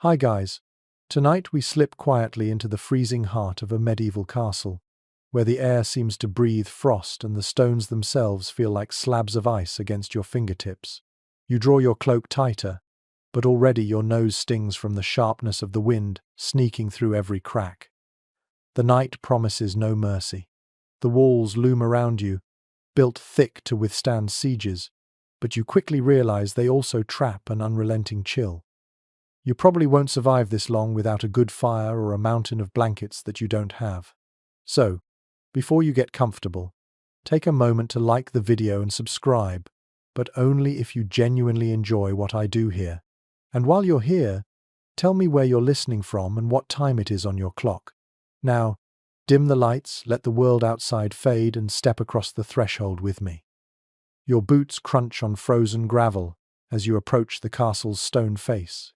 Hi guys. Tonight we slip quietly into the freezing heart of a medieval castle, where the air seems to breathe frost and the stones themselves feel like slabs of ice against your fingertips. You draw your cloak tighter, but already your nose stings from the sharpness of the wind sneaking through every crack. The night promises no mercy. The walls loom around you, built thick to withstand sieges, but you quickly realize they also trap an unrelenting chill. You probably won't survive this long without a good fire or a mountain of blankets that you don't have. So, before you get comfortable, take a moment to like the video and subscribe, but only if you genuinely enjoy what I do here. And while you're here, tell me where you're listening from and what time it is on your clock. Now, dim the lights, let the world outside fade, and step across the threshold with me. Your boots crunch on frozen gravel as you approach the castle's stone face.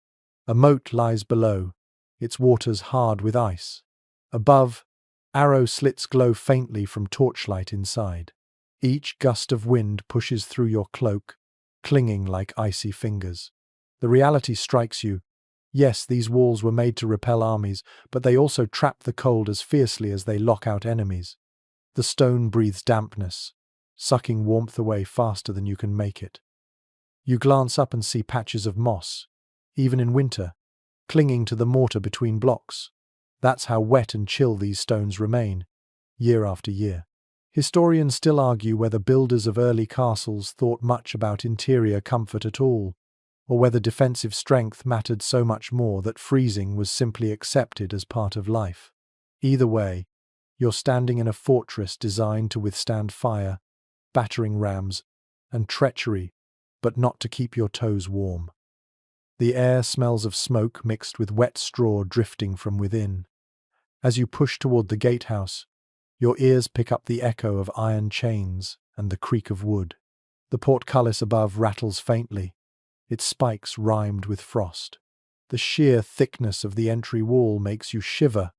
A moat lies below, its waters hard with ice. Above, arrow slits glow faintly from torchlight inside. Each gust of wind pushes through your cloak, clinging like icy fingers. The reality strikes you. Yes, these walls were made to repel armies, but they also trap the cold as fiercely as they lock out enemies. The stone breathes dampness, sucking warmth away faster than you can make it. You glance up and see patches of moss, even in winter, clinging to the mortar between blocks. That's how wet and chill these stones remain, year after year. Historians still argue whether builders of early castles thought much about interior comfort at all, or whether defensive strength mattered so much more that freezing was simply accepted as part of life. Either way, you're standing in a fortress designed to withstand fire, battering rams, and treachery, but not to keep your toes warm. The air smells of smoke mixed with wet straw drifting from within. As you push toward the gatehouse, your ears pick up the echo of iron chains and the creak of wood. The portcullis above rattles faintly, its spikes rimed with frost. The sheer thickness of the entry wall makes you shiver,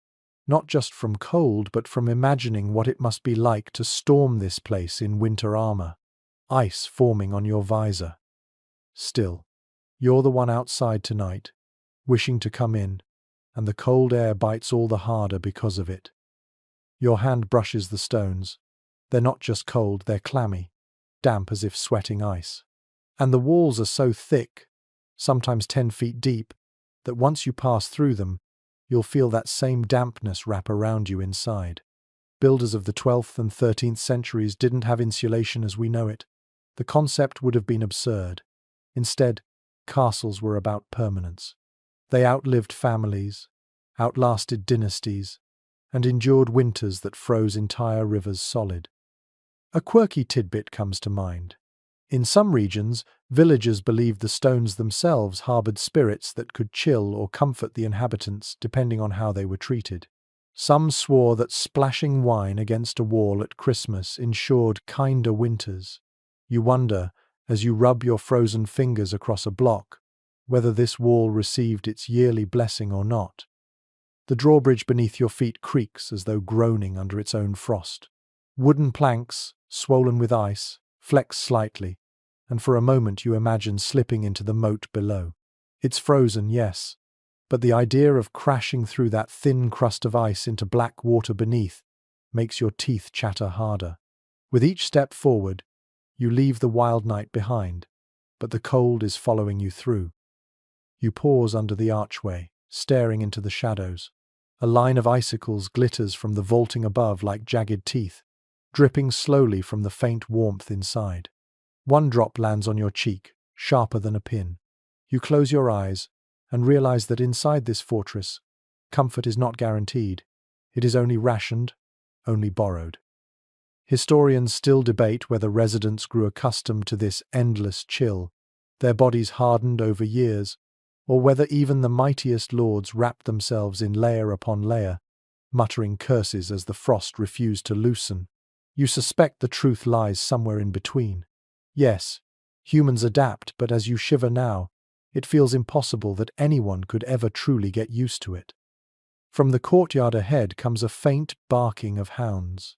not just from cold but from imagining what it must be like to storm this place in winter armor, ice forming on your visor. Still, you're the one outside tonight, wishing to come in, and the cold air bites all the harder because of it. Your hand brushes the stones. They're not just cold, they're clammy, damp as if sweating ice. And the walls are so thick, sometimes 10 feet deep, that once you pass through them, you'll feel that same dampness wrap around you inside. Builders of the 12th and 13th centuries didn't have insulation as we know it. The concept would have been absurd. Instead, castles were about permanence. They outlived families, outlasted dynasties, and endured winters that froze entire rivers solid. A quirky tidbit comes to mind. In some regions, villagers believed the stones themselves harbored spirits that could chill or comfort the inhabitants depending on how they were treated. Some swore that splashing wine against a wall at Christmas ensured kinder winters. You wonder, as you rub your frozen fingers across a block, whether this wall received its yearly blessing or not. The drawbridge beneath your feet creaks as though groaning under its own frost. Wooden planks, swollen with ice, flex slightly, and for a moment you imagine slipping into the moat below. It's frozen, yes, but the idea of crashing through that thin crust of ice into black water beneath makes your teeth chatter harder. With each step forward, you leave the wild night behind, but the cold is following you through. You pause under the archway, staring into the shadows. A line of icicles glitters from the vaulting above like jagged teeth, dripping slowly from the faint warmth inside. One drop lands on your cheek, sharper than a pin. You close your eyes and realize that inside this fortress, comfort is not guaranteed. It is only rationed, only borrowed. Historians still debate whether residents grew accustomed to this endless chill, their bodies hardened over years, or whether even the mightiest lords wrapped themselves in layer upon layer, muttering curses as the frost refused to loosen. You suspect the truth lies somewhere in between. Yes, humans adapt, but as you shiver now, it feels impossible that anyone could ever truly get used to it. From the courtyard ahead comes a faint barking of hounds.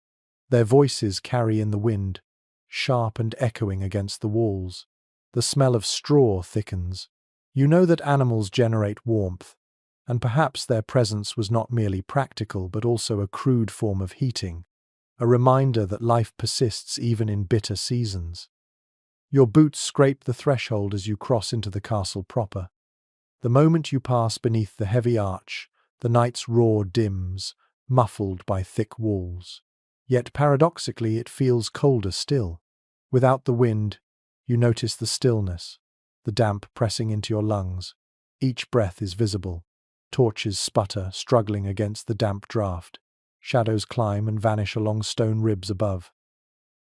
Their voices carry in the wind, sharp and echoing against the walls. The smell of straw thickens. You know that animals generate warmth, and perhaps their presence was not merely practical but also a crude form of heating, a reminder that life persists even in bitter seasons. Your boots scrape the threshold as you cross into the castle proper. The moment you pass beneath the heavy arch, the night's roar dims, muffled by thick walls. Yet paradoxically it feels colder still. Without the wind, you notice the stillness, the damp pressing into your lungs. Each breath is visible. Torches sputter, struggling against the damp draught. Shadows climb and vanish along stone ribs above.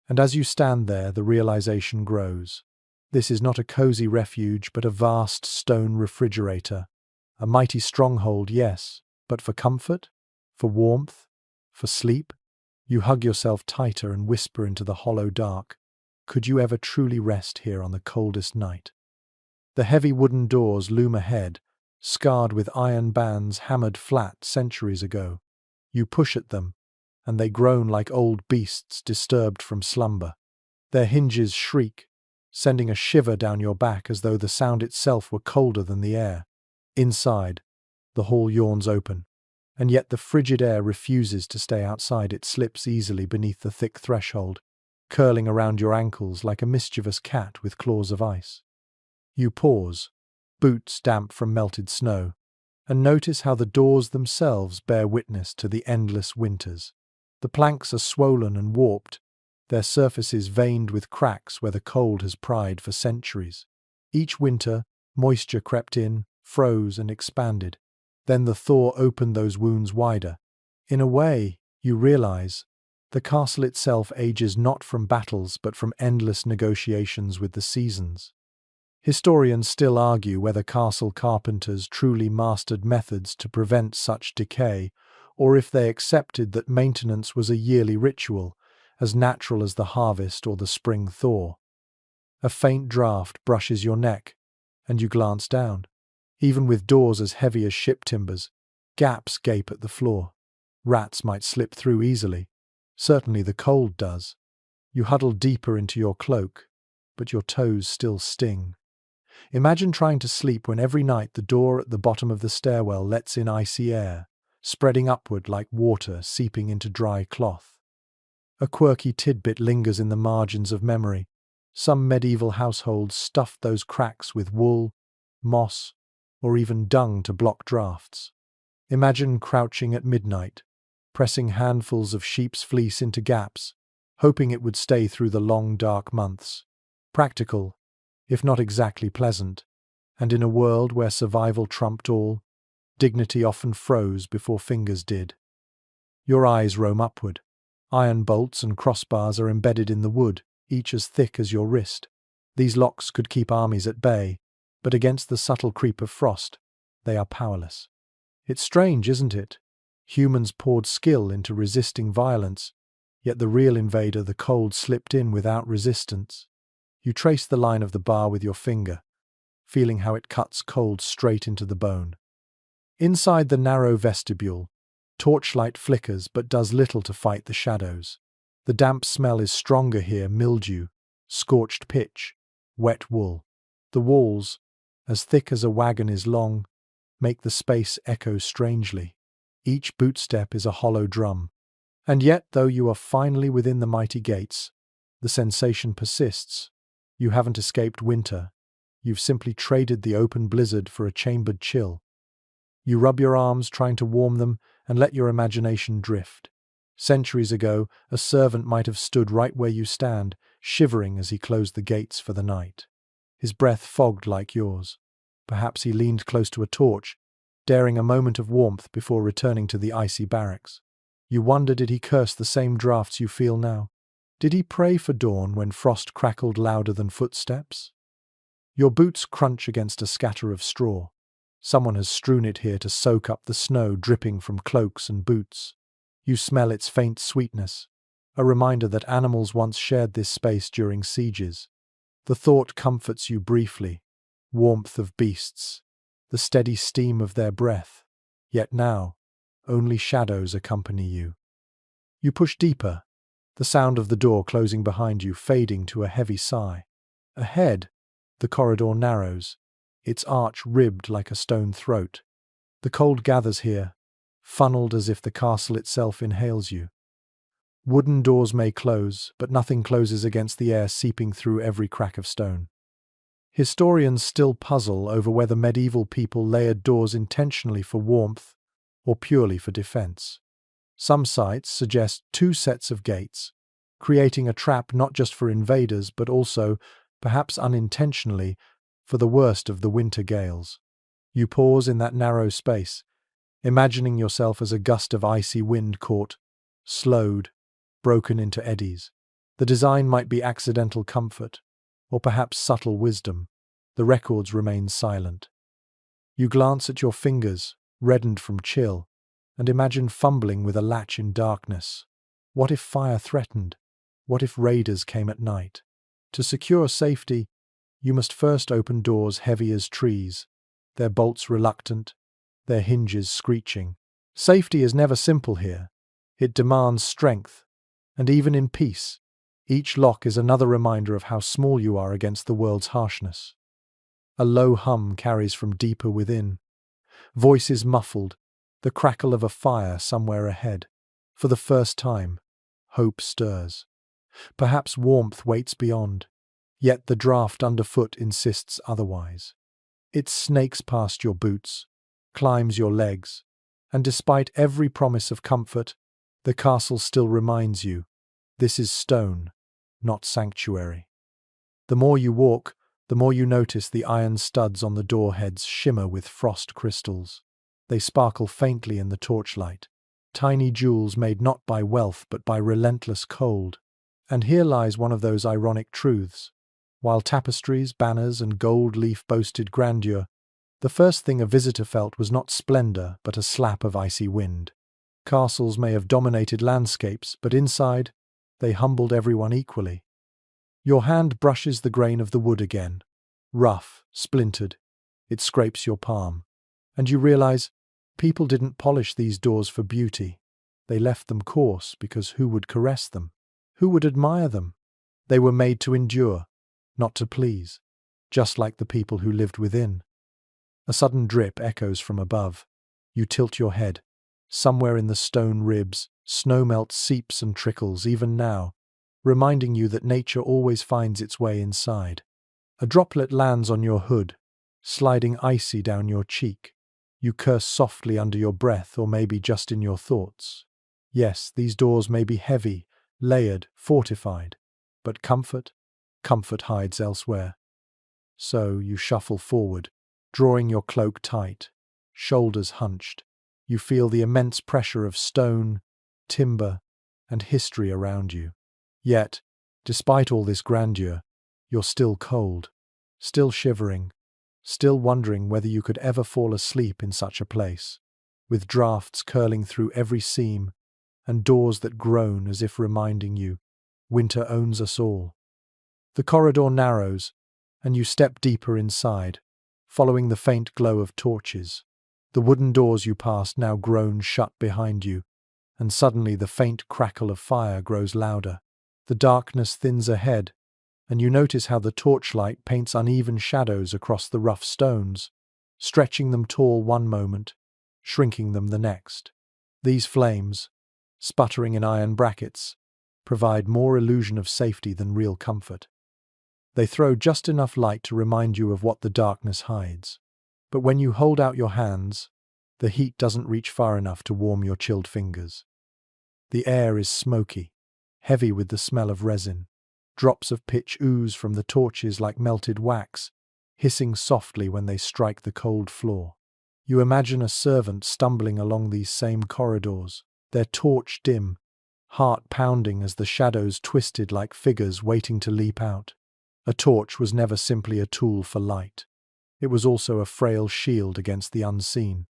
And as you stand there, the realization grows. This is not a cozy refuge, but a vast stone refrigerator. A mighty stronghold, yes, but for comfort? For warmth? For sleep? You hug yourself tighter and whisper into the hollow dark. Could you ever truly rest here on the coldest night? The heavy wooden doors loom ahead, scarred with iron bands hammered flat centuries ago. You push at them, and they groan like old beasts disturbed from slumber. Their hinges shriek, sending a shiver down your back as though the sound itself were colder than the air. Inside, the hall yawns open, and yet the frigid air refuses to stay outside. It slips easily beneath the thick threshold, curling around your ankles like a mischievous cat with claws of ice. You pause, boots damp from melted snow, and notice how the doors themselves bear witness to the endless winters. The planks are swollen and warped, their surfaces veined with cracks where the cold has pried for centuries. Each winter, moisture crept in, froze and expanded. Then the thaw opened those wounds wider. In a way, you realize, the castle itself ages not from battles but from endless negotiations with the seasons. Historians still argue whether castle carpenters truly mastered methods to prevent such decay, or if they accepted that maintenance was a yearly ritual, as natural as the harvest or the spring thaw. A faint draught brushes your neck, and you glance down. Even with doors as heavy as ship timbers, gaps gape at the floor. Rats might slip through easily. Certainly the cold does. You huddle deeper into your cloak, but your toes still sting. Imagine trying to sleep when every night the door at the bottom of the stairwell lets in icy air, spreading upward like water seeping into dry cloth. A quirky tidbit lingers in the margins of memory. Some medieval households stuffed those cracks with wool, moss, or even dung to block drafts. Imagine crouching at midnight, pressing handfuls of sheep's fleece into gaps, hoping it would stay through the long dark months. Practical, if not exactly pleasant, and in a world where survival trumped all, dignity often froze before fingers did. Your eyes roam upward. Iron bolts and crossbars are embedded in the wood, each as thick as your wrist. These locks could keep armies at bay, but against the subtle creep of frost, they are powerless. It's strange, isn't it? Humans poured skill into resisting violence, yet the real invader, the cold, slipped in without resistance. You trace the line of the bar with your finger, feeling how it cuts cold straight into the bone. Inside the narrow vestibule, torchlight flickers but does little to fight the shadows. The damp smell is stronger here: mildew, scorched pitch, wet wool. The walls, as thick as a wagon is long, make the space echo strangely. Each bootstep is a hollow drum. And yet, though you are finally within the mighty gates, the sensation persists. You haven't escaped winter. You've simply traded the open blizzard for a chambered chill. You rub your arms, trying to warm them, and let your imagination drift. Centuries ago, a servant might have stood right where you stand, shivering as he closed the gates for the night. His breath fogged like yours. Perhaps he leaned close to a torch, daring a moment of warmth before returning to the icy barracks. You wonder, did he curse the same drafts you feel now? Did he pray for dawn when frost crackled louder than footsteps? Your boots crunch against a scatter of straw. Someone has strewn it here to soak up the snow dripping from cloaks and boots. You smell its faint sweetness, a reminder that animals once shared this space during sieges. The thought comforts you briefly. Warmth of beasts, the steady steam of their breath. Yet now, only shadows accompany you. You push deeper, the sound of the door closing behind you fading to a heavy sigh. Ahead, the corridor narrows, its arch ribbed like a stone throat. The The cold gathers here, funneled as if the castle itself inhales you. Wooden doors may close, but nothing closes against the air seeping through every crack of stone. Historians still puzzle over whether medieval people layered doors intentionally for warmth or purely for defense. Some sites suggest two sets of gates, creating a trap not just for invaders but also, perhaps unintentionally, for the worst of the winter gales. You pause in that narrow space, imagining yourself as a gust of icy wind caught, slowed, broken into eddies. The design might be accidental comfort, or perhaps subtle wisdom. The records remain silent. You glance at your fingers, reddened from chill, and imagine fumbling with a latch in darkness. What if fire threatened? What if raiders came at night? To secure safety, you must first open doors heavy as trees, their bolts reluctant, their hinges screeching. Safety is never simple here. It demands strength, and even in peace, each lock is another reminder of how small you are against the world's harshness. A low hum carries from deeper within. Voices muffled, the crackle of a fire somewhere ahead. For the first time, hope stirs. Perhaps warmth waits beyond, yet the draft underfoot insists otherwise. It snakes past your boots, climbs your legs, and despite every promise of comfort, the castle still reminds you, this is stone, not sanctuary. The more you walk, the more you notice the iron studs on the door heads shimmer with frost crystals. They sparkle faintly in the torchlight, tiny jewels made not by wealth but by relentless cold. And here lies one of those ironic truths. While tapestries, banners, and gold leaf boasted grandeur, the first thing a visitor felt was not splendor but a slap of icy wind. Castles may have dominated landscapes, but inside, they humbled everyone equally. Your hand brushes the grain of the wood again. Rough, splintered, it scrapes your palm. And you realize, people didn't polish these doors for beauty. They left them coarse because who would caress them? Who would admire them? They were made to endure, not to please, just like the people who lived within. A sudden drip echoes from above. You tilt your head. Somewhere in the stone ribs, snowmelt seeps and trickles even now, reminding you that nature always finds its way inside. A droplet lands on your hood, sliding icy down your cheek. You curse softly under your breath or maybe just in your thoughts. Yes, these doors may be heavy, layered, fortified, but comfort hides elsewhere. So you shuffle forward, drawing your cloak tight, shoulders hunched. You feel the immense pressure of stone, timber, and history around you. Yet, despite all this grandeur, you're still cold, still shivering, still wondering whether you could ever fall asleep in such a place, with drafts curling through every seam and doors that groan as if reminding you, winter owns us all. The corridor narrows, and you step deeper inside, following the faint glow of torches. The wooden doors you passed now groan shut behind you, and suddenly the faint crackle of fire grows louder. The darkness thins ahead, and you notice how the torchlight paints uneven shadows across the rough stones, stretching them tall one moment, shrinking them the next. These flames, sputtering in iron brackets, provide more illusion of safety than real comfort. They throw just enough light to remind you of what the darkness hides. But when you hold out your hands, the heat doesn't reach far enough to warm your chilled fingers. The air is smoky, heavy with the smell of resin. Drops of pitch ooze from the torches like melted wax, hissing softly when they strike the cold floor. You imagine a servant stumbling along these same corridors, their torch dim, heart pounding as the shadows twisted like figures waiting to leap out. A torch was never simply a tool for light. It was also a frail shield against the unseen.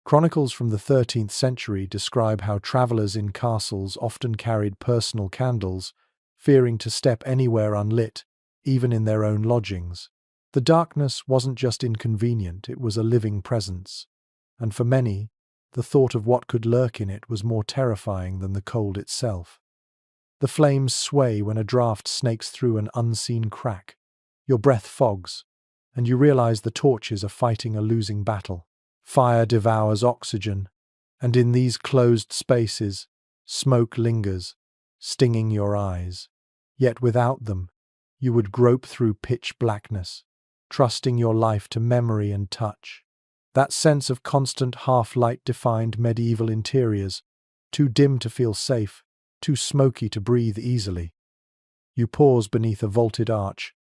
Chronicles from the 13th century describe how travelers in castles often carried personal candles, fearing to step anywhere unlit, even in their own lodgings. The darkness wasn't just inconvenient, it was a living presence. And for many, the thought of what could lurk in it was more terrifying than the cold itself. The flames sway when a draft snakes through an unseen crack. Your breath fogs, and you realize the torches are fighting a losing battle. Fire devours oxygen, and in these closed spaces, smoke lingers, stinging your eyes. Yet without them, you would grope through pitch blackness, trusting your life to memory and touch. That sense of constant half-light defined medieval interiors, too dim to feel safe, too smoky to breathe easily. You pause beneath a vaulted arch,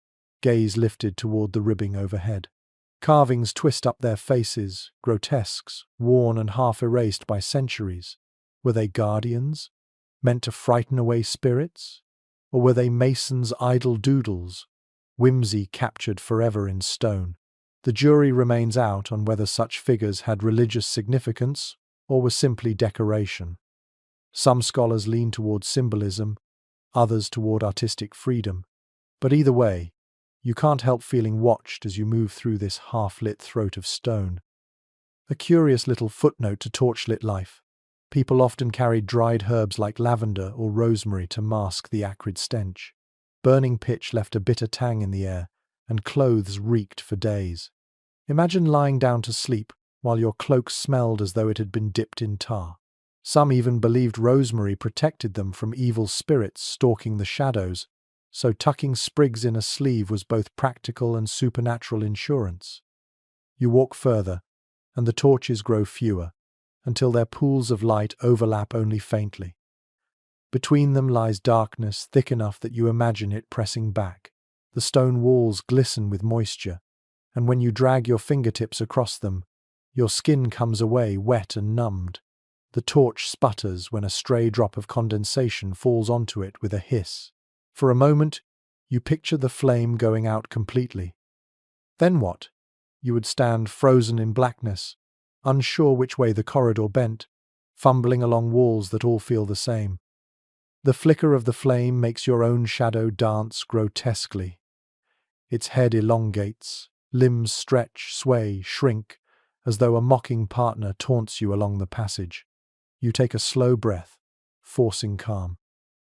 gaze lifted toward the ribbing overhead. Carvings twist up their faces, grotesques, worn and half erased by centuries. Were they guardians, meant to frighten away spirits? Or were they masons' idle doodles, whimsy captured forever in stone? The jury remains out on whether such figures had religious significance or were simply decoration. Some scholars lean toward symbolism, others toward artistic freedom. But either way, you can't help feeling watched as you move through this half-lit throat of stone. A curious little footnote to torchlit life. People often carried dried herbs like lavender or rosemary to mask the acrid stench. Burning pitch left a bitter tang in the air, and clothes reeked for days. Imagine lying down to sleep while your cloak smelled as though it had been dipped in tar. Some even believed rosemary protected them from evil spirits stalking the shadows, so tucking sprigs in a sleeve was both practical and supernatural insurance. You walk further, and the torches grow fewer, until their pools of light overlap only faintly. Between them lies darkness thick enough that you imagine it pressing back. The stone walls glisten with moisture, and when you drag your fingertips across them, your skin comes away wet and numbed. The torch sputters when a stray drop of condensation falls onto it with a hiss. For a moment, you picture the flame going out completely. Then what? You would stand frozen in blackness, unsure which way the corridor bent, fumbling along walls that all feel the same. The flicker of the flame makes your own shadow dance grotesquely. Its head elongates, limbs stretch, sway, shrink, as though a mocking partner taunts you along the passage. You take a slow breath, forcing calm.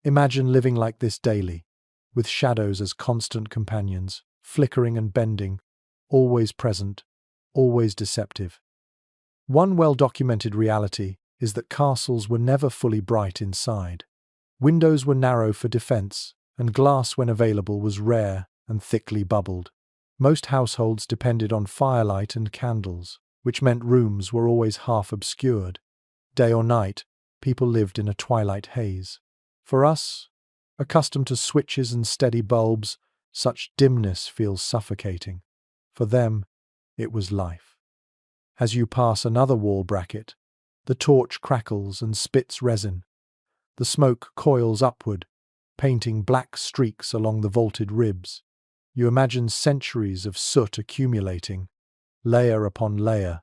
Imagine living like this daily, with shadows as constant companions, flickering and bending, always present, always deceptive. One well-documented reality is that castles were never fully bright inside. Windows were narrow for defense, and glass, when available, was rare and thickly bubbled. Most households depended on firelight and candles, which meant rooms were always half obscured. Day or night, people lived in a twilight haze. For us, accustomed to switches and steady bulbs, such dimness feels suffocating. For them, it was life. As you pass another wall bracket, the torch crackles and spits resin. The smoke coils upward, painting black streaks along the vaulted ribs. You imagine centuries of soot accumulating, layer upon layer,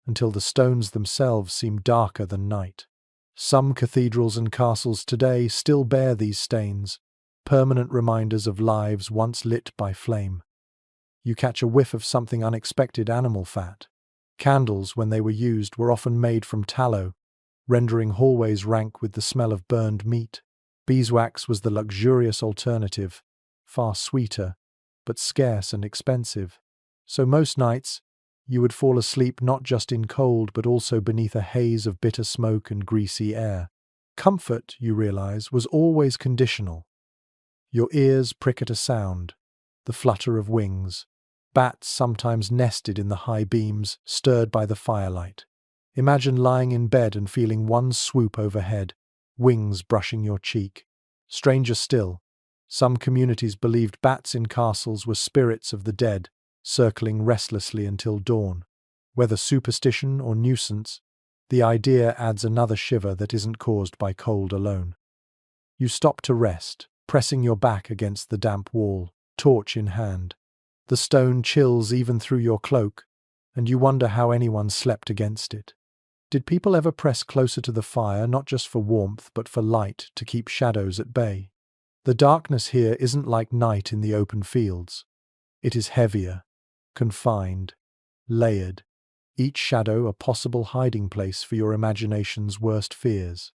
until the stones themselves seem darker than night. Some cathedrals and castles today still bear these stains, permanent reminders of lives once lit by flame. You catch a whiff of something unexpected: animal fat. Candles, when they were used, were often made from tallow, rendering hallways rank with the smell of burned meat. Beeswax was the luxurious alternative, far sweeter, but scarce and expensive. So most nights, you would fall asleep not just in cold but also beneath a haze of bitter smoke and greasy air. Comfort, you realize, was always conditional. Your ears prick at a sound, the flutter of wings. Bats sometimes nested in the high beams, stirred by the firelight. Imagine lying in bed and feeling one swoop overhead, wings brushing your cheek. Stranger still, some communities believed bats in castles were spirits of the dead, circling restlessly until dawn. Whether superstition or nuisance, the idea adds another shiver that isn't caused by cold alone. You stop to rest, pressing your back against the damp wall, torch in hand. The stone chills even through your cloak, and you wonder how anyone slept against it. Did people ever press closer to the fire, not just for warmth but for light, to keep shadows at bay? The darkness here isn't like night in the open fields. It is heavier, confined, layered, each shadow a possible hiding place for your imagination's worst fears.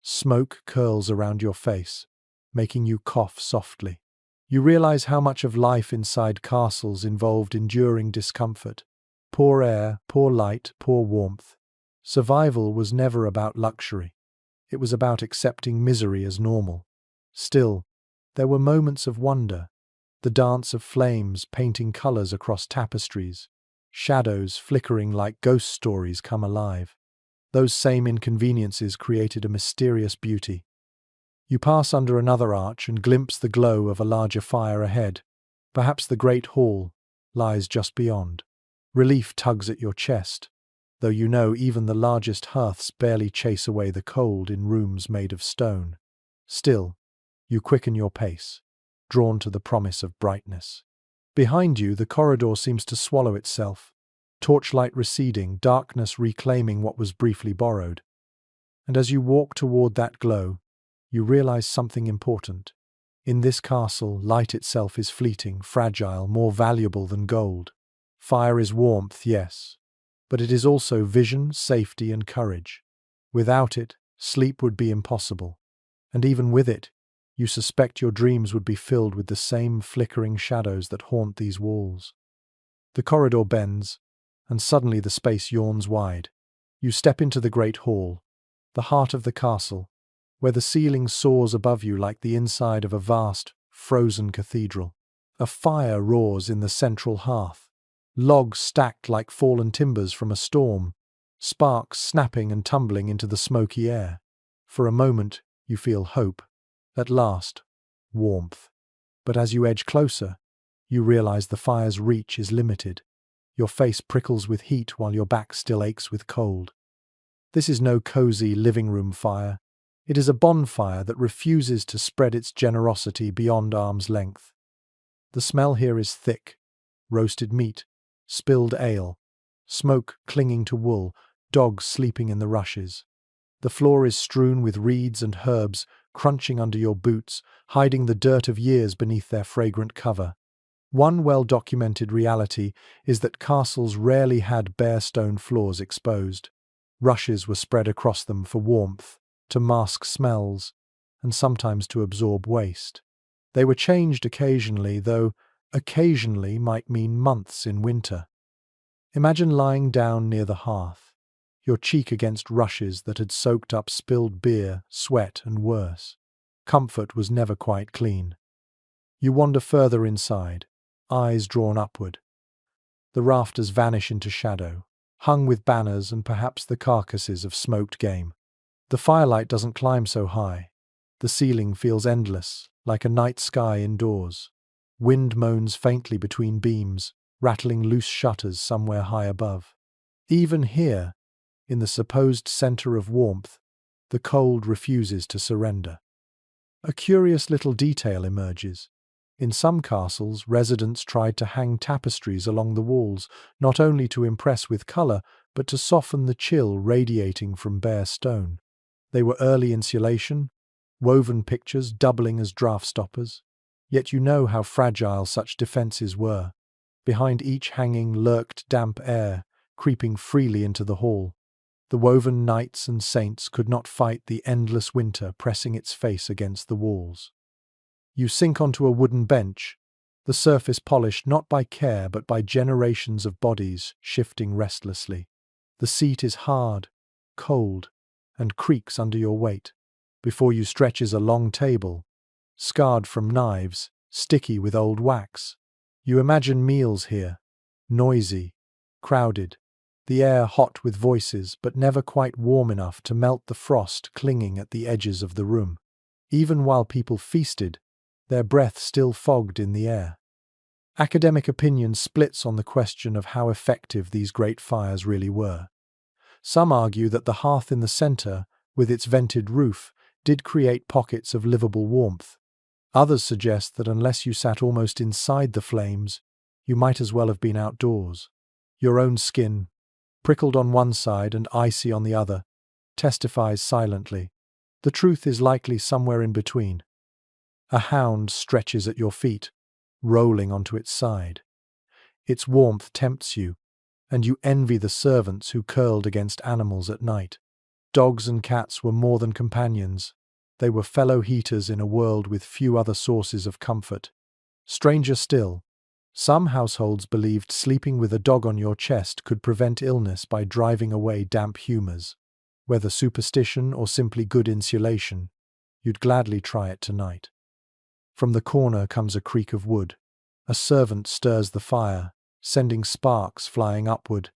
Smoke curls around your face, making you cough softly. You realize how much of life inside castles involved enduring discomfort, Poor air, poor light, poor warmth. Survival was never about luxury. It was about accepting misery as normal. Still, there were moments of wonder. The dance of flames painting colors across tapestries, shadows flickering like ghost stories come alive. Those same inconveniences created a mysterious beauty. You pass under another arch and glimpse the glow of a larger fire ahead. Perhaps the great hall lies just beyond. Relief tugs at your chest, though you know even the largest hearths barely chase away the cold in rooms made of stone. Still, you quicken your pace, drawn to the promise of brightness. Behind you, the corridor seems to swallow itself, torchlight receding, darkness reclaiming what was briefly borrowed. And as you walk toward that glow, you realize something important. In this castle, light itself is fleeting, fragile, more valuable than gold. Fire is warmth, yes, but it is also vision, safety, and courage. Without it, sleep would be impossible. And even with it, you suspect your dreams would be filled with the same flickering shadows that haunt these walls. The corridor bends, and suddenly the space yawns wide. You step into the great hall, the heart of the castle, where the ceiling soars above you like the inside of a vast, frozen cathedral. A fire roars in the central hearth, logs stacked like fallen timbers from a storm, sparks snapping and tumbling into the smoky air. For a moment, you feel hope. At last, warmth. But as you edge closer, you realize the fire's reach is limited. Your face prickles with heat while your back still aches with cold. This is no cozy living room fire. It is a bonfire that refuses to spread its generosity beyond arm's length. The smell here is thick: roasted meat, spilled ale, smoke clinging to wool, dogs sleeping in the rushes. The floor is strewn with reeds and herbs, crunching under your boots, hiding the dirt of years beneath their fragrant cover. One well-documented reality is that castles rarely had bare stone floors exposed. Rushes were spread across them for warmth, to mask smells, and sometimes to absorb waste. They were changed occasionally, though occasionally might mean months in winter. Imagine lying down near the hearth, your cheek against rushes that had soaked up spilled beer, sweat, and worse. Comfort was never quite clean. You wander further inside, eyes drawn upward. The rafters vanish into shadow, hung with banners and perhaps the carcasses of smoked game. The firelight doesn't climb so high. The ceiling feels endless, like a night sky indoors. Wind moans faintly between beams, rattling loose shutters somewhere high above. Even here, in the supposed center of warmth, the cold refuses to surrender. A curious little detail emerges. In some castles, residents tried to hang tapestries along the walls, not only to impress with color, but to soften the chill radiating from bare stone. They were early insulation, woven pictures doubling as draft stoppers. Yet you know how fragile such defenses were. Behind each hanging lurked damp air, creeping freely into the hall. The woven knights and saints could not fight the endless winter pressing its face against the walls. You sink onto a wooden bench, the surface polished not by care but by generations of bodies shifting restlessly. The seat is hard, cold, and creaks under your weight. Before you stretches a long table, scarred from knives, sticky with old wax. You imagine meals here, noisy, crowded, the air hot with voices but never quite warm enough to melt the frost clinging at the edges of the room. Even while people feasted, their breath still fogged in the air. Academic opinion splits on the question of how effective these great fires really were. Some argue that the hearth in the center, with its vented roof, did create pockets of livable warmth. Others suggest that unless you sat almost inside the flames, you might as well have been outdoors. Your own skin, prickled on one side and icy on the other, testifies silently. The truth is likely somewhere in between. A hound stretches at your feet, rolling onto its side. Its warmth tempts you, and you envy the servants who curled against animals at night. Dogs and cats were more than companions. They were fellow heaters in a world with few other sources of comfort. Stranger still, Some households believed sleeping with a dog on your chest could prevent illness by driving away damp humors. Whether superstition or simply good insulation, you'd gladly try it tonight. From the corner comes a creak of wood. A servant stirs the fire, sending sparks flying upward.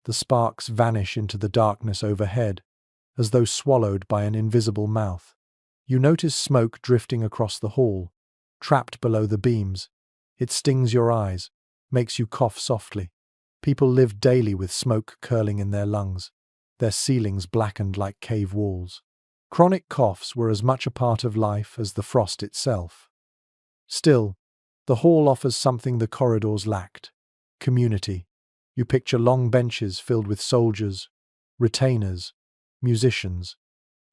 The sparks vanish into the darkness overhead, as though swallowed by an invisible mouth. You notice smoke drifting across the hall, trapped below the beams. It stings your eyes, makes you cough softly. People lived daily with smoke curling in their lungs, their ceilings blackened like cave walls. Chronic coughs were as much a part of life as the frost itself. Still, the hall offers something the corridors lacked: community. You picture long benches filled with soldiers, retainers, musicians,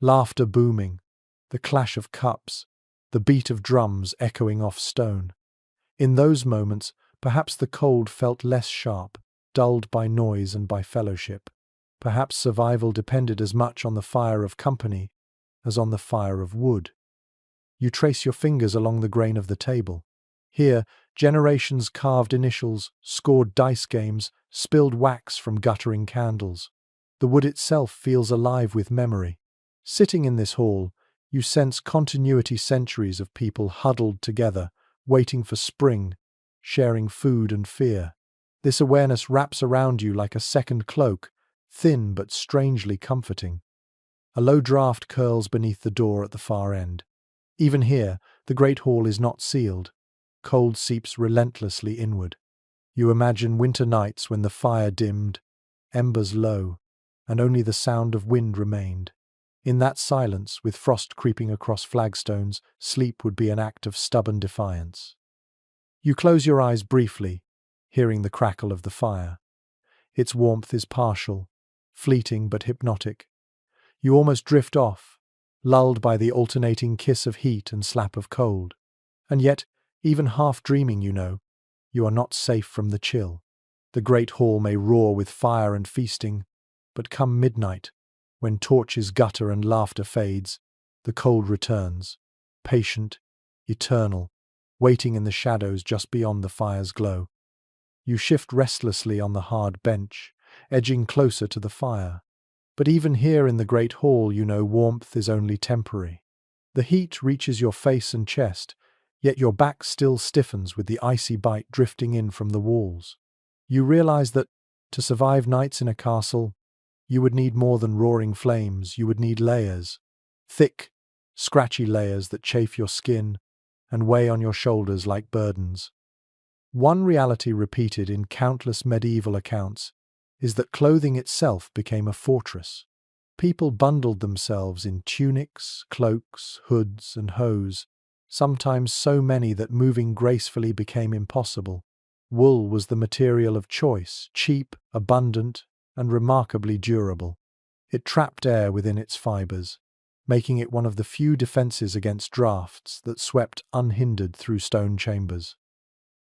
laughter booming, the clash of cups, the beat of drums echoing off stone. In those moments, perhaps the cold felt less sharp, dulled by noise and by fellowship. Perhaps survival depended as much on the fire of company as on the fire of wood. You trace your fingers along the grain of the table. Here, generations carved initials, scored dice games, spilled wax from guttering candles. The wood itself feels alive with memory. Sitting in this hall, you sense continuity, centuries of people huddled together, waiting for spring, sharing food and fear. This awareness wraps around you like a second cloak, thin but strangely comforting. A low draft curls beneath the door at the far end. Even here, the great hall is not sealed. Cold seeps relentlessly inward. You imagine winter nights when the fire dimmed, embers low, and only the sound of wind remained. In that silence, with frost creeping across flagstones, sleep would be an act of stubborn defiance. You close your eyes briefly, hearing the crackle of the fire. Its warmth is partial, fleeting but hypnotic. You almost drift off, lulled by the alternating kiss of heat and slap of cold. And yet, even half dreaming, you are not safe from the chill. The great hall may roar with fire and feasting, but come midnight, when torches gutter and laughter fades, the cold returns, patient, eternal, waiting in the shadows just beyond the fire's glow. You shift restlessly on the hard bench, edging closer to the fire. But even here in the great hall, warmth is only temporary. The heat reaches your face and chest, yet your back still stiffens with the icy bite drifting in from the walls. You realize that, to survive nights in a castle, you would need more than roaring flames. You would need layers. Thick, scratchy layers that chafe your skin and weigh on your shoulders like burdens. One reality repeated in countless medieval accounts is that clothing itself became a fortress. People bundled themselves in tunics, cloaks, hoods, and hose, sometimes so many that moving gracefully became impossible. Wool was the material of choice, cheap, abundant, and remarkably durable. It trapped air within its fibers, making it one of the few defenses against drafts that swept unhindered through stone chambers.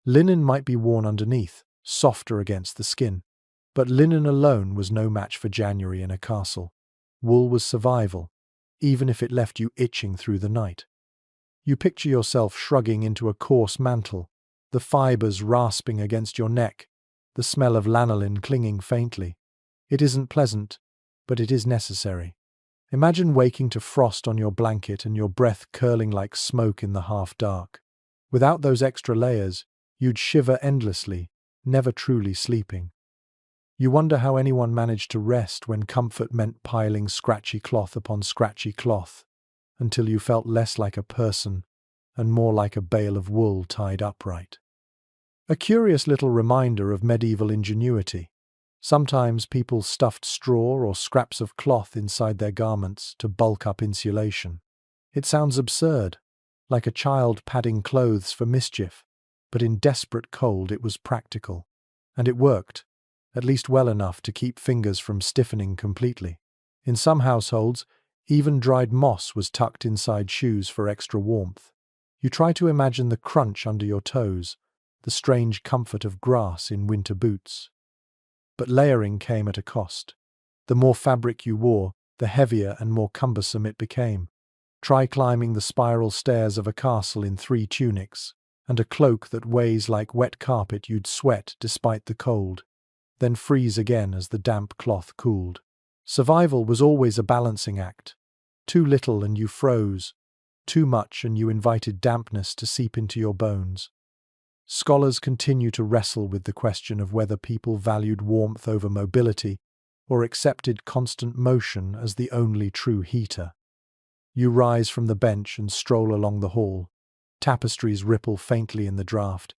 Linen might be worn underneath, softer against the skin, but linen alone was no match for January in a castle. Wool was survival, even if it left you itching through the night. You picture yourself shrugging into a coarse mantle, the fibers rasping against your neck, the smell of lanolin clinging faintly. It isn't pleasant, but it is necessary. Imagine waking to frost on your blanket and your breath curling like smoke in the half-dark. Without those extra layers, you'd shiver endlessly, never truly sleeping. You wonder how anyone managed to rest when comfort meant piling scratchy cloth upon scratchy cloth, until you felt less like a person and more like a bale of wool tied upright. A curious little reminder of medieval ingenuity. Sometimes people stuffed straw or scraps of cloth inside their garments to bulk up insulation. It sounds absurd, like a child padding clothes for mischief, but in desperate cold it was practical. And it worked, at least well enough to keep fingers from stiffening completely. In some households, even dried moss was tucked inside shoes for extra warmth. You try to imagine the crunch under your toes, the strange comfort of grass in winter boots. But layering came at a cost. The more fabric you wore, the heavier and more cumbersome it became. Try climbing the spiral stairs of a castle in 3 tunics, and a cloak that weighs like wet carpet. You'd sweat despite the cold, then freeze again as the damp cloth cooled. Survival was always a balancing act. Too little and you froze, too much and you invited dampness to seep into your bones. Scholars continue to wrestle with the question of whether people valued warmth over mobility or accepted constant motion as the only true heater. You rise from the bench and stroll along the hall. Tapestries ripple faintly in the draught,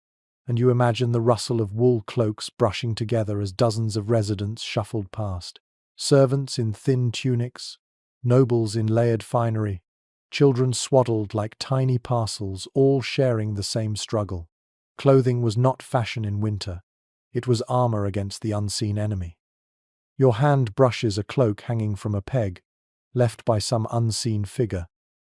and you imagine the rustle of wool cloaks brushing together as dozens of residents shuffled past. Servants in thin tunics, nobles in layered finery, children swaddled like tiny parcels, all sharing the same struggle. Clothing was not fashion in winter. It was armor against the unseen enemy. Your hand brushes a cloak hanging from a peg, left by some unseen figure.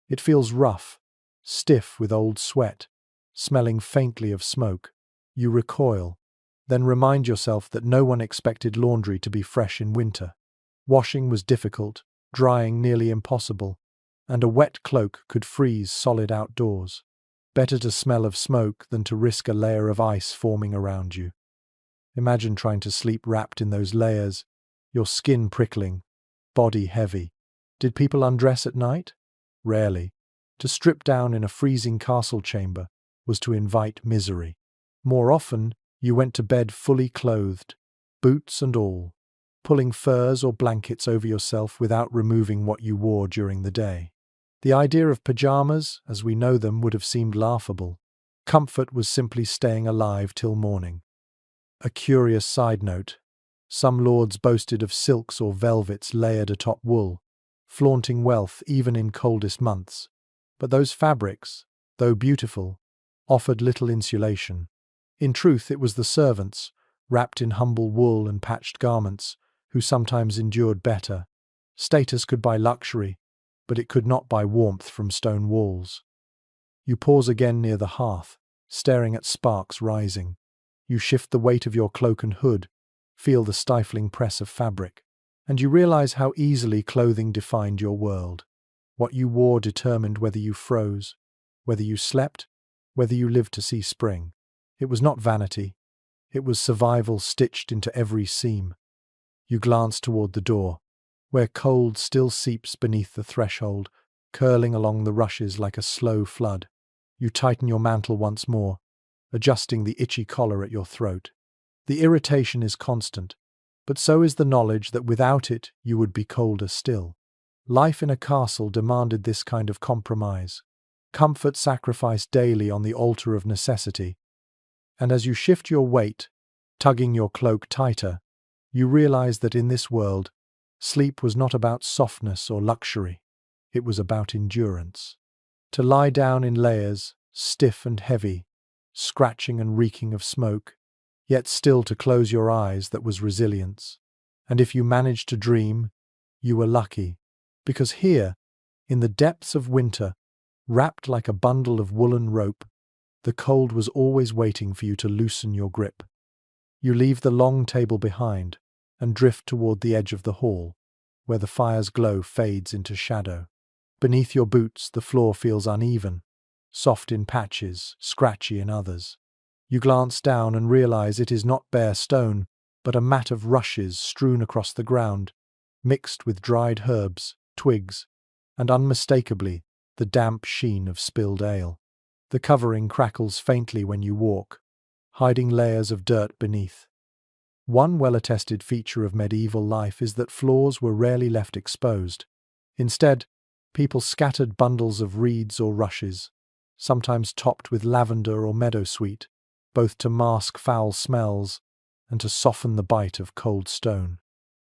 It feels rough, stiff with old sweat, smelling faintly of smoke. You recoil, then remind yourself that no one expected laundry to be fresh in winter. Washing was difficult, drying nearly impossible, and a wet cloak could freeze solid outdoors. Better to smell of smoke than to risk a layer of ice forming around you. Imagine trying to sleep wrapped in those layers, your skin prickling, body heavy. Did people undress at night? Rarely. To strip down in a freezing castle chamber was to invite misery. More often, you went to bed fully clothed, boots and all, pulling furs or blankets over yourself without removing what you wore during the day. The idea of pajamas, as we know them, would have seemed laughable. Comfort was simply staying alive till morning. A curious side note: some lords boasted of silks or velvets layered atop wool, flaunting wealth even in coldest months. But those fabrics, though beautiful, offered little insulation. In truth, it was the servants, wrapped in humble wool and patched garments, who sometimes endured better. Status could buy luxury, but it could not buy warmth from stone walls. You pause again near the hearth, staring at sparks rising. You shift the weight of your cloak and hood, feel the stifling press of fabric, and you realize how easily clothing defined your world. What you wore determined whether you froze, whether you slept, whether you lived to see spring. It was not vanity. It was survival stitched into every seam. You glance toward the door, where cold still seeps beneath the threshold, curling along the rushes like a slow flood. You tighten your mantle once more, adjusting the itchy collar at your throat. The irritation is constant, but so is the knowledge that without it you would be colder still. Life in a castle demanded this kind of compromise. Comfort sacrificed daily on the altar of necessity. And as you shift your weight, tugging your cloak tighter, you realize that in this world, sleep was not about softness or luxury. It was about endurance. To lie down in layers, stiff and heavy, scratching and reeking of smoke, yet still to close your eyes, that was resilience. And if you managed to dream, you were lucky, because here, in the depths of winter, wrapped like a bundle of woolen rope, the cold was always waiting for you to loosen your grip. You leave the long table behind and drift toward the edge of the hall, where the fire's glow fades into shadow. Beneath your boots, the floor feels uneven, soft in patches, scratchy in others. You glance down and realize it is not bare stone, but a mat of rushes strewn across the ground, mixed with dried herbs, twigs, and unmistakably the damp sheen of spilled ale. The covering crackles faintly when you walk, hiding layers of dirt beneath. One well-attested feature of medieval life is that floors were rarely left exposed. Instead, people scattered bundles of reeds or rushes, sometimes topped with lavender or meadowsweet, both to mask foul smells and to soften the bite of cold stone.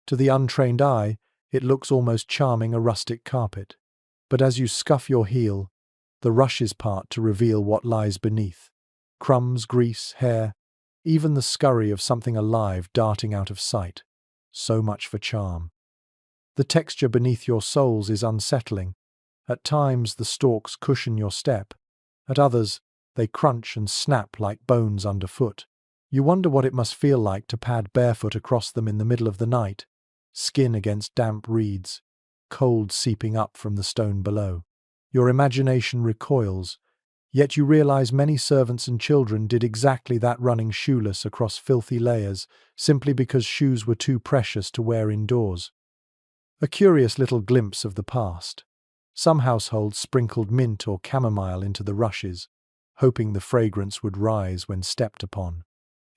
To the untrained eye, it looks almost charming, a rustic carpet. But as you scuff your heel, the rushes part to reveal what lies beneath. Crumbs, grease, hair, even the scurry of something alive darting out of sight. So much for charm. The texture beneath your soles is unsettling. At times the stalks cushion your step. At others, they crunch and snap like bones underfoot. You wonder what it must feel like to pad barefoot across them in the middle of the night, skin against damp reeds, cold seeping up from the stone below. Your imagination recoils. Yet you realize many servants and children did exactly that, running shoeless across filthy layers, simply because shoes were too precious to wear indoors. A curious little glimpse of the past. Some households sprinkled mint or chamomile into the rushes, hoping the fragrance would rise when stepped upon.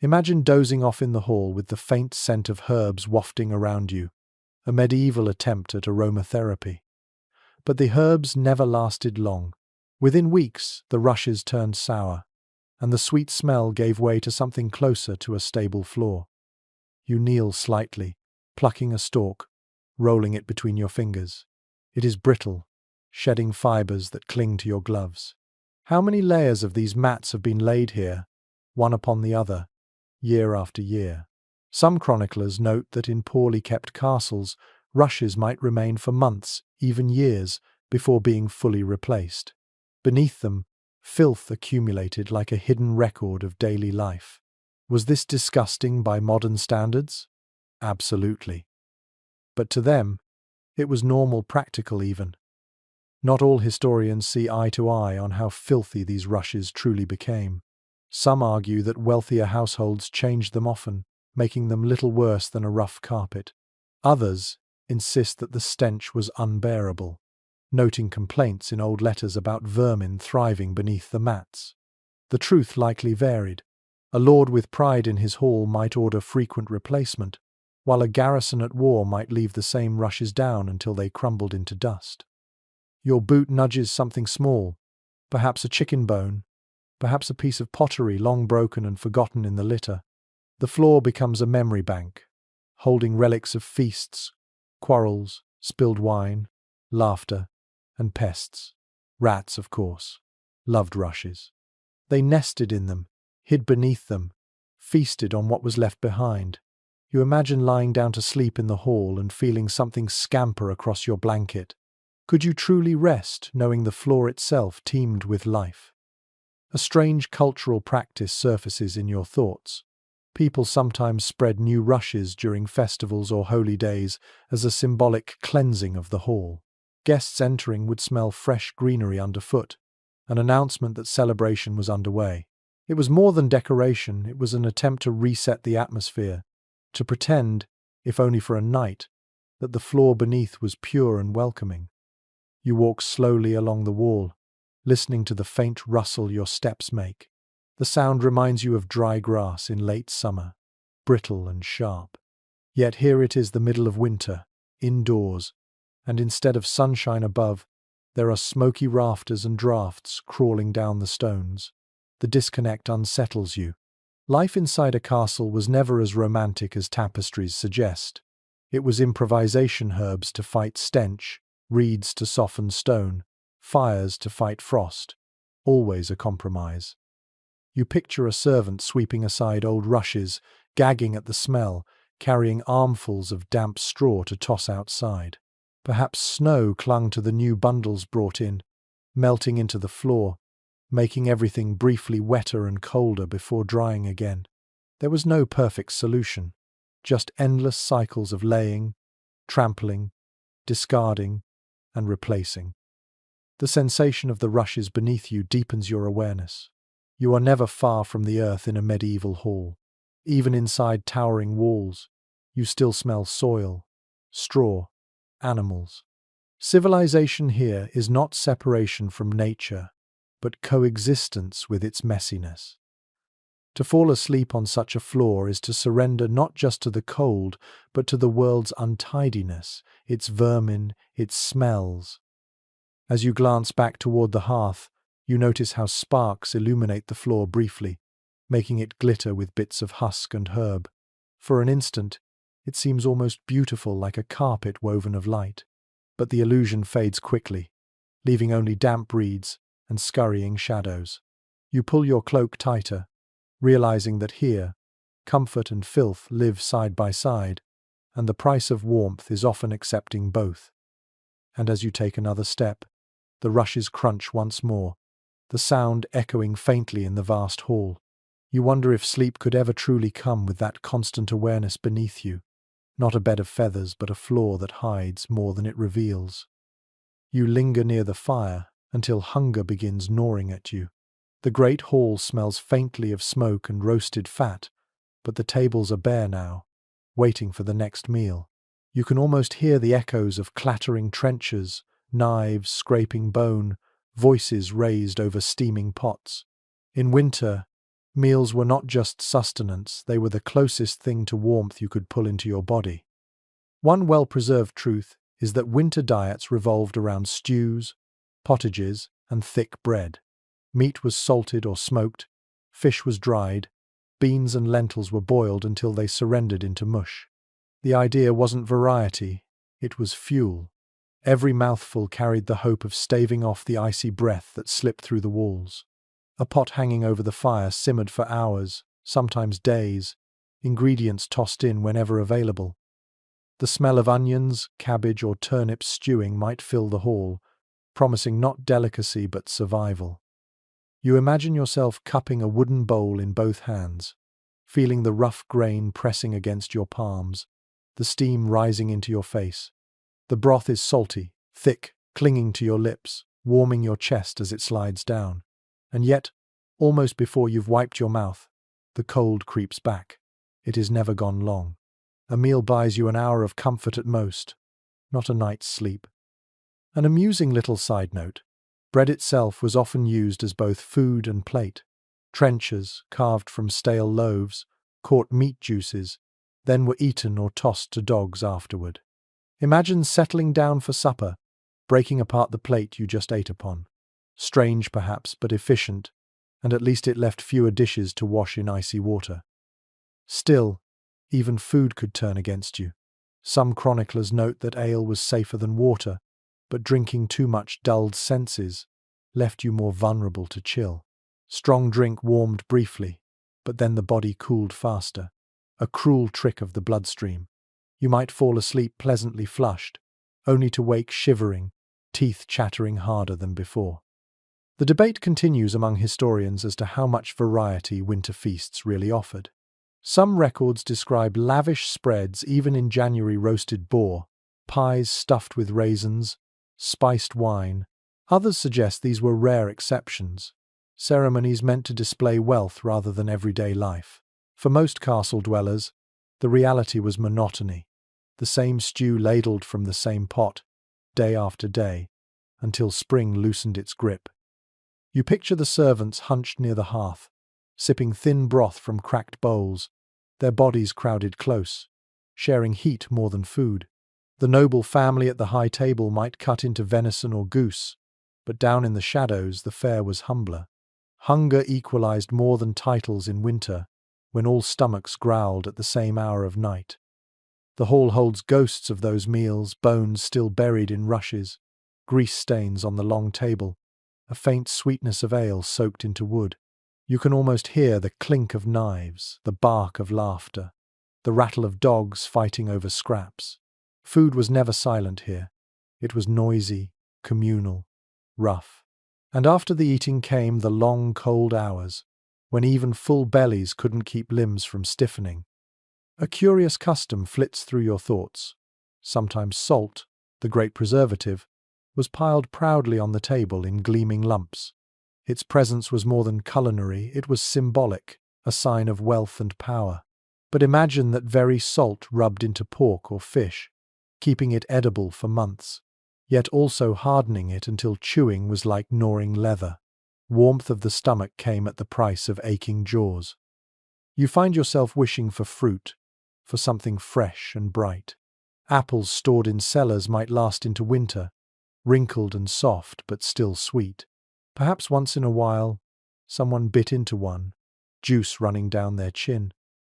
Imagine dozing off in the hall with the faint scent of herbs wafting around you, a medieval attempt at aromatherapy. But the herbs never lasted long. Within weeks, the rushes turned sour, and the sweet smell gave way to something closer to a stable floor. You kneel slightly, plucking a stalk, rolling it between your fingers. It is brittle, shedding fibers that cling to your gloves. How many layers of these mats have been laid here, one upon the other, year after year? Some chroniclers note that in poorly kept castles, rushes might remain for months, even years, before being fully replaced. Beneath them, filth accumulated like a hidden record of daily life. Was this disgusting by modern standards? Absolutely. But to them, it was normal, practical even. Not all historians see eye to eye on how filthy these rushes truly became. Some argue that wealthier households changed them often, making them little worse than a rough carpet. Others insist that the stench was unbearable, noting complaints in old letters about vermin thriving beneath the mats. The truth likely varied. A lord with pride in his hall might order frequent replacement, while a garrison at war might leave the same rushes down until they crumbled into dust. Your boot nudges something small, perhaps a chicken bone, perhaps a piece of pottery long broken and forgotten in the litter. The floor becomes a memory bank, holding relics of feasts, quarrels, spilled wine, laughter, and pests. Rats, of course, loved rushes. They nested in them, hid beneath them, feasted on what was left behind. You imagine lying down to sleep in the hall and feeling something scamper across your blanket. Could you truly rest knowing the floor itself teemed with life? A strange cultural practice surfaces in your thoughts. People sometimes spread new rushes during festivals or holy days as a symbolic cleansing of the hall. Guests entering would smell fresh greenery underfoot, an announcement that celebration was underway. It was more than decoration, it was an attempt to reset the atmosphere, to pretend, if only for a night, that the floor beneath was pure and welcoming. You walk slowly along the wall, listening to the faint rustle your steps make. The sound reminds you of dry grass in late summer, brittle and sharp. Yet here it is the middle of winter, indoors, and instead of sunshine above, there are smoky rafters and drafts crawling down the stones. The disconnect unsettles you. Life inside a castle was never as romantic as tapestries suggest. It was improvisation, herbs to fight stench, reeds to soften stone, fires to fight frost. Always a compromise. You picture a servant sweeping aside old rushes, gagging at the smell, carrying armfuls of damp straw to toss outside. Perhaps snow clung to the new bundles brought in, melting into the floor, making everything briefly wetter and colder before drying again. There was no perfect solution, just endless cycles of laying, trampling, discarding, and replacing. The sensation of the rushes beneath you deepens your awareness. You are never far from the earth in a medieval hall. Even inside towering walls, you still smell soil, straw, animals. Civilization here is not separation from nature, but coexistence with its messiness. To fall asleep on such a floor is to surrender not just to the cold, but to the world's untidiness, its vermin, its smells. As you glance back toward the hearth, you notice how sparks illuminate the floor briefly, making it glitter with bits of husk and herb. For an instant, it seems almost beautiful, like a carpet woven of light. But the illusion fades quickly, leaving only damp reeds and scurrying shadows. You pull your cloak tighter, realizing that here, comfort and filth live side by side, and the price of warmth is often accepting both. And as you take another step, the rushes crunch once more, the sound echoing faintly in the vast hall. You wonder if sleep could ever truly come with that constant awareness beneath you, not a bed of feathers but a floor that hides more than it reveals. You linger near the fire until hunger begins gnawing at you. The great hall smells faintly of smoke and roasted fat, but the tables are bare now, waiting for the next meal. You can almost hear the echoes of clattering trenchers, knives scraping bone, voices raised over steaming pots. In winter, meals were not just sustenance, they were the closest thing to warmth you could pull into your body. One well-preserved truth is that winter diets revolved around stews, pottages, and thick bread. Meat was salted or smoked, fish was dried, beans and lentils were boiled until they surrendered into mush. The idea wasn't variety, it was fuel. Every mouthful carried the hope of staving off the icy breath that slipped through the walls. A pot hanging over the fire simmered for hours, sometimes days, ingredients tossed in whenever available. The smell of onions, cabbage, or turnips stewing might fill the hall, promising not delicacy but survival. You imagine yourself cupping a wooden bowl in both hands, feeling the rough grain pressing against your palms, the steam rising into your face. The broth is salty, thick, clinging to your lips, warming your chest as it slides down. And yet, almost before you've wiped your mouth, the cold creeps back. It is never gone long. A meal buys you an hour of comfort at most, not a night's sleep. An amusing little side note. Bread itself was often used as both food and plate. Trenchers, carved from stale loaves, caught meat juices, then were eaten or tossed to dogs afterward. Imagine settling down for supper, breaking apart the plate you just ate upon. Strange perhaps, but efficient, and at least it left fewer dishes to wash in icy water. Still, even food could turn against you. Some chroniclers note that ale was safer than water, but drinking too much dulled senses, left you more vulnerable to chill. Strong drink warmed briefly, but then the body cooled faster. A cruel trick of the bloodstream. You might fall asleep pleasantly flushed, only to wake shivering, teeth chattering harder than before. The debate continues among historians as to how much variety winter feasts really offered. Some records describe lavish spreads even in January: roasted boar, pies stuffed with raisins, spiced wine. Others suggest these were rare exceptions, ceremonies meant to display wealth rather than everyday life. For most castle dwellers, the reality was monotony, the same stew ladled from the same pot, day after day, until spring loosened its grip. You picture the servants hunched near the hearth, sipping thin broth from cracked bowls, their bodies crowded close, sharing heat more than food. The noble family at the high table might cut into venison or goose, but down in the shadows the fare was humbler. Hunger equalized more than titles in winter, when all stomachs growled at the same hour of night. The hall holds ghosts of those meals, bones still buried in rushes, grease stains on the long table, a faint sweetness of ale soaked into wood. You can almost hear the clink of knives, the bark of laughter, the rattle of dogs fighting over scraps. Food was never silent here. It was noisy, communal, rough. And after the eating came the long, cold hours, when even full bellies couldn't keep limbs from stiffening. A curious custom flits through your thoughts. Sometimes salt, the great preservative, was piled proudly on the table in gleaming lumps. Its presence was more than culinary, it was symbolic, a sign of wealth and power. But imagine that very salt rubbed into pork or fish, keeping it edible for months, yet also hardening it until chewing was like gnawing leather. Warmth of the stomach came at the price of aching jaws. You find yourself wishing for fruit, for something fresh and bright. Apples stored in cellars might last into winter, wrinkled and soft but still sweet. Perhaps once in a while, someone bit into one, juice running down their chin,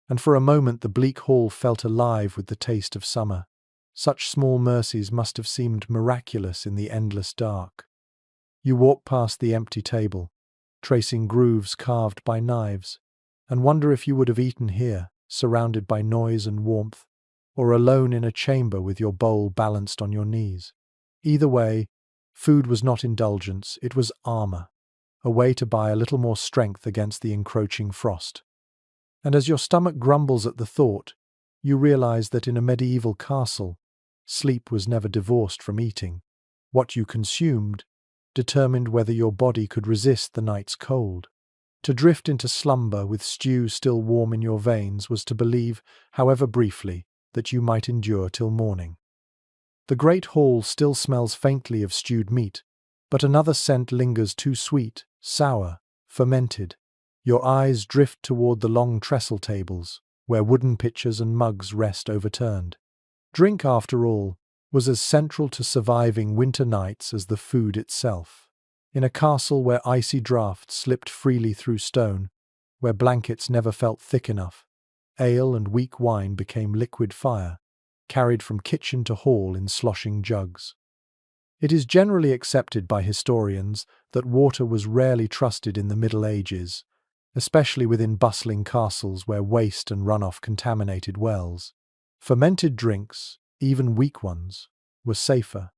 and for a moment the bleak hall felt alive with the taste of summer. Such small mercies must have seemed miraculous in the endless dark. You walk past the empty table, tracing grooves carved by knives, and wonder if you would have eaten here, surrounded by noise and warmth, or alone in a chamber with your bowl balanced on your knees. Either way, food was not indulgence, it was armor, a way to buy a little more strength against the encroaching frost. And as your stomach grumbles at the thought, you realize that in a medieval castle, sleep was never divorced from eating. What you consumed, determined whether your body could resist the night's cold. To drift into slumber with stew still warm in your veins was to believe, however briefly, that you might endure till morning. The great hall still smells faintly of stewed meat, but another scent lingers too sweet, sour, fermented. Your eyes drift toward the long trestle tables, where wooden pitchers and mugs rest overturned. Drink, after all, was as central to surviving winter nights as the food itself. In a castle where icy draughts slipped freely through stone, where blankets never felt thick enough, ale and weak wine became liquid fire, carried from kitchen to hall in sloshing jugs. It is generally accepted by historians that water was rarely trusted in the Middle Ages, especially within bustling castles where waste and runoff contaminated wells. Fermented drinks, even weak ones, were safer,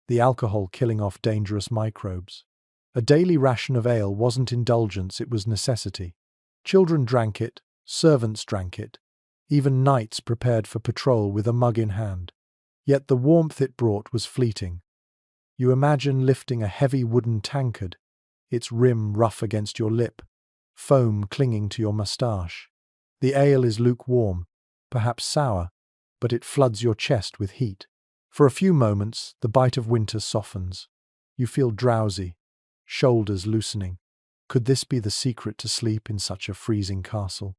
the alcohol killing off dangerous microbes. A daily ration of ale wasn't indulgence, it was necessity. Children drank it, servants drank it, even knights prepared for patrol with a mug in hand. Yet the warmth it brought was fleeting. You imagine lifting a heavy wooden tankard, its rim rough against your lip, foam clinging to your moustache. The ale is lukewarm, perhaps sour, but it floods your chest with heat. For a few moments, the bite of winter softens. You feel drowsy, shoulders loosening. Could this be the secret to sleep in such a freezing castle?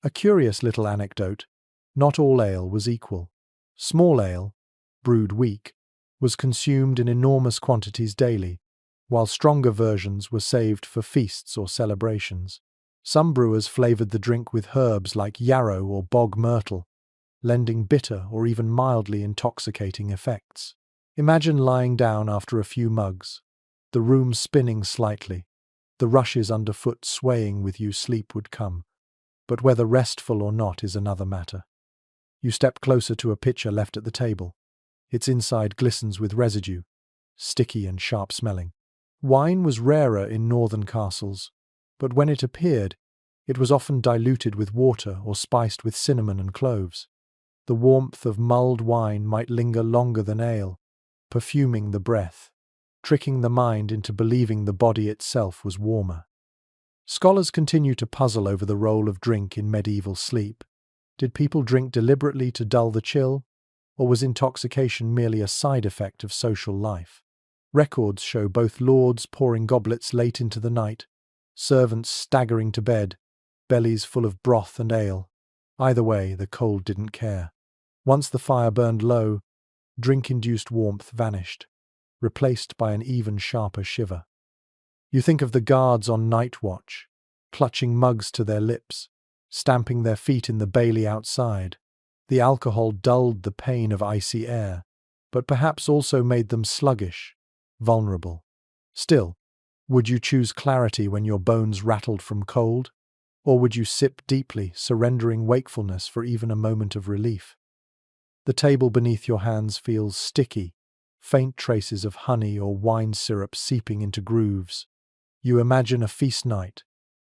A curious little anecdote: not all ale was equal. Small ale, brewed weak, was consumed in enormous quantities daily, while stronger versions were saved for feasts or celebrations. Some brewers flavored the drink with herbs like yarrow or bog myrtle, lending bitter or even mildly intoxicating effects. Imagine lying down after a few mugs, the room spinning slightly, the rushes underfoot swaying with you. Sleep would come, but whether restful or not is another matter. You step closer to a pitcher left at the table. Its inside glistens with residue, sticky and sharp-smelling. Wine was rarer in northern castles, but when it appeared, it was often diluted with water or spiced with cinnamon and cloves. The warmth of mulled wine might linger longer than ale, perfuming the breath, tricking the mind into believing the body itself was warmer. Scholars continue to puzzle over the role of drink in medieval sleep. Did people drink deliberately to dull the chill, or was intoxication merely a side effect of social life? Records show both lords pouring goblets late into the night, servants staggering to bed, bellies full of broth and ale. Either way, the cold didn't care. Once the fire burned low, drink-induced warmth vanished, replaced by an even sharper shiver. You think of the guards on night watch, clutching mugs to their lips, stamping their feet in the bailey outside. The alcohol dulled the pain of icy air, but perhaps also made them sluggish, vulnerable. Still, would you choose clarity when your bones rattled from cold? Or would you sip deeply, surrendering wakefulness for even a moment of relief? The table beneath your hands feels sticky, faint traces of honey or wine syrup seeping into grooves. You imagine a feast night,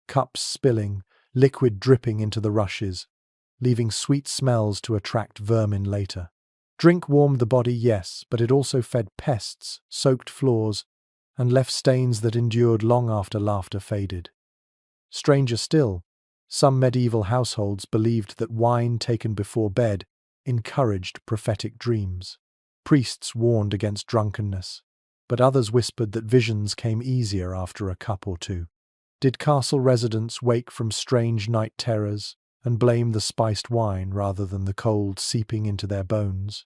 cups spilling, liquid dripping into the rushes, leaving sweet smells to attract vermin later. Drink warmed the body, yes, but it also fed pests, soaked floors, and left stains that endured long after laughter faded. Stranger still, some medieval households believed that wine taken before bed encouraged prophetic dreams. Priests warned against drunkenness, but others whispered that visions came easier after a cup or two. Did castle residents wake from strange night terrors and blame the spiced wine rather than the cold seeping into their bones?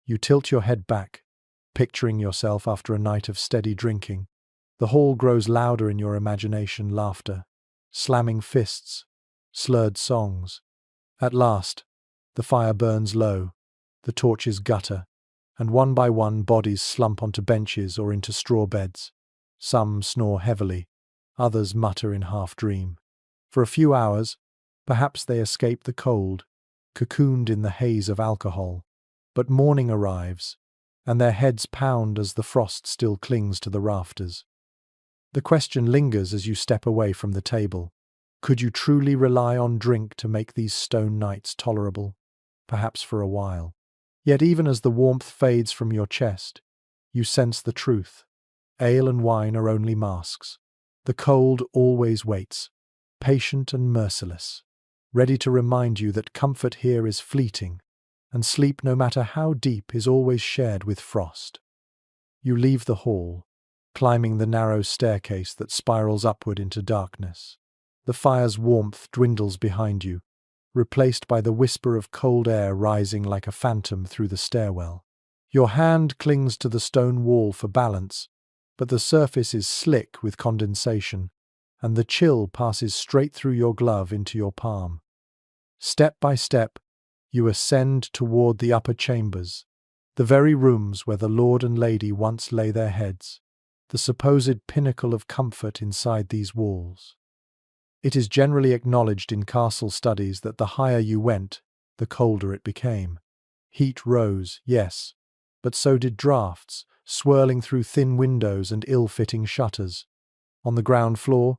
You tilt your head back, picturing yourself after a night of steady drinking. The hall grows louder in your imagination: laughter, slamming fists, slurred songs. At last, the fire burns low, the torches gutter, and one by one bodies slump onto benches or into straw beds. Some snore heavily, others mutter in half-dream. For a few hours, perhaps they escape the cold, cocooned in the haze of alcohol. But morning arrives, and their heads pound as the frost still clings to the rafters. The question lingers as you step away from the table. Could you truly rely on drink to make these stone nights tolerable? Perhaps for a while. Yet even as the warmth fades from your chest, you sense the truth. Ale and wine are only masks. The cold always waits, patient and merciless, ready to remind you that comfort here is fleeting, and sleep, no matter how deep, is always shared with frost. You leave the hall, climbing the narrow staircase that spirals upward into darkness. The fire's warmth dwindles behind you, replaced by the whisper of cold air rising like a phantom through the stairwell. Your hand clings to the stone wall for balance, but the surface is slick with condensation, and the chill passes straight through your glove into your palm. Step by step, you ascend toward the upper chambers, the very rooms where the lord and lady once lay their heads, the supposed pinnacle of comfort inside these walls. It is generally acknowledged in castle studies that the higher you went, the colder it became. Heat rose, yes, but so did drafts, swirling through thin windows and ill-fitting shutters. On the ground floor,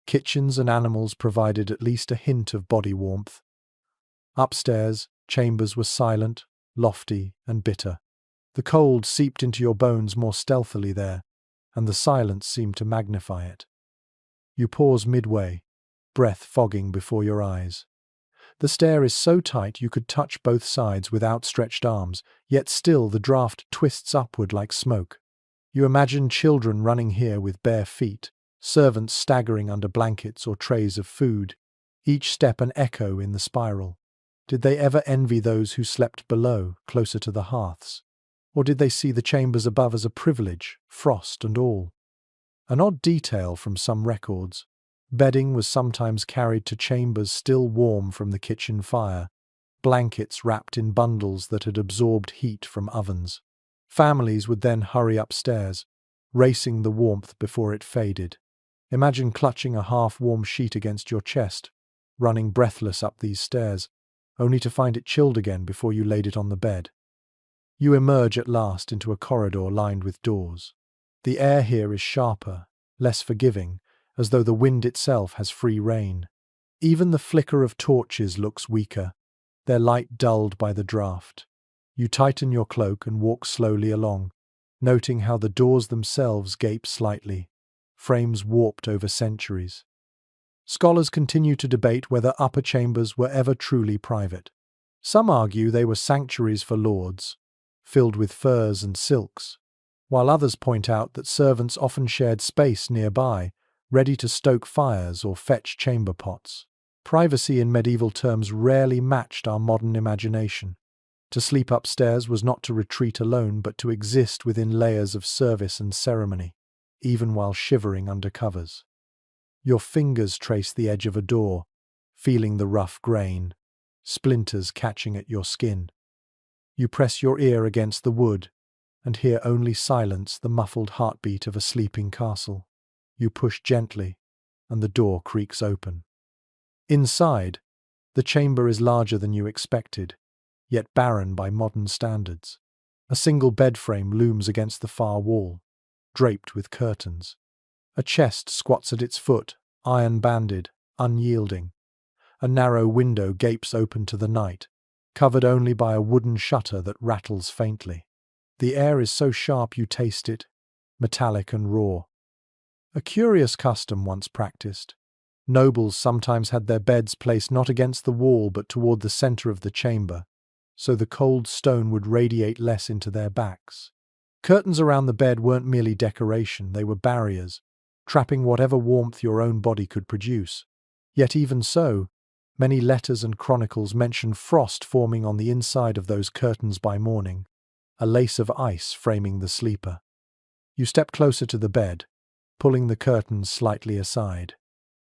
kitchens and animals provided at least a hint of body warmth. Upstairs, chambers were silent, lofty, and bitter. The cold seeped into your bones more stealthily there, and the silence seemed to magnify it. You pause midway, breath fogging before your eyes. The stair is so tight you could touch both sides with outstretched arms, yet still the draught twists upward like smoke. You imagine children running here with bare feet, servants staggering under blankets or trays of food, each step an echo in the spiral. Did they ever envy those who slept below, closer to the hearths? Or did they see the chambers above as a privilege, frost and all? An odd detail from some records. Bedding was sometimes carried to chambers still warm from the kitchen fire, blankets wrapped in bundles that had absorbed heat from ovens. Families would then hurry upstairs, racing the warmth before it faded. Imagine clutching a half-warm sheet against your chest, running breathless up these stairs, only to find it chilled again before you laid it on the bed. You emerge at last into a corridor lined with doors. The air here is sharper, less forgiving, as though the wind itself has free rein. Even the flicker of torches looks weaker, their light dulled by the draught. You tighten your cloak and walk slowly along, noting how the doors themselves gape slightly, frames warped over centuries. Scholars continue to debate whether upper chambers were ever truly private. Some argue they were sanctuaries for lords, filled with furs and silks, while others point out that servants often shared space nearby, ready to stoke fires or fetch chamber pots. Privacy in medieval terms rarely matched our modern imagination. To sleep upstairs was not to retreat alone, but to exist within layers of service and ceremony, even while shivering under covers. Your fingers trace the edge of a door, feeling the rough grain, splinters catching at your skin. You press your ear against the wood, and hear only silence, the muffled heartbeat of a sleeping castle. You push gently, and the door creaks open. Inside, the chamber is larger than you expected, yet barren by modern standards. A single bed frame looms against the far wall, draped with curtains. A chest squats at its foot, iron-banded, unyielding. A narrow window gapes open to the night, covered only by a wooden shutter that rattles faintly. The air is so sharp you taste it, metallic and raw. A curious custom once practiced. Nobles sometimes had their beds placed not against the wall but toward the center of the chamber, so the cold stone would radiate less into their backs. Curtains around the bed weren't merely decoration, they were barriers, trapping whatever warmth your own body could produce. Yet even so, many letters and chronicles mention frost forming on the inside of those curtains by morning, a lace of ice framing the sleeper. You step closer to the bed, pulling the curtains slightly aside.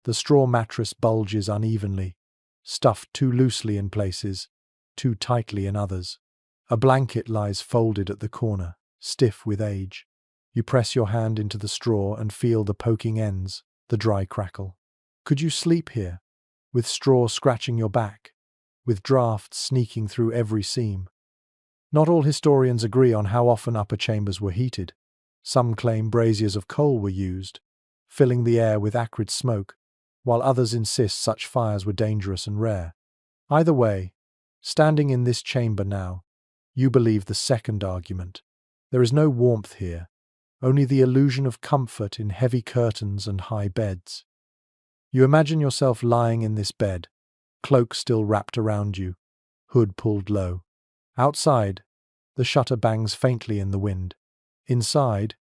The straw mattress bulges unevenly, stuffed too loosely in places, too tightly in others. A blanket lies folded at the corner, stiff with age. You press your hand into the straw and feel the poking ends, the dry crackle. Could you sleep here, with straw scratching your back, with draughts sneaking through every seam? Not all historians agree on how often upper chambers were heated. Some claim braziers of coal were used, filling the air with acrid smoke, while others insist such fires were dangerous and rare. Either way, standing in this chamber now, you believe the second argument. There is no warmth here, only the illusion of comfort in heavy curtains and high beds. You imagine yourself lying in this bed, cloak still wrapped around you, hood pulled low. Outside, the shutter bangs faintly in the wind. Inside,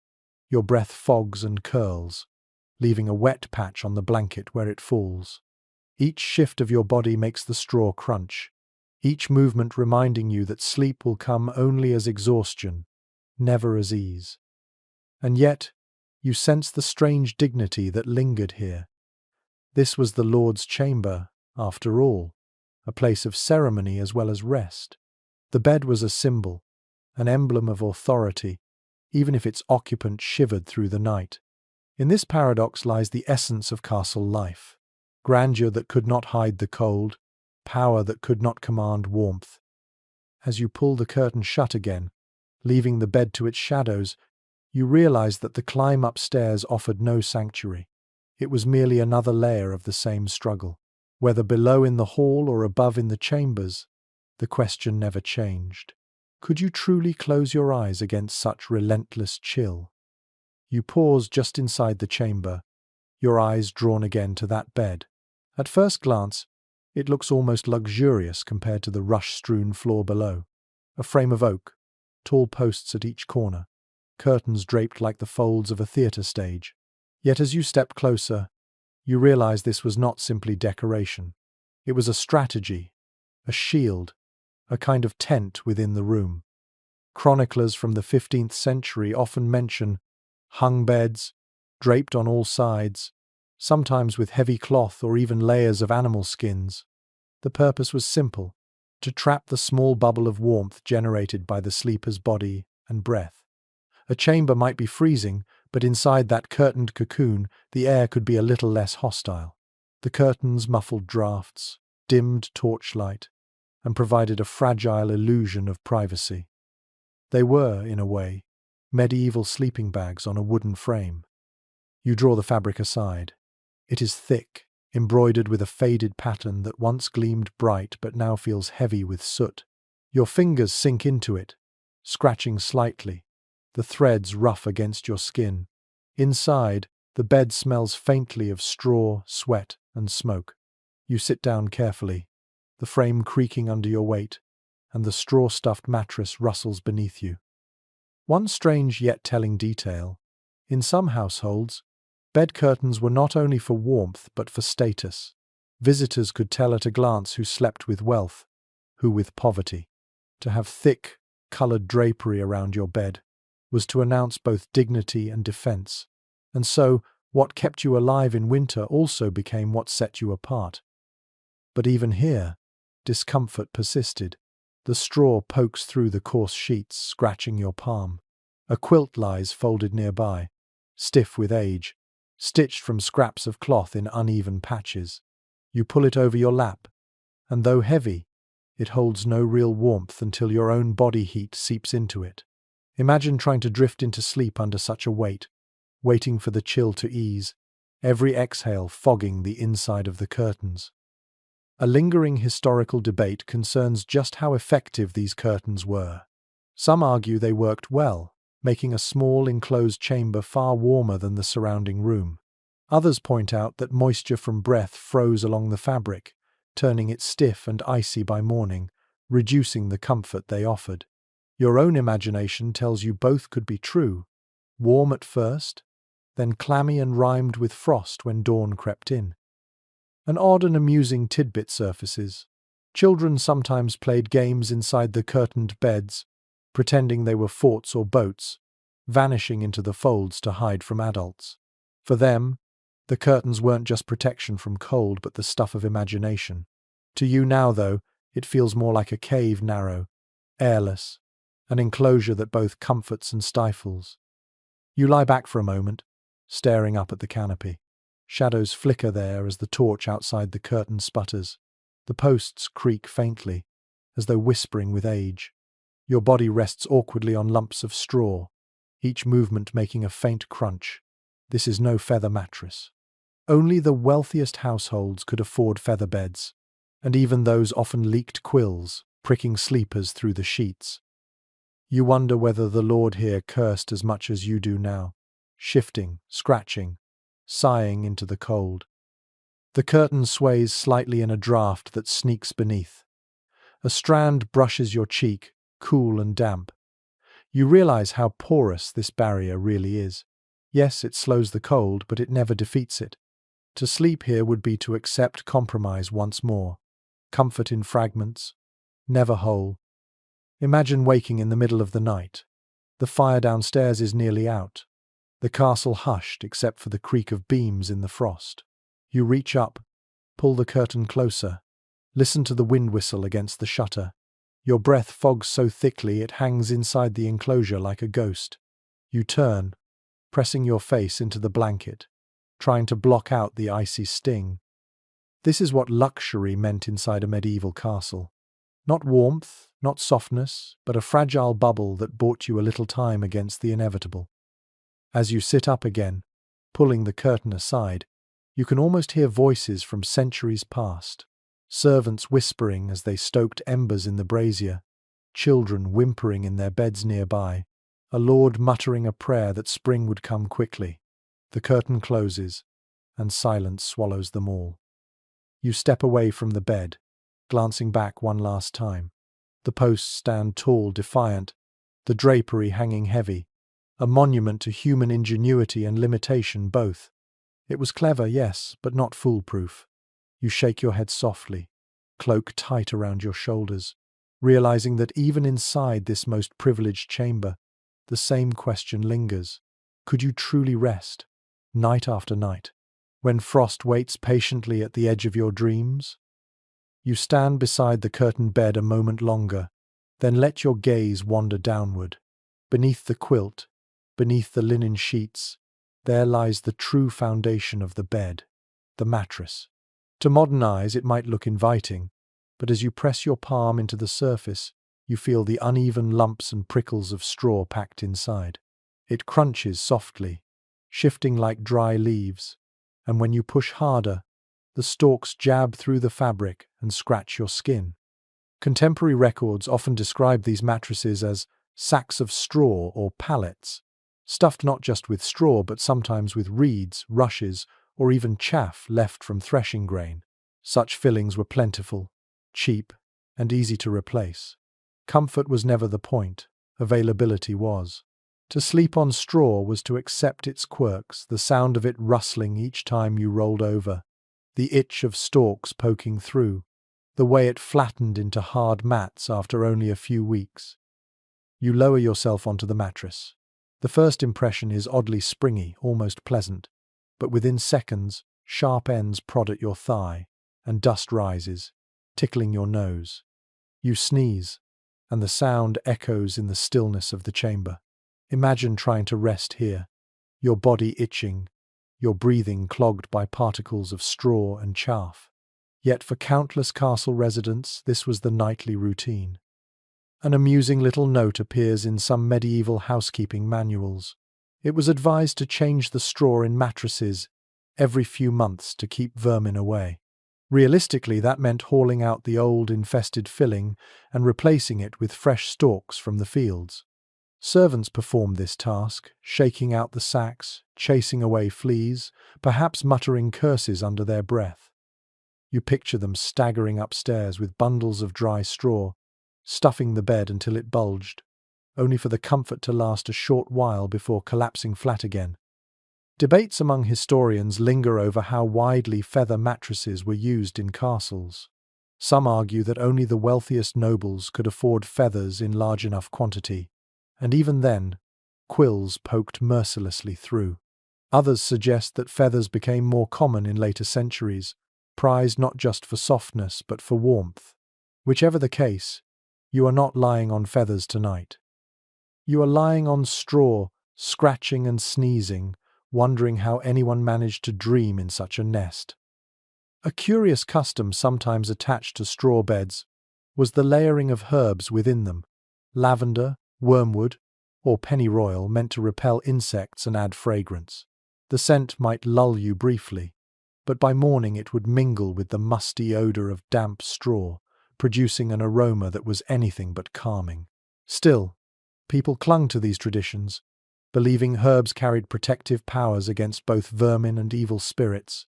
your breath fogs and curls, leaving a wet patch on the blanket where it falls. Each shift of your body makes the straw crunch, each movement reminding you that sleep will come only as exhaustion, never as ease. And yet, you sense the strange dignity that lingered here. This was the Lord's chamber, after all, a place of ceremony as well as rest. The bed was a symbol, an emblem of authority, even if its occupant shivered through the night. In this paradox lies the essence of castle life: grandeur that could not hide the cold, power that could not command warmth. As you pull the curtain shut again, leaving the bed to its shadows, you realize that the climb upstairs offered no sanctuary. It was merely another layer of the same struggle. Whether below in the hall or above in the chambers, the question never changed. Could you truly close your eyes against such relentless chill? You pause just inside the chamber, your eyes drawn again to that bed. At first glance, it looks almost luxurious compared to the rush-strewn floor below. A frame of oak, tall posts at each corner, curtains draped like the folds of a theatre stage. Yet as you step closer, you realize this was not simply decoration. It was a strategy, a shield, a kind of tent within the room. Chroniclers from the 15th century often mention hung beds, draped on all sides, sometimes with heavy cloth or even layers of animal skins. The purpose was simple: to trap the small bubble of warmth generated by the sleeper's body and breath. A chamber might be freezing, but inside that curtained cocoon, the air could be a little less hostile. The curtains muffled drafts, dimmed torchlight, and provided a fragile illusion of privacy. They were, in a way, medieval sleeping bags on a wooden frame. You draw the fabric aside. It is thick, embroidered with a faded pattern that once gleamed bright but now feels heavy with soot. Your fingers sink into it, scratching slightly, the threads rough against your skin. Inside, the bed smells faintly of straw, sweat, and smoke. You sit down carefully, the frame creaking under your weight, and the straw-stuffed mattress rustles beneath you. One strange yet telling detail: in some households, bed curtains were not only for warmth but for status. Visitors could tell at a glance who slept with wealth, who with poverty. To have thick, coloured drapery around your bed was to announce both dignity and defence, and so what kept you alive in winter also became what set you apart. But even here, discomfort persisted. The straw pokes through the coarse sheets, scratching your palm. A quilt lies folded nearby, stiff with age, stitched from scraps of cloth in uneven patches. You pull it over your lap, and though heavy, it holds no real warmth until your own body heat seeps into it. Imagine trying to drift into sleep under such a weight, waiting for the chill to ease, every exhale fogging the inside of the curtains. A lingering historical debate concerns just how effective these curtains were. Some argue they worked well, making a small enclosed chamber far warmer than the surrounding room. Others point out that moisture from breath froze along the fabric, turning it stiff and icy by morning, reducing the comfort they offered. Your own imagination tells you both could be true: warm at first, then clammy and rimed with frost when dawn crept in. An odd and amusing tidbit surfaces. Children sometimes played games inside the curtained beds, pretending they were forts or boats, vanishing into the folds to hide from adults. For them, the curtains weren't just protection from cold but the stuff of imagination. To you now, though, it feels more like a cave, narrow, airless, an enclosure that both comforts and stifles. You lie back for a moment, staring up at the canopy. Shadows flicker there as the torch outside the curtain sputters. The posts creak faintly, as though whispering with age. Your body rests awkwardly on lumps of straw, each movement making a faint crunch. This is no feather mattress. Only the wealthiest households could afford feather beds, and even those often leaked quills, pricking sleepers through the sheets. You wonder whether the Lord here cursed as much as you do now, shifting, scratching, sighing into the cold. The curtain sways slightly in a draught that sneaks beneath. A strand brushes your cheek, cool and damp. You realize how porous this barrier really is. Yes, it slows the cold, but it never defeats it. To sleep here would be to accept compromise once more. Comfort in fragments, never whole. Imagine waking in the middle of the night. The fire downstairs is nearly out. The castle hushed except for the creak of beams in the frost. You reach up, pull the curtain closer, listen to the wind whistle against the shutter. Your breath fogs so thickly it hangs inside the enclosure like a ghost. You turn, pressing your face into the blanket, trying to block out the icy sting. This is what luxury meant inside a medieval castle. Not warmth, not softness, but a fragile bubble that bought you a little time against the inevitable. As you sit up again, pulling the curtain aside, you can almost hear voices from centuries past. Servants whispering as they stoked embers in the brazier, children whimpering in their beds nearby, a lord muttering a prayer that spring would come quickly. The curtain closes, and silence swallows them all. You step away from the bed, glancing back one last time. The posts stand tall, defiant, the drapery hanging heavy, a monument to human ingenuity and limitation both. It was clever, yes, but not foolproof. You shake your head softly, cloak tight around your shoulders, realizing that even inside this most privileged chamber, the same question lingers. Could you truly rest, night after night, when frost waits patiently at the edge of your dreams? You stand beside the curtained bed a moment longer, then let your gaze wander downward. Beneath the quilt, beneath the linen sheets, there lies the true foundation of the bed, the mattress. To modern eyes, it might look inviting, but as you press your palm into the surface, you feel the uneven lumps and prickles of straw packed inside. It crunches softly, shifting like dry leaves, and when you push harder, the stalks jab through the fabric and scratch your skin. Contemporary records often describe these mattresses as sacks of straw or pallets, stuffed not just with straw but sometimes with reeds, rushes, or even chaff left from threshing grain. Such fillings were plentiful, cheap, and easy to replace. Comfort was never the point, availability was. To sleep on straw was to accept its quirks, the sound of it rustling each time you rolled over, the itch of stalks poking through, the way it flattened into hard mats after only a few weeks. You lower yourself onto the mattress. The first impression is oddly springy, almost pleasant, but within seconds, sharp ends prod at your thigh, and dust rises, tickling your nose. You sneeze, and the sound echoes in the stillness of the chamber. Imagine trying to rest here, your body itching, your breathing clogged by particles of straw and chaff. Yet for countless castle residents, this was the nightly routine. An amusing little note appears in some medieval housekeeping manuals. It was advised to change the straw in mattresses every few months to keep vermin away. Realistically, that meant hauling out the old, infested filling and replacing it with fresh stalks from the fields. Servants performed this task, shaking out the sacks, chasing away fleas, perhaps muttering curses under their breath. You picture them staggering upstairs with bundles of dry straw, stuffing the bed until it bulged, only for the comfort to last a short while before collapsing flat again. Debates among historians linger over how widely feather mattresses were used in castles. Some argue that only the wealthiest nobles could afford feathers in large enough quantity, and even then, quills poked mercilessly through. Others suggest that feathers became more common in later centuries, prized not just for softness but for warmth. Whichever the case, you are not lying on feathers tonight. You are lying on straw, scratching and sneezing, wondering how anyone managed to dream in such a nest. A curious custom sometimes attached to straw beds was the layering of herbs within them. Lavender, wormwood, or pennyroyal meant to repel insects and add fragrance. The scent might lull you briefly, but by morning it would mingle with the musty odor of damp straw, producing an aroma that was anything but calming. Still, People clung to these traditions, believing herbs carried protective powers against both vermin and evil spirits.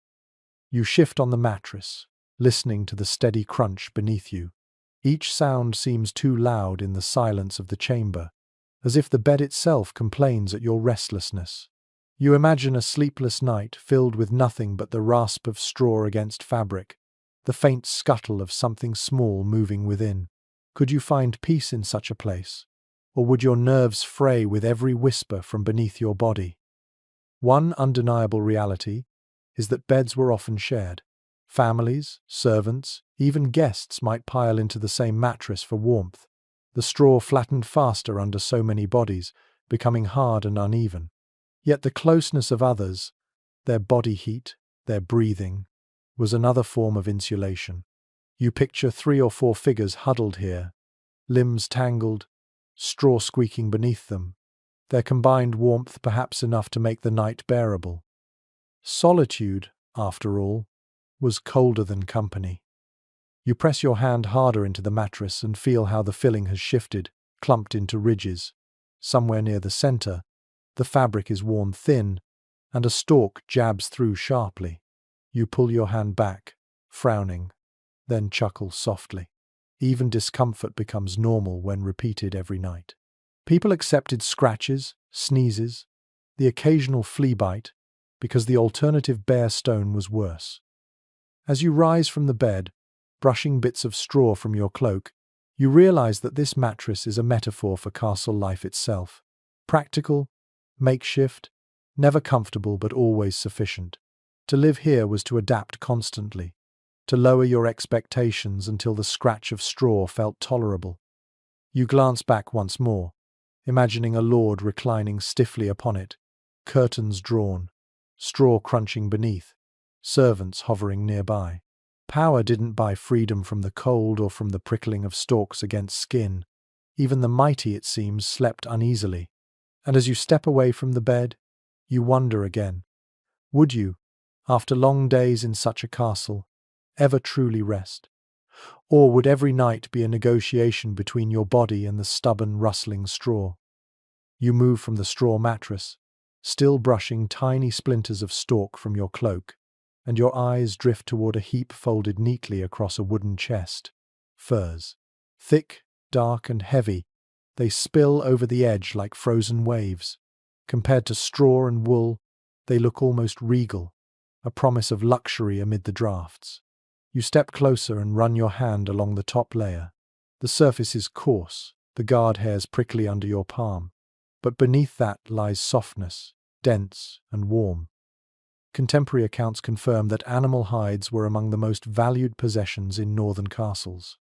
You shift on the mattress, listening to the steady crunch beneath you. Each sound seems too loud in the silence of the chamber, as if the bed itself complains at your restlessness. You imagine a sleepless night filled with nothing but the rasp of straw against fabric, the faint scuttle of something small moving within. Could you find peace in such a place? Or would your nerves fray with every whisper from beneath your body? One undeniable reality is that beds were often shared. Families, servants, even guests might pile into the same mattress for warmth. The straw flattened faster under so many bodies, becoming hard and uneven. Yet the closeness of others, their body heat, their breathing, was another form of insulation. You picture 3 or 4 figures huddled here, limbs tangled, straw squeaking beneath them, their combined warmth perhaps enough to make the night bearable. Solitude, after all, was colder than company. You press your hand harder into the mattress and feel how the filling has shifted, clumped into ridges. Somewhere near the center, the fabric is worn thin, and a stalk jabs through sharply. You pull your hand back, frowning, then chuckle softly. Even discomfort becomes normal when repeated every night. People accepted scratches, sneezes, the occasional flea bite, because the alternative bare stone was worse. As you rise from the bed, brushing bits of straw from your cloak, you realize that this mattress is a metaphor for castle life itself. Practical, makeshift, never comfortable but always sufficient. To live here was to adapt constantly, to lower your expectations until the scratch of straw felt tolerable. You glance back once more, imagining a lord reclining stiffly upon it, curtains drawn, straw crunching beneath, servants hovering nearby. Power didn't buy freedom from the cold or from the prickling of stalks against skin. Even the mighty, it seems, slept uneasily. And as you step away from the bed, you wonder again. Would you, after long days in such a castle, ever truly rest? Or would every night be a negotiation between your body and the stubborn, rustling straw? You move from the straw mattress, still brushing tiny splinters of stalk from your cloak, and your eyes drift toward a heap folded neatly across a wooden chest. Furs. Thick, dark, and heavy, they spill over the edge like frozen waves. Compared to straw and wool, they look almost regal, a promise of luxury amid the drafts. You step closer and run your hand along the top layer. The surface is coarse, the guard hairs prickly under your palm, but beneath that lies softness, dense and warm. Contemporary accounts confirm that animal hides were among the most valued possessions in northern castles.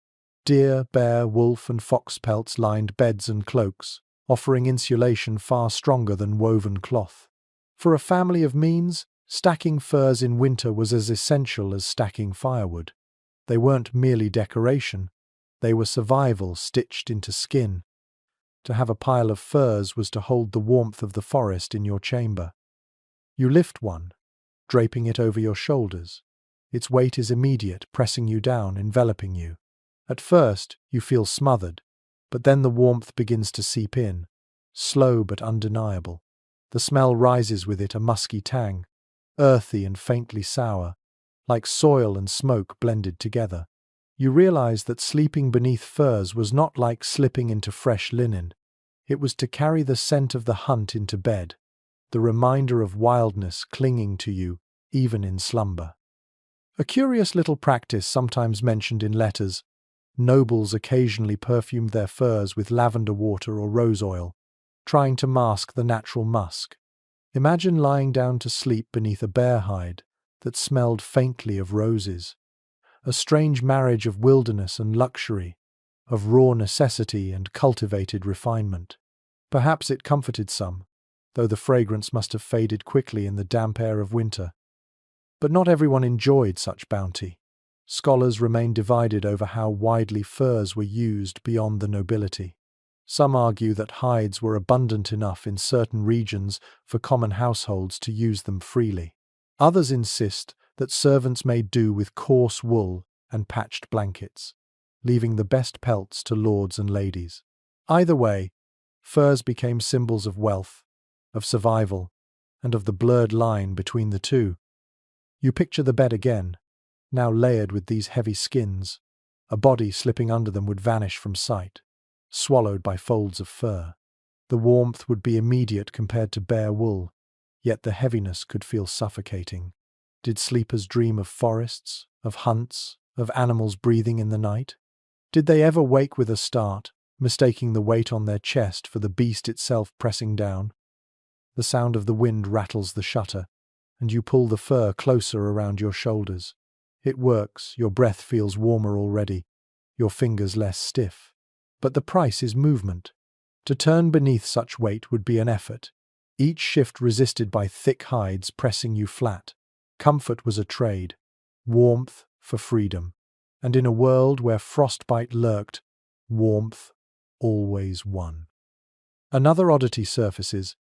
Deer, bear, wolf, and fox pelts lined beds and cloaks, offering insulation far stronger than woven cloth. For a family of means, stacking furs in winter was as essential as stacking firewood. They weren't merely decoration, they were survival stitched into skin. To have a pile of furs was to hold the warmth of the forest in your chamber. You lift one, draping it over your shoulders. Its weight is immediate, pressing you down, enveloping you. At first, you feel smothered, but then the warmth begins to seep in, slow but undeniable. The smell rises with it, a musky tang, earthy and faintly sour, like soil and smoke blended together. You realize that sleeping beneath furs was not like slipping into fresh linen. It was to carry the scent of the hunt into bed, the reminder of wildness clinging to you, even in slumber. A curious little practice sometimes mentioned in letters. Nobles occasionally perfumed their furs with lavender water or rose oil, trying to mask the natural musk. Imagine lying down to sleep beneath a bear hide that smelled faintly of roses. A strange marriage of wilderness and luxury, of raw necessity and cultivated refinement. Perhaps it comforted some, though the fragrance must have faded quickly in the damp air of winter. But not everyone enjoyed such bounty. Scholars remain divided over how widely furs were used beyond the nobility. Some argue that hides were abundant enough in certain regions for common households to use them freely. Others insist that servants made do with coarse wool and patched blankets, leaving the best pelts to lords and ladies. Either way, Furs became symbols of wealth, of survival, and of the blurred line between the two. You picture the bed again, now layered with these heavy skins. A body slipping under them would vanish from sight, swallowed by folds of fur. The warmth would be immediate compared to bare wool, yet the heaviness could feel suffocating. Did sleepers dream of forests, of hunts, of animals breathing in the night? Did they ever wake with a start, mistaking the weight on their chest for the beast itself pressing down? The sound of the wind rattles the shutter, and you pull the fur closer around your shoulders. It works, your breath feels warmer already, your fingers less stiff. But the price is movement. To turn beneath such weight would be an effort, each shift resisted by thick hides pressing you flat. Comfort was a trade, warmth for freedom. And in a world where frostbite lurked, warmth always won. Another oddity surfaces.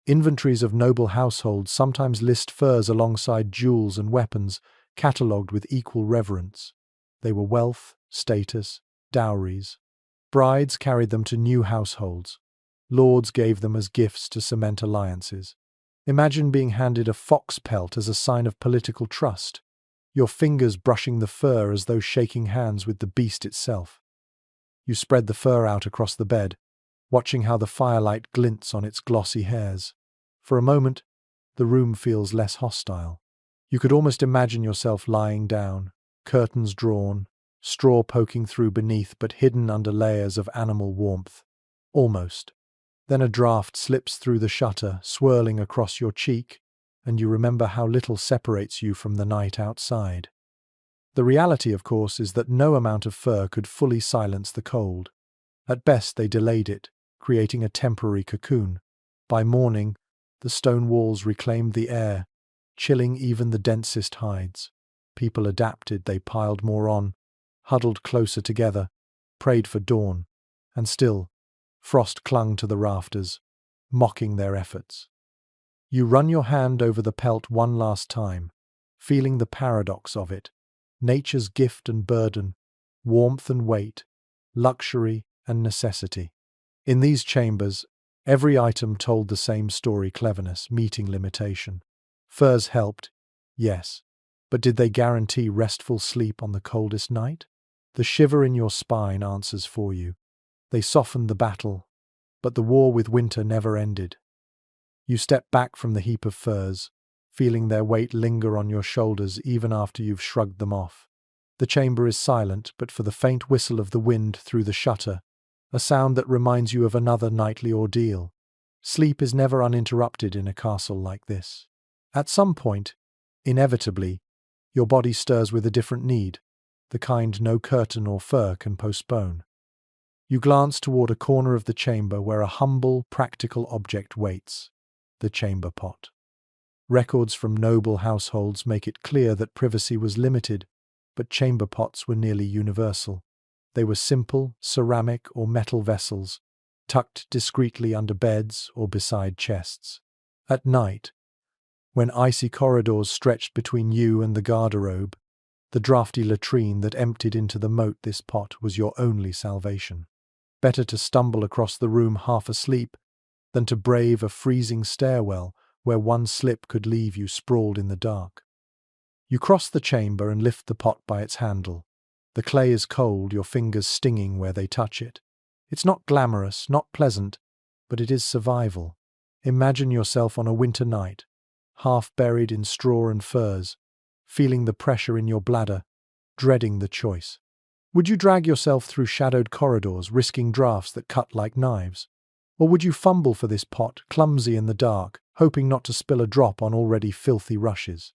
Inventories of noble households sometimes list furs alongside jewels and weapons, catalogued with equal reverence. They were wealth, status, dowries. Brides carried them to new households. Lords gave them as gifts to cement alliances. Imagine being handed a fox pelt as a sign of political trust, your fingers brushing the fur as though shaking hands with the beast itself. You spread the fur out across the bed, watching how the firelight glints on its glossy hairs. For a moment, the room feels less hostile. You could almost imagine yourself lying down, curtains drawn, straw poking through beneath but hidden under layers of animal warmth. Almost. Then a draught slips through the shutter, swirling across your cheek, and you remember how little separates you from the night outside. The reality, of course, is that no amount of fur could fully silence the cold. At best, they delayed it, creating a temporary cocoon. By morning, the stone walls reclaimed the air, chilling even the densest hides. People adapted, they piled more on, huddled closer together, prayed for dawn, and still, frost clung to the rafters, mocking their efforts. You run your hand over the pelt one last time, feeling the paradox of it. Nature's gift and burden, warmth and weight, luxury and necessity. In these chambers, every item told the same story: cleverness meeting limitation. Furs helped, yes, but did they guarantee restful sleep on the coldest night? The shiver in your spine answers for you. They softened the battle, but the war with winter never ended. You step back from the heap of furs, feeling their weight linger on your shoulders even after you've shrugged them off. The chamber is silent, but for the faint whistle of the wind through the shutter, a sound that reminds you of another nightly ordeal. Sleep is never uninterrupted in a castle like this. At some point, inevitably, your body stirs with a different need, the kind no curtain or fur can postpone. You glance toward a corner of the chamber where a humble, practical object waits: the chamber pot. Records from noble households make it clear that privacy was limited, but chamber pots were nearly universal. They were simple, ceramic or metal vessels, tucked discreetly under beds or beside chests. At night, when icy corridors stretched between you and the garderobe, the draughty latrine that emptied into the moat, this pot was your only salvation. Better to stumble across the room half asleep than to brave a freezing stairwell where one slip could leave you sprawled in the dark. You cross the chamber and lift the pot by its handle. The clay is cold, your fingers stinging where they touch it. It's not glamorous, not pleasant, but it is survival. Imagine yourself on a winter night, half buried in straw and furs, feeling the pressure in your bladder, dreading the choice. Would you drag yourself through shadowed corridors, risking draughts that cut like knives? Or would you fumble for this pot, clumsy in the dark, hoping not to spill a drop on already filthy rushes?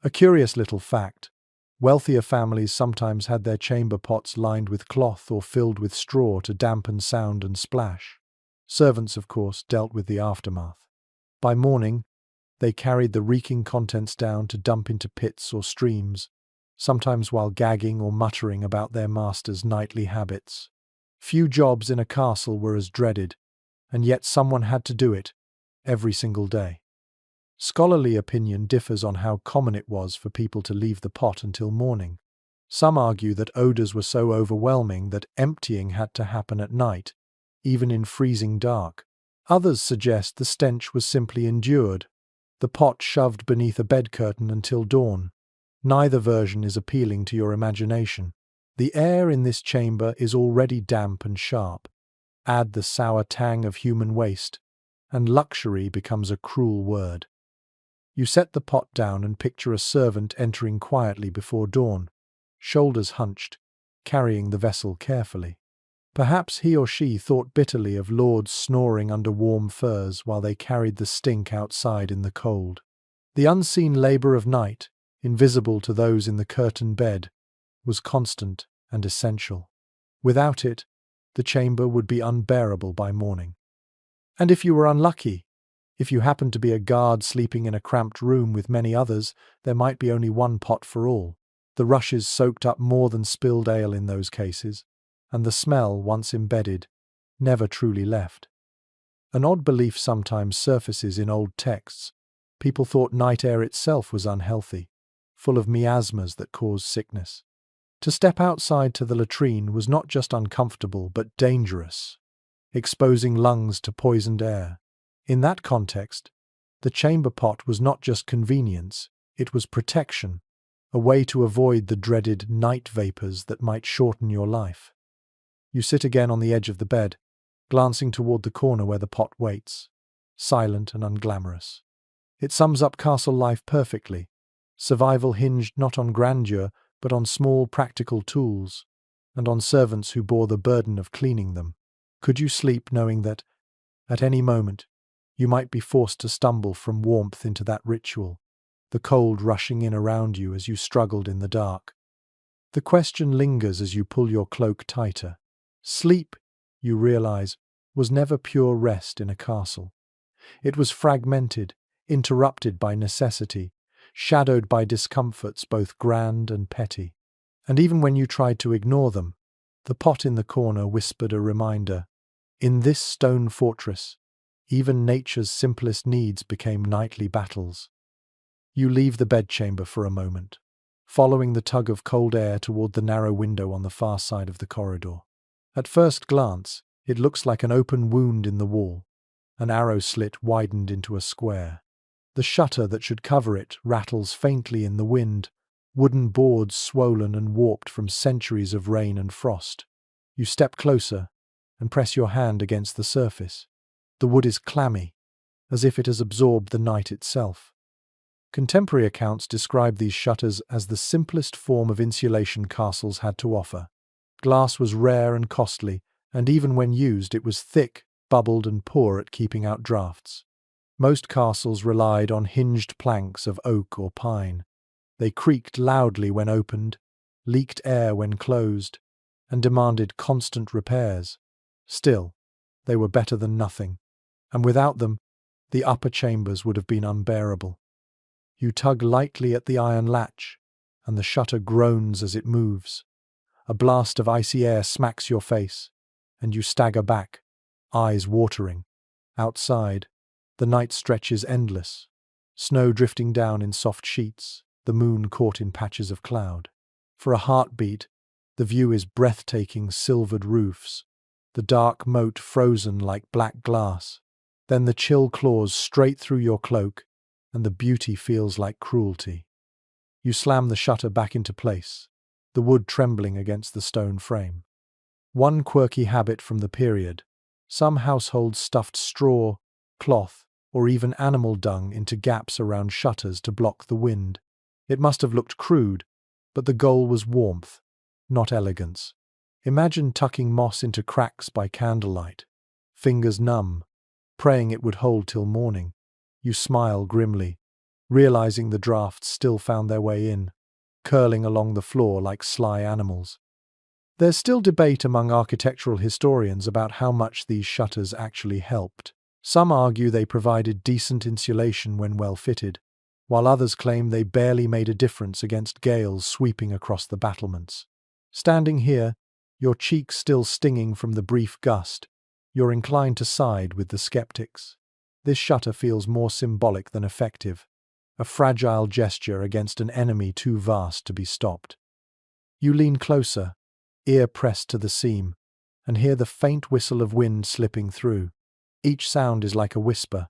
A curious little fact: wealthier families sometimes had their chamber pots lined with cloth or filled with straw to dampen sound and splash. Servants, of course, dealt with the aftermath. By morning, they carried the reeking contents down to dump into pits or streams, sometimes while gagging or muttering about their master's nightly habits. Few jobs in a castle were as dreaded, and yet someone had to do it, every single day. Scholarly opinion differs on how common it was for people to leave the pot until morning. Some argue that odours were so overwhelming that emptying had to happen at night, even in freezing dark. Others suggest the stench was simply endured, the pot shoved beneath a bed curtain until dawn. Neither version is appealing to your imagination. The air in this chamber is already damp and sharp. Add the sour tang of human waste, and luxury becomes a cruel word. You set the pot down and picture a servant entering quietly before dawn, shoulders hunched, carrying the vessel carefully. Perhaps he or she thought bitterly of lords snoring under warm furs while they carried the stink outside in the cold. The unseen labor of night, invisible to those in the curtained bed, was constant and essential. Without it, the chamber would be unbearable by morning. And if you were unlucky, if you happened to be a guard sleeping in a cramped room with many others, there might be only one pot for all. The rushes soaked up more than spilled ale in those cases, and the smell, once embedded, never truly left. An odd belief sometimes surfaces in old texts. People thought night air itself was unhealthy, full of miasmas that caused sickness. To step outside to the latrine was not just uncomfortable but dangerous, exposing lungs to poisoned air. In that context, the chamber pot was not just convenience, it was protection, a way to avoid the dreaded night vapors that might shorten your life. You sit again on the edge of the bed, glancing toward the corner where the pot waits, silent and unglamorous. It sums up castle life perfectly. Survival hinged not on grandeur, but on small practical tools, and on servants who bore the burden of cleaning them. Could you sleep knowing that, at any moment, you might be forced to stumble from warmth into that ritual, the cold rushing in around you as you struggled in the dark? The question lingers as you pull your cloak tighter. Sleep, you realize, was never pure rest in a castle. It was fragmented, interrupted by necessity, shadowed by discomforts both grand and petty. And even when you tried to ignore them, the pot in the corner whispered a reminder. In this stone fortress, even nature's simplest needs became nightly battles. You leave the bedchamber for a moment, following the tug of cold air toward the narrow window on the far side of the corridor. At first glance, it looks like an open wound in the wall, an arrow slit widened into a square. The shutter that should cover it rattles faintly in the wind, wooden boards swollen and warped from centuries of rain and frost. You step closer and press your hand against the surface. The wood is clammy, as if it has absorbed the night itself. Contemporary accounts describe these shutters as the simplest form of insulation castles had to offer. Glass was rare and costly, and even when used it was thick, bubbled and poor at keeping out draughts. Most castles relied on hinged planks of oak or pine. They creaked loudly when opened, leaked air when closed, and demanded constant repairs. Still, they were better than nothing, and without them, the upper chambers would have been unbearable. You tug lightly at the iron latch, and the shutter groans as it moves. A blast of icy air smacks your face, and you stagger back, eyes watering. Outside, the night stretches endless, snow drifting down in soft sheets, the moon caught in patches of cloud. For a heartbeat, the view is breathtaking silvered roofs, the dark moat frozen like black glass. Then the chill claws straight through your cloak, and the beauty feels like cruelty. You slam the shutter back into place, the wood trembling against the stone frame. One quirky habit from the period: some households stuffed straw, cloth, or even animal dung into gaps around shutters to block the wind. It must have looked crude, but the goal was warmth, not elegance. Imagine tucking moss into cracks by candlelight, fingers numb, praying it would hold till morning. You smile grimly, realizing the drafts still found their way in, curling along the floor like sly animals. There's still debate among architectural historians about how much these shutters actually helped. Some argue they provided decent insulation when well fitted, while others claim they barely made a difference against gales sweeping across the battlements. Standing here, your cheeks still stinging from the brief gust, you're inclined to side with the skeptics. This shutter feels more symbolic than effective, a fragile gesture against an enemy too vast to be stopped. You lean closer, ear pressed to the seam, and hear the faint whistle of wind slipping through. Each sound is like a whisper,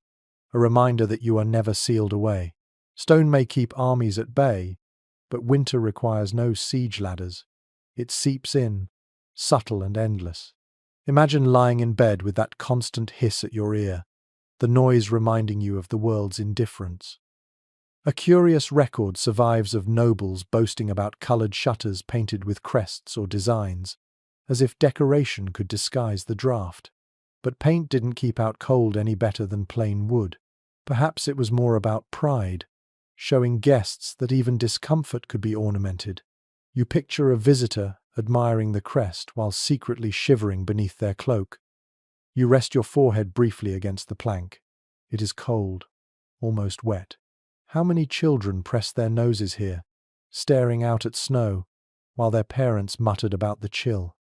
a reminder that you are never sealed away. Stone may keep armies at bay, but winter requires no siege ladders. It seeps in, subtle and endless. Imagine lying in bed with that constant hiss at your ear, the noise reminding you of the world's indifference. A curious record survives of nobles boasting about coloured shutters painted with crests or designs, as if decoration could disguise the draught. But paint didn't keep out cold any better than plain wood. Perhaps it was more about pride, showing guests that even discomfort could be ornamented. You picture a visitor admiring the crest while secretly shivering beneath their cloak. You rest your forehead briefly against the plank. It is cold, almost wet. How many children pressed their noses here, staring out at snow, while their parents muttered about the chill?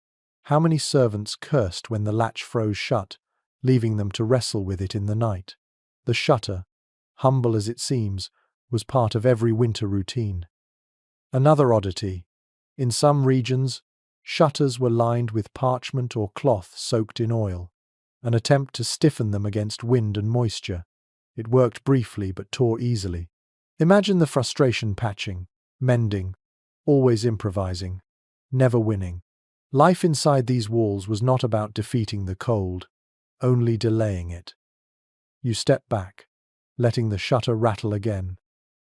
How many servants cursed when the latch froze shut, leaving them to wrestle with it in the night? The shutter, humble as it seems, was part of every winter routine. Another oddity. In some regions, shutters were lined with parchment or cloth soaked in oil, an attempt to stiffen them against wind and moisture. It worked briefly but tore easily. Imagine the frustration: patching, mending, always improvising, never winning. Life inside these walls was not about defeating the cold, only delaying it. You step back, letting the shutter rattle again.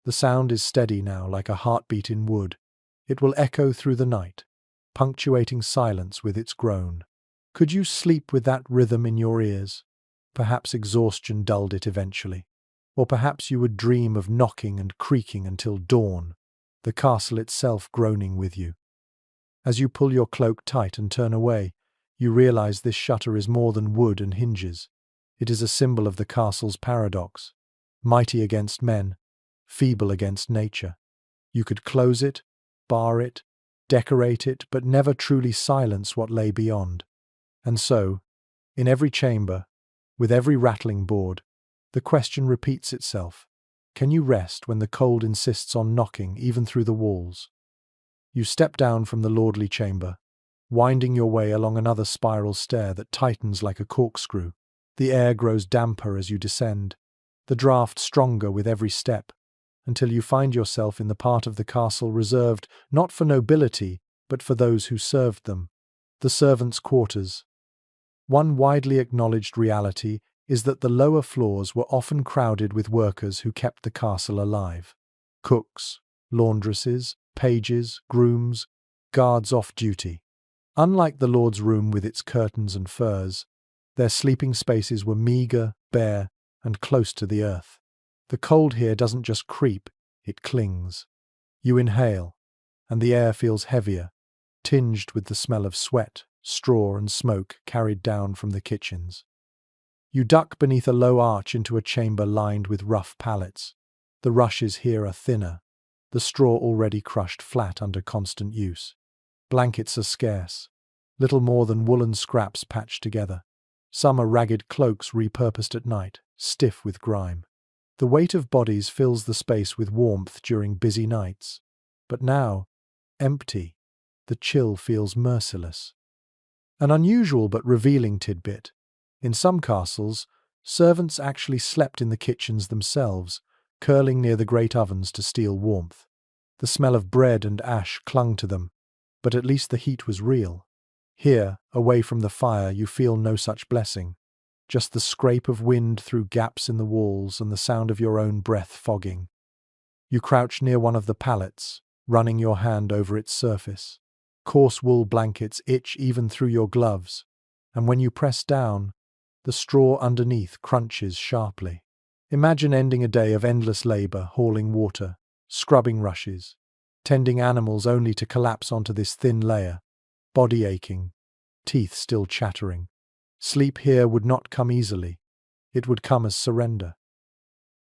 The sound is steady now, like a heartbeat in wood. It will echo through the night, punctuating silence with its groan. Could you sleep with that rhythm in your ears? Perhaps exhaustion dulled it eventually. Or perhaps you would dream of knocking and creaking until dawn, the castle itself groaning with you. As you pull your cloak tight and turn away, you realize this shutter is more than wood and hinges. It is a symbol of the castle's paradox: mighty against men, feeble against nature. You could close it, bar it, decorate it, but never truly silence what lay beyond. And so, in every chamber, with every rattling board, the question repeats itself: can you rest when the cold insists on knocking even through the walls? You step down from the lordly chamber, winding your way along another spiral stair that tightens like a corkscrew. The air grows damper as you descend, the draught stronger with every step, until you find yourself in the part of the castle reserved not for nobility, but for those who served them, the servants' quarters. One widely acknowledged reality is that the lower floors were often crowded with workers who kept the castle alive. Cooks, laundresses, pages, grooms, guards off duty. Unlike the lord's room with its curtains and furs, their sleeping spaces were meagre, bare, and close to the earth. The cold here doesn't just creep, it clings. You inhale, and the air feels heavier, tinged with the smell of sweat, straw, and smoke carried down from the kitchens. You duck beneath a low arch into a chamber lined with rough pallets. The rushes here are thinner, the straw already crushed flat under constant use. Blankets are scarce, little more than woolen scraps patched together. Some are ragged cloaks repurposed at night, stiff with grime. The weight of bodies fills the space with warmth during busy nights. But now, empty, the chill feels merciless. An unusual but revealing tidbit. In some castles, servants actually slept in the kitchens themselves, curling near the great ovens to steal warmth. The smell of bread and ash clung to them, but at least the heat was real. Here, away from the fire, you feel no such blessing. Just the scrape of wind through gaps in the walls and the sound of your own breath fogging. You crouch near one of the pallets, running your hand over its surface. Coarse wool blankets itch even through your gloves, and when you press down, the straw underneath crunches sharply. Imagine ending a day of endless labor, hauling water, scrubbing rushes, tending animals only to collapse onto this thin layer, body aching, teeth still chattering. Sleep here would not come easily. It would come as surrender.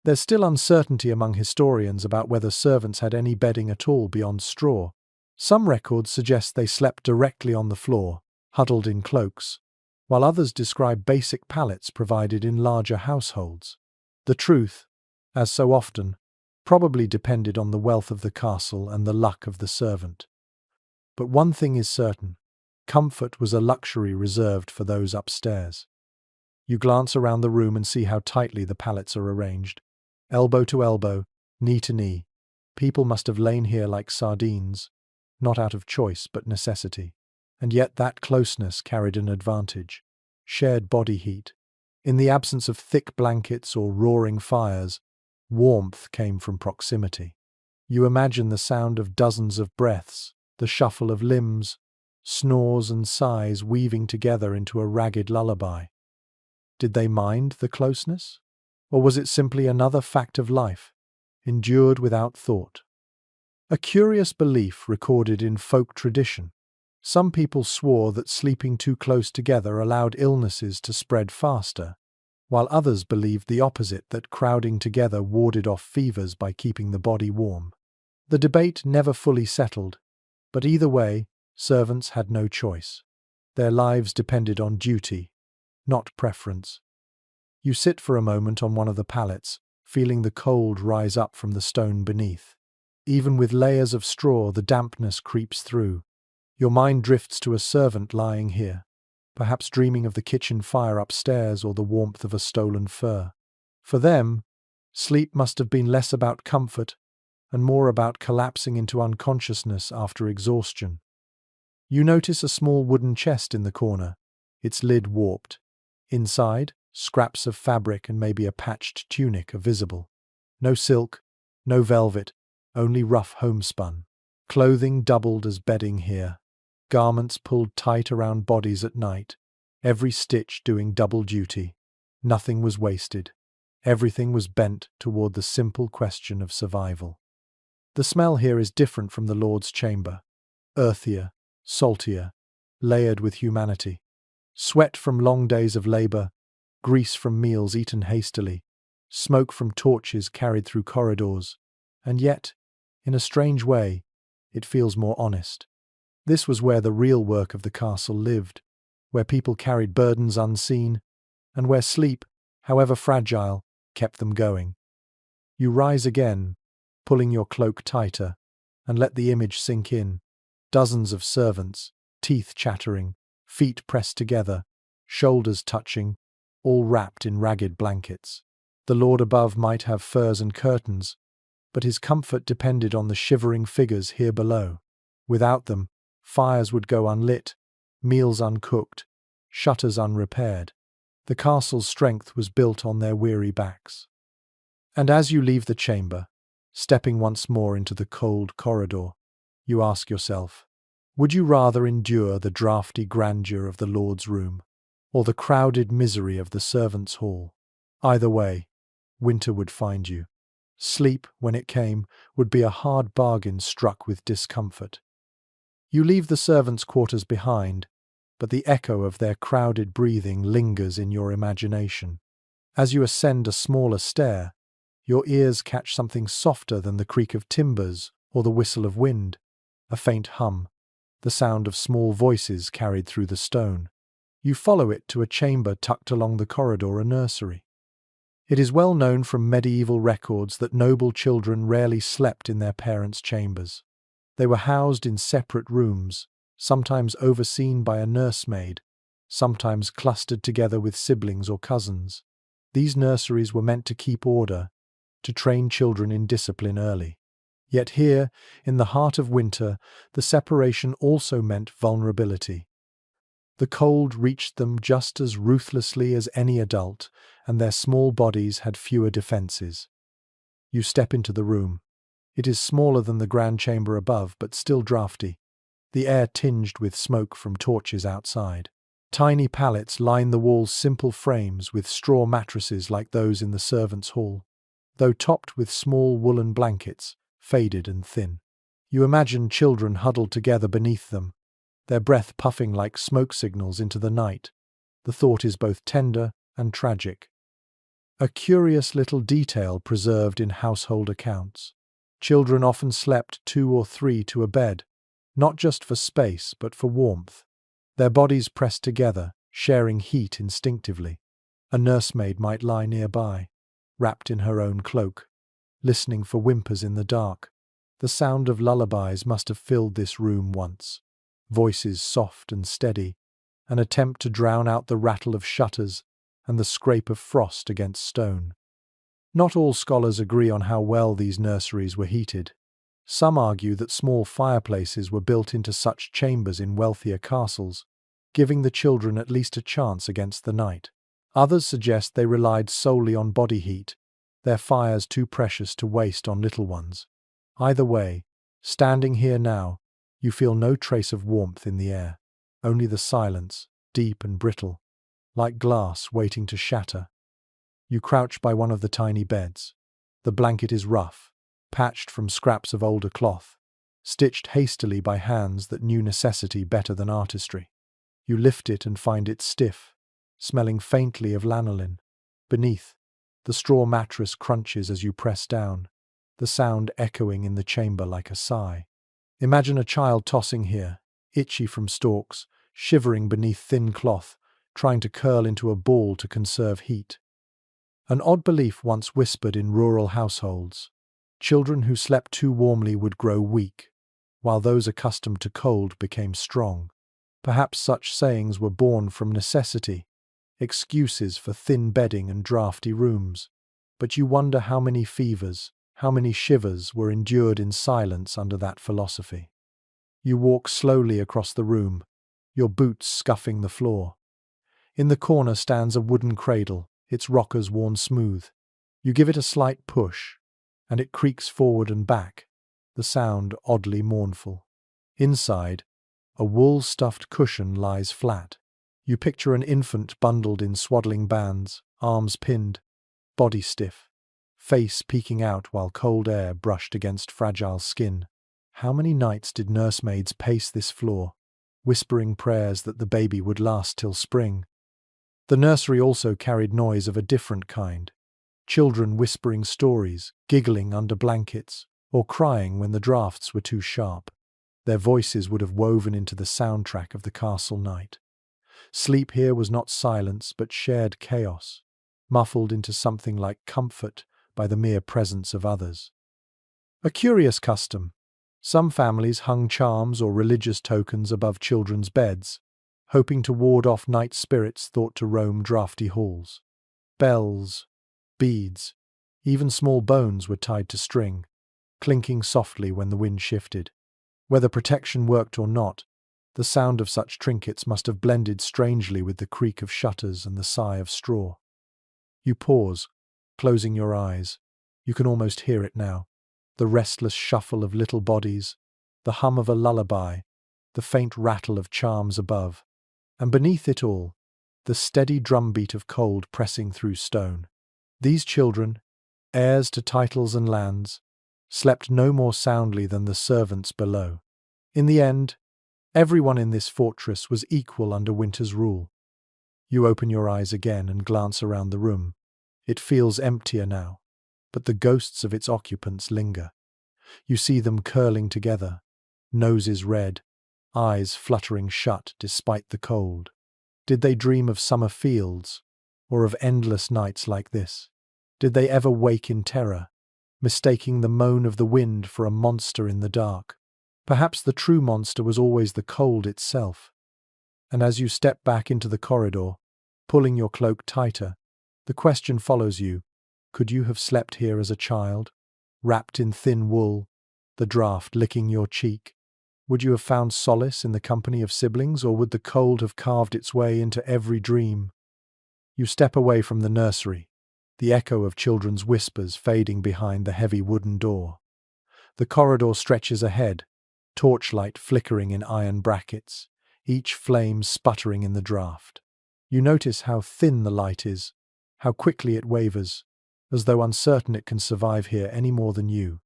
There's still uncertainty among historians about whether servants had any bedding at all beyond straw. Some records suggest they slept directly on the floor, huddled in cloaks, while others describe basic pallets provided in larger households. The truth, as so often, probably depended on the wealth of the castle and the luck of the servant. But one thing is certain: Comfort was a luxury reserved for those upstairs. You glance around the room and see how tightly the pallets are arranged. Elbow to elbow, knee to knee. People must have lain here like sardines, not out of choice but necessity. And yet that closeness carried an advantage. Shared body heat. In the absence of thick blankets or roaring fires, warmth came from proximity. You imagine the sound of dozens of breaths, the shuffle of limbs, snores and sighs weaving together into a ragged lullaby. Did they mind the closeness? Or was it simply another fact of life, endured without thought? A curious belief recorded in folk tradition. Some people swore that sleeping too close together allowed illnesses to spread faster, while others believed the opposite, that crowding together warded off fevers by keeping the body warm. The debate never fully settled, but either way, servants had no choice. Their lives depended on duty, not preference. You sit for a moment on one of the pallets, feeling the cold rise up from the stone beneath. Even with layers of straw, the dampness creeps through. Your mind drifts to a servant lying here, perhaps dreaming of the kitchen fire upstairs or the warmth of a stolen fur. For them, sleep must have been less about comfort and more about collapsing into unconsciousness after exhaustion. You notice a small wooden chest in the corner, its lid warped. Inside, scraps of fabric and maybe a patched tunic are visible. No silk, no velvet, only rough homespun. Clothing doubled as bedding here. Garments pulled tight around bodies at night, every stitch doing double duty. Nothing was wasted. Everything was bent toward the simple question of survival. The smell here is different from the Lord's chamber. Earthier, saltier, layered with humanity. Sweat from long days of labor, grease from meals eaten hastily, smoke from torches carried through corridors. And yet, in a strange way, it feels more honest. This was where the real work of the castle lived, where people carried burdens unseen, and where sleep, however fragile, kept them going. You rise again, pulling your cloak tighter, and let the image sink in. Dozens of servants, teeth chattering, feet pressed together, shoulders touching, all wrapped in ragged blankets. The lord above might have furs and curtains, but his comfort depended on the shivering figures here below. Without them, fires would go unlit, meals uncooked, shutters unrepaired. The castle's strength was built on their weary backs. And as you leave the chamber, stepping once more into the cold corridor, you ask yourself, would you rather endure the draughty grandeur of the Lord's room, or the crowded misery of the servants' hall? Either way, winter would find you. Sleep, when it came, would be a hard bargain struck with discomfort. You leave the servants' quarters behind, but the echo of their crowded breathing lingers in your imagination. As you ascend a smaller stair, your ears catch something softer than the creak of timbers or the whistle of wind, a faint hum, the sound of small voices carried through the stone. You follow it to a chamber tucked along the corridor, a nursery. It is well known from medieval records that noble children rarely slept in their parents' chambers. They were housed in separate rooms, sometimes overseen by a nursemaid, sometimes clustered together with siblings or cousins. These nurseries were meant to keep order, to train children in discipline early. Yet here, in the heart of winter, the separation also meant vulnerability. The cold reached them just as ruthlessly as any adult, and their small bodies had fewer defenses. You step into the room. It is smaller than the grand chamber above, but still draughty, the air tinged with smoke from torches outside. Tiny pallets line the wall's simple frames with straw mattresses like those in the servants' hall, though topped with small woolen blankets, faded and thin. You imagine children huddled together beneath them, their breath puffing like smoke signals into the night. The thought is both tender and tragic. A curious little detail preserved in household accounts. Children often slept 2 or 3 to a bed, not just for space but for warmth. Their bodies pressed together, sharing heat instinctively. A nursemaid might lie nearby, wrapped in her own cloak, listening for whimpers in the dark. The sound of lullabies must have filled this room once. voices soft and steady, an attempt to drown out the rattle of shutters and the scrape of frost against stone. Not all scholars agree on how well these nurseries were heated. Some argue that small fireplaces were built into such chambers in wealthier castles, giving the children at least a chance against the night. Others suggest they relied solely on body heat, their fires too precious to waste on little ones. Either way, standing here now, you feel no trace of warmth in the air, only the silence, deep and brittle, like glass waiting to shatter. You crouch by one of the tiny beds. The blanket is rough, patched from scraps of older cloth, stitched hastily by hands that knew necessity better than artistry. You lift it and find it stiff, smelling faintly of lanolin. Beneath, the straw mattress crunches as you press down, the sound echoing in the chamber like a sigh. Imagine a child tossing here, itchy from stalks, shivering beneath thin cloth, trying to curl into a ball to conserve heat. An odd belief once whispered in rural households. Children who slept too warmly would grow weak, while those accustomed to cold became strong. Perhaps such sayings were born from necessity, excuses for thin bedding and draughty rooms. But you wonder how many fevers, how many shivers were endured in silence under that philosophy. You walk slowly across the room, your boots scuffing the floor. In the corner stands a wooden cradle, its rockers worn smooth. You give it a slight push, and it creaks forward and back, the sound oddly mournful. Inside, a wool-stuffed cushion lies flat. You picture an infant bundled in swaddling bands, arms pinned, body stiff, face peeking out while cold air brushed against fragile skin. How many nights did nursemaids pace this floor, whispering prayers that the baby would last till spring? The nursery also carried noise of a different kind. Children whispering stories, giggling under blankets, or crying when the draughts were too sharp. Their voices would have woven into the soundtrack of the castle night. Sleep here was not silence but shared chaos, muffled into something like comfort by the mere presence of others. A curious custom. Some families hung charms or religious tokens above children's beds, hoping to ward off night spirits thought to roam draughty halls. Bells, beads, even small bones were tied to string, clinking softly when the wind shifted. Whether protection worked or not, the sound of such trinkets must have blended strangely with the creak of shutters and the sigh of straw. You pause, closing your eyes. You can almost hear it now. The restless shuffle of little bodies, the hum of a lullaby, the faint rattle of charms above. And beneath it all, the steady drumbeat of cold pressing through stone. These children, heirs to titles and lands, slept no more soundly than the servants below. In the end, everyone in this fortress was equal under winter's rule. You open your eyes again and glance around the room. It feels emptier now, but the ghosts of its occupants linger. You see them curling together, noses red, eyes fluttering shut despite the cold. Did they dream of summer fields, or of endless nights like this? Did they ever wake in terror, mistaking the moan of the wind for a monster in the dark? Perhaps the true monster was always the cold itself. And as you step back into the corridor, pulling your cloak tighter, the question follows you: could you have slept here as a child, wrapped in thin wool, the draught licking your cheek? Would you have found solace in the company of siblings, or would the cold have carved its way into every dream? You step away from the nursery, the echo of children's whispers fading behind the heavy wooden door. The corridor stretches ahead, torchlight flickering in iron brackets, each flame sputtering in the draught. You notice how thin the light is, how quickly it wavers, as though uncertain it can survive here any more than you.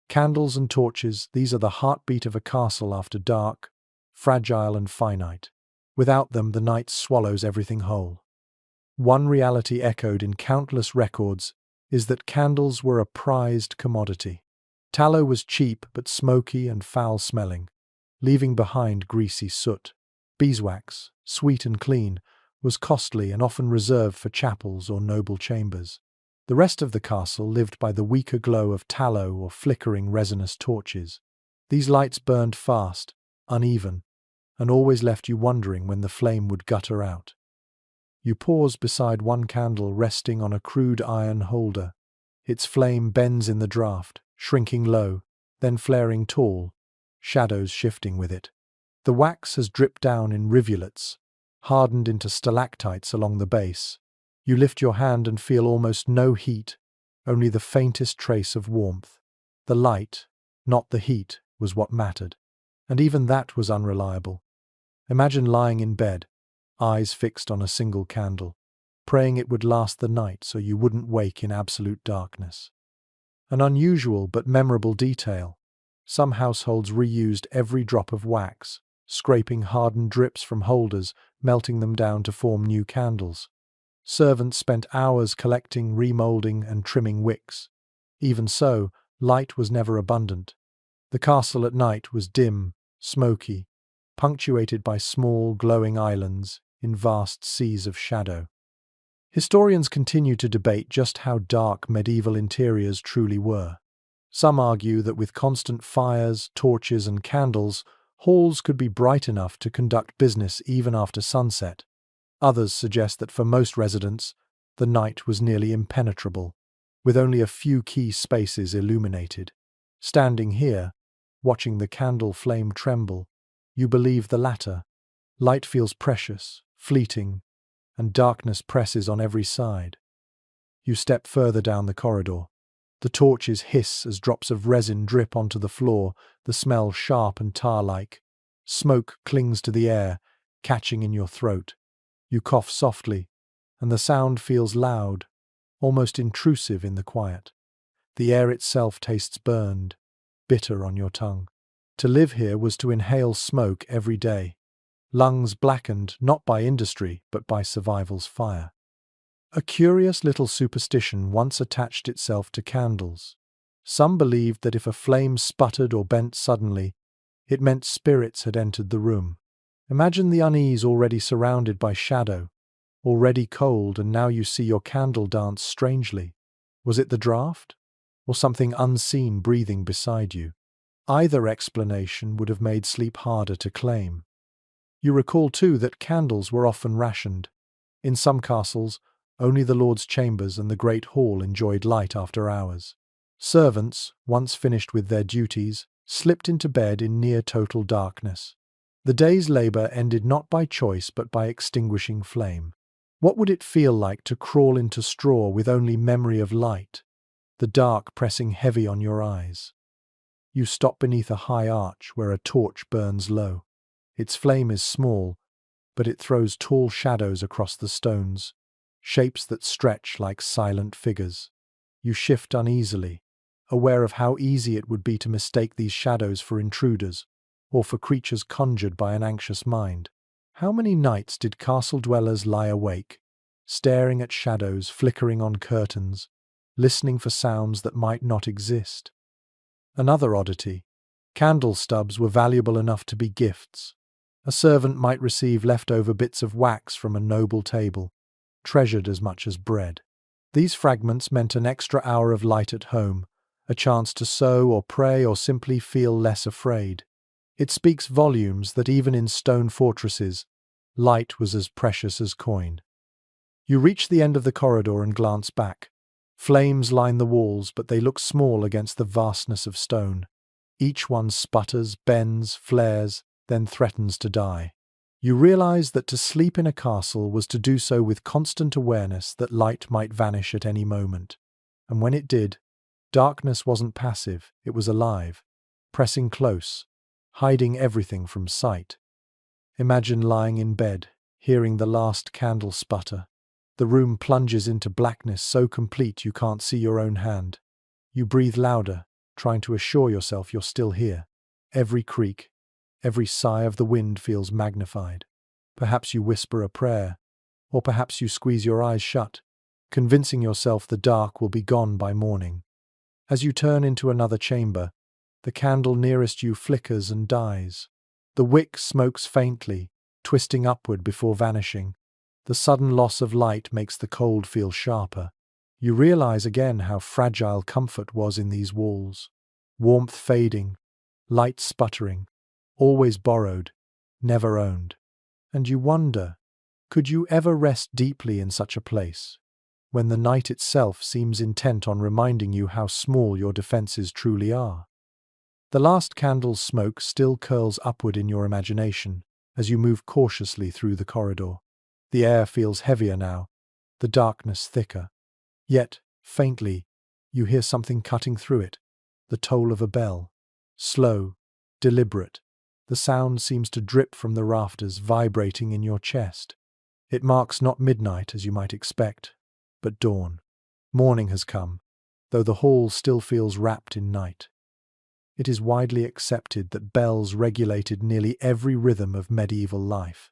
Candles and torches, these are the heartbeat of a castle after dark, fragile and finite. Without them, the night swallows everything whole. One reality echoed in countless records is that candles were a prized commodity. Tallow was cheap but smoky and foul-smelling, leaving behind greasy soot. Beeswax, sweet and clean, was costly and often reserved for chapels or noble chambers. The rest of the castle lived by the weaker glow of tallow or flickering resinous torches. These lights burned fast, uneven, and always left you wondering when the flame would gutter out. You pause beside one candle resting on a crude iron holder. Its flame bends in the draught, shrinking low, then flaring tall, shadows shifting with it. The wax has dripped down in rivulets, hardened into stalactites along the base. You lift your hand and feel almost no heat, only the faintest trace of warmth. The light, not the heat, was what mattered. And even that was unreliable. Imagine lying in bed, eyes fixed on a single candle, praying it would last the night so you wouldn't wake in absolute darkness. An unusual but memorable detail. Some households reused every drop of wax, scraping hardened drips from holders, melting them down to form new candles. Servants spent hours collecting, remolding, and trimming wicks. Even so, light was never abundant. The castle at night was dim, smoky, punctuated by small, glowing islands in vast seas of shadow. Historians continue to debate just how dark medieval interiors truly were. Some argue that with constant fires, torches, and candles, halls could be bright enough to conduct business even after sunset. Others suggest that for most residents, the night was nearly impenetrable, with only a few key spaces illuminated. Standing here, watching the candle flame tremble, you believe the latter. Light feels precious, fleeting, and darkness presses on every side. You step further down the corridor. The torches hiss as drops of resin drip onto the floor, the smell sharp and tar-like. Smoke clings to the air, catching in your throat. You cough softly, and the sound feels loud, almost intrusive in the quiet. The air itself tastes burned, bitter on your tongue. To live here was to inhale smoke every day, lungs blackened not by industry but by survival's fire. A curious little superstition once attached itself to candles. Some believed that if a flame sputtered or bent suddenly, it meant spirits had entered the room. Imagine the unease already surrounded by shadow, already cold, and now you see your candle dance strangely. Was it the draught? Or something unseen breathing beside you? Either explanation would have made sleep harder to claim. You recall too that candles were often rationed. In some castles, only the lord's chambers and the great hall enjoyed light after hours. Servants, once finished with their duties, slipped into bed in near total darkness. The day's labor ended not by choice but by extinguishing flame. What would it feel like to crawl into straw with only memory of light, the dark pressing heavy on your eyes? You stop beneath a high arch where a torch burns low. Its flame is small, but it throws tall shadows across the stones, shapes that stretch like silent figures. You shift uneasily, aware of how easy it would be to mistake these shadows for intruders, or for creatures conjured by an anxious mind. How many nights did castle dwellers lie awake, staring at shadows flickering on curtains, listening for sounds that might not exist? Another oddity. Candle stubs were valuable enough to be gifts. A servant might receive leftover bits of wax from a noble table, treasured as much as bread. These fragments meant an extra hour of light at home, a chance to sew or pray or simply feel less afraid. It speaks volumes that even in stone fortresses, light was as precious as coin. You reach the end of the corridor and glance back. Flames line the walls, but they look small against the vastness of stone. Each one sputters, bends, flares, then threatens to die. You realize that to sleep in a castle was to do so with constant awareness that light might vanish at any moment. And when it did, darkness wasn't passive, it was alive, pressing close, hiding everything from sight. Imagine lying in bed, hearing the last candle sputter. The room plunges into blackness so complete you can't see your own hand. You breathe louder, trying to assure yourself you're still here. Every creak, every sigh of the wind feels magnified. Perhaps you whisper a prayer, or perhaps you squeeze your eyes shut, convincing yourself the dark will be gone by morning. As you turn into another chamber, the candle nearest you flickers and dies. The wick smokes faintly, twisting upward before vanishing. The sudden loss of light makes the cold feel sharper. You realize again how fragile comfort was in these walls. Warmth fading, light sputtering, always borrowed, never owned. And you wonder, could you ever rest deeply in such a place, when the night itself seems intent on reminding you how small your defenses truly are? The last candle's smoke still curls upward in your imagination as you move cautiously through the corridor. The air feels heavier now, the darkness thicker. Yet, faintly, you hear something cutting through it, the toll of a bell. Slow, deliberate, the sound seems to drip from the rafters, vibrating in your chest. It marks not midnight, as you might expect, but dawn. Morning has come, though the hall still feels wrapped in night. It is widely accepted that bells regulated nearly every rhythm of medieval life.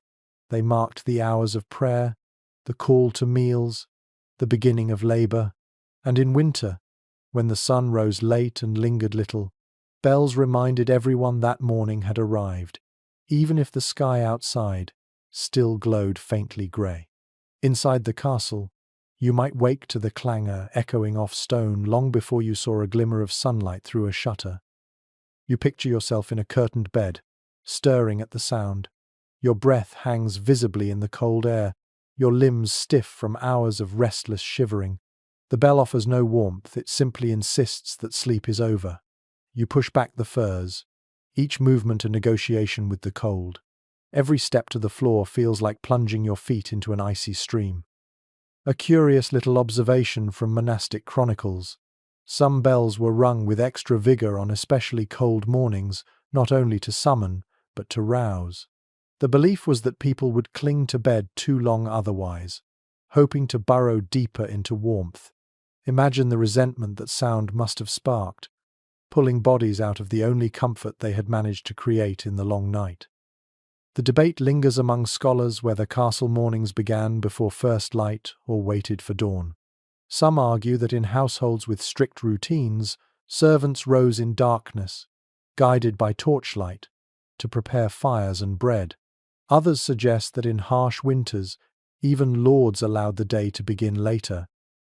They marked the hours of prayer, the call to meals, the beginning of labor, and in winter, when the sun rose late and lingered little, bells reminded everyone that morning had arrived, even if the sky outside still glowed faintly grey. Inside the castle, you might wake to the clangor echoing off stone long before you saw a glimmer of sunlight through a shutter. You picture yourself in a curtained bed, stirring at the sound. Your breath hangs visibly in the cold air, your limbs stiff from hours of restless shivering. The bell offers no warmth, it simply insists that sleep is over. You push back the furs, each movement a negotiation with the cold. Every step to the floor feels like plunging your feet into an icy stream. A curious little observation from monastic chronicles. Some bells were rung with extra vigor on especially cold mornings, not only to summon, but to rouse. The belief was that people would cling to bed too long otherwise, hoping to burrow deeper into warmth. Imagine the resentment that sound must have sparked, pulling bodies out of the only comfort they had managed to create in the long night. The debate lingers among scholars whether castle mornings began before first light or waited for dawn. Some argue that in households with strict routines, servants rose in darkness, guided by torchlight, to prepare fires and bread. Others suggest that in harsh winters, even lords allowed the day to begin later,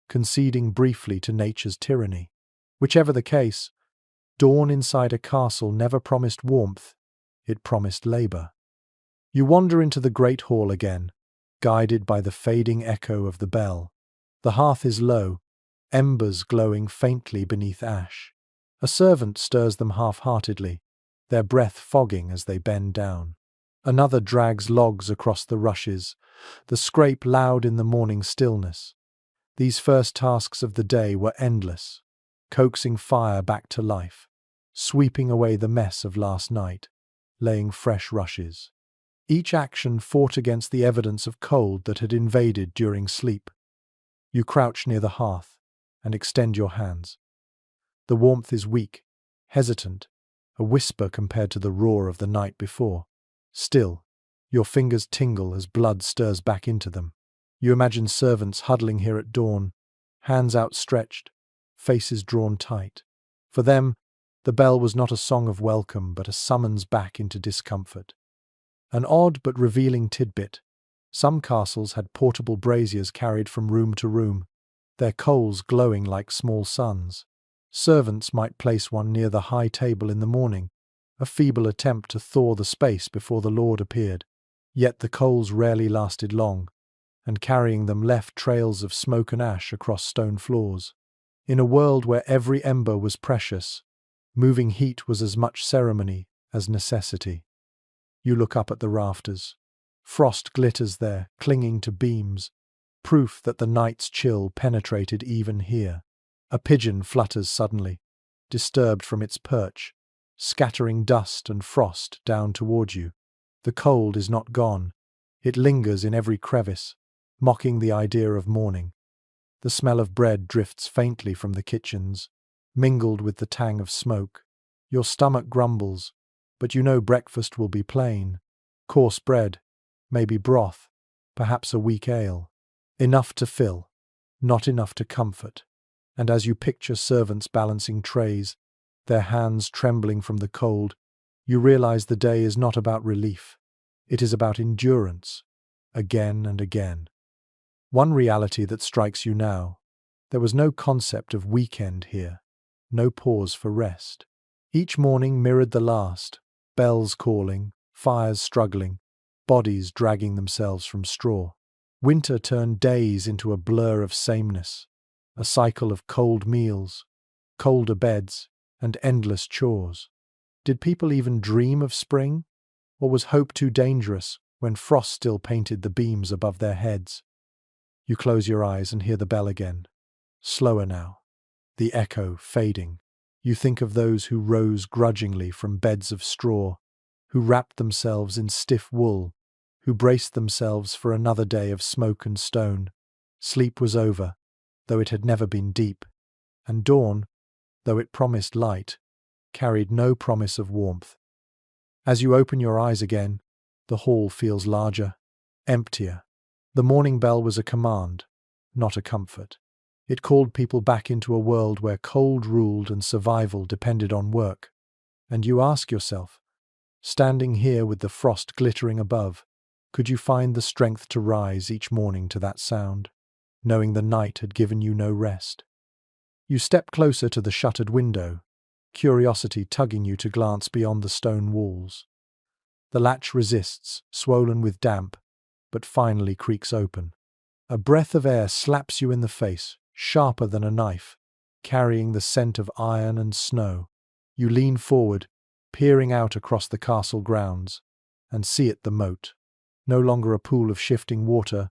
conceding briefly to nature's tyranny. Whichever the case, dawn inside a castle never promised warmth, it promised labor. You wander into the great hall again, guided by the fading echo of the bell. The hearth is low, embers glowing faintly beneath ash. A servant stirs them half-heartedly, their breath fogging as they bend down. Another drags logs across the rushes, the scrape loud in the morning stillness. These first tasks of the day were endless, coaxing fire back to life, sweeping away the mess of last night, laying fresh rushes. Each action fought against the evidence of cold that had invaded during sleep. You crouch near the hearth and extend your hands. The warmth is weak, hesitant, a whisper compared to the roar of the night before. Still, your fingers tingle as blood stirs back into them. You imagine servants huddling here at dawn, hands outstretched, faces drawn tight. For them, the bell was not a song of welcome, but a summons back into discomfort. An odd but revealing tidbit. Some castles had portable braziers carried from room to room, their coals glowing like small suns. Servants might place one near the high table in the morning, a feeble attempt to thaw the space before the Lord appeared. Yet the coals rarely lasted long, and carrying them left trails of smoke and ash across stone floors. In a world where every ember was precious, moving heat was as much ceremony as necessity. You look up at the rafters. Frost glitters there, clinging to beams, proof that the night's chill penetrated even here. A pigeon flutters suddenly, disturbed from its perch, scattering dust and frost down toward you. The cold is not gone. It lingers in every crevice, mocking the idea of morning. The smell of bread drifts faintly from the kitchens, mingled with the tang of smoke. Your stomach grumbles, but you know breakfast will be plain. Coarse bread, maybe broth, perhaps a weak ale. Enough to fill, not enough to comfort. And as you picture servants balancing trays, their hands trembling from the cold, you realize the day is not about relief. It is about endurance, again and again. One reality that strikes you now: there was no concept of weekend here, no pause for rest. Each morning mirrored the last, bells calling, fires struggling, bodies dragging themselves from straw. Winter turned days into a blur of sameness, a cycle of cold meals, colder beds, and endless chores. Did people even dream of spring? Or was hope too dangerous when frost still painted the beams above their heads? You close your eyes and hear the bell again. Slower now, the echo fading. You think of those who rose grudgingly from beds of straw, who wrapped themselves in stiff wool, who braced themselves for another day of smoke and stone. Sleep was over, though it had never been deep, and dawn, though it promised light, carried no promise of warmth. As you open your eyes again, the hall feels larger, emptier. The morning bell was a command, not a comfort. It called people back into a world where cold ruled and survival depended on work. And you ask yourself, standing here with the frost glittering above, could you find the strength to rise each morning to that sound, knowing the night had given you no rest? You step closer to the shuttered window, curiosity tugging you to glance beyond the stone walls. The latch resists, swollen with damp, but finally creaks open. A breath of air slaps you in the face, sharper than a knife, carrying the scent of iron and snow. You lean forward, peering out across the castle grounds, and see it the moat. No longer a pool of shifting water,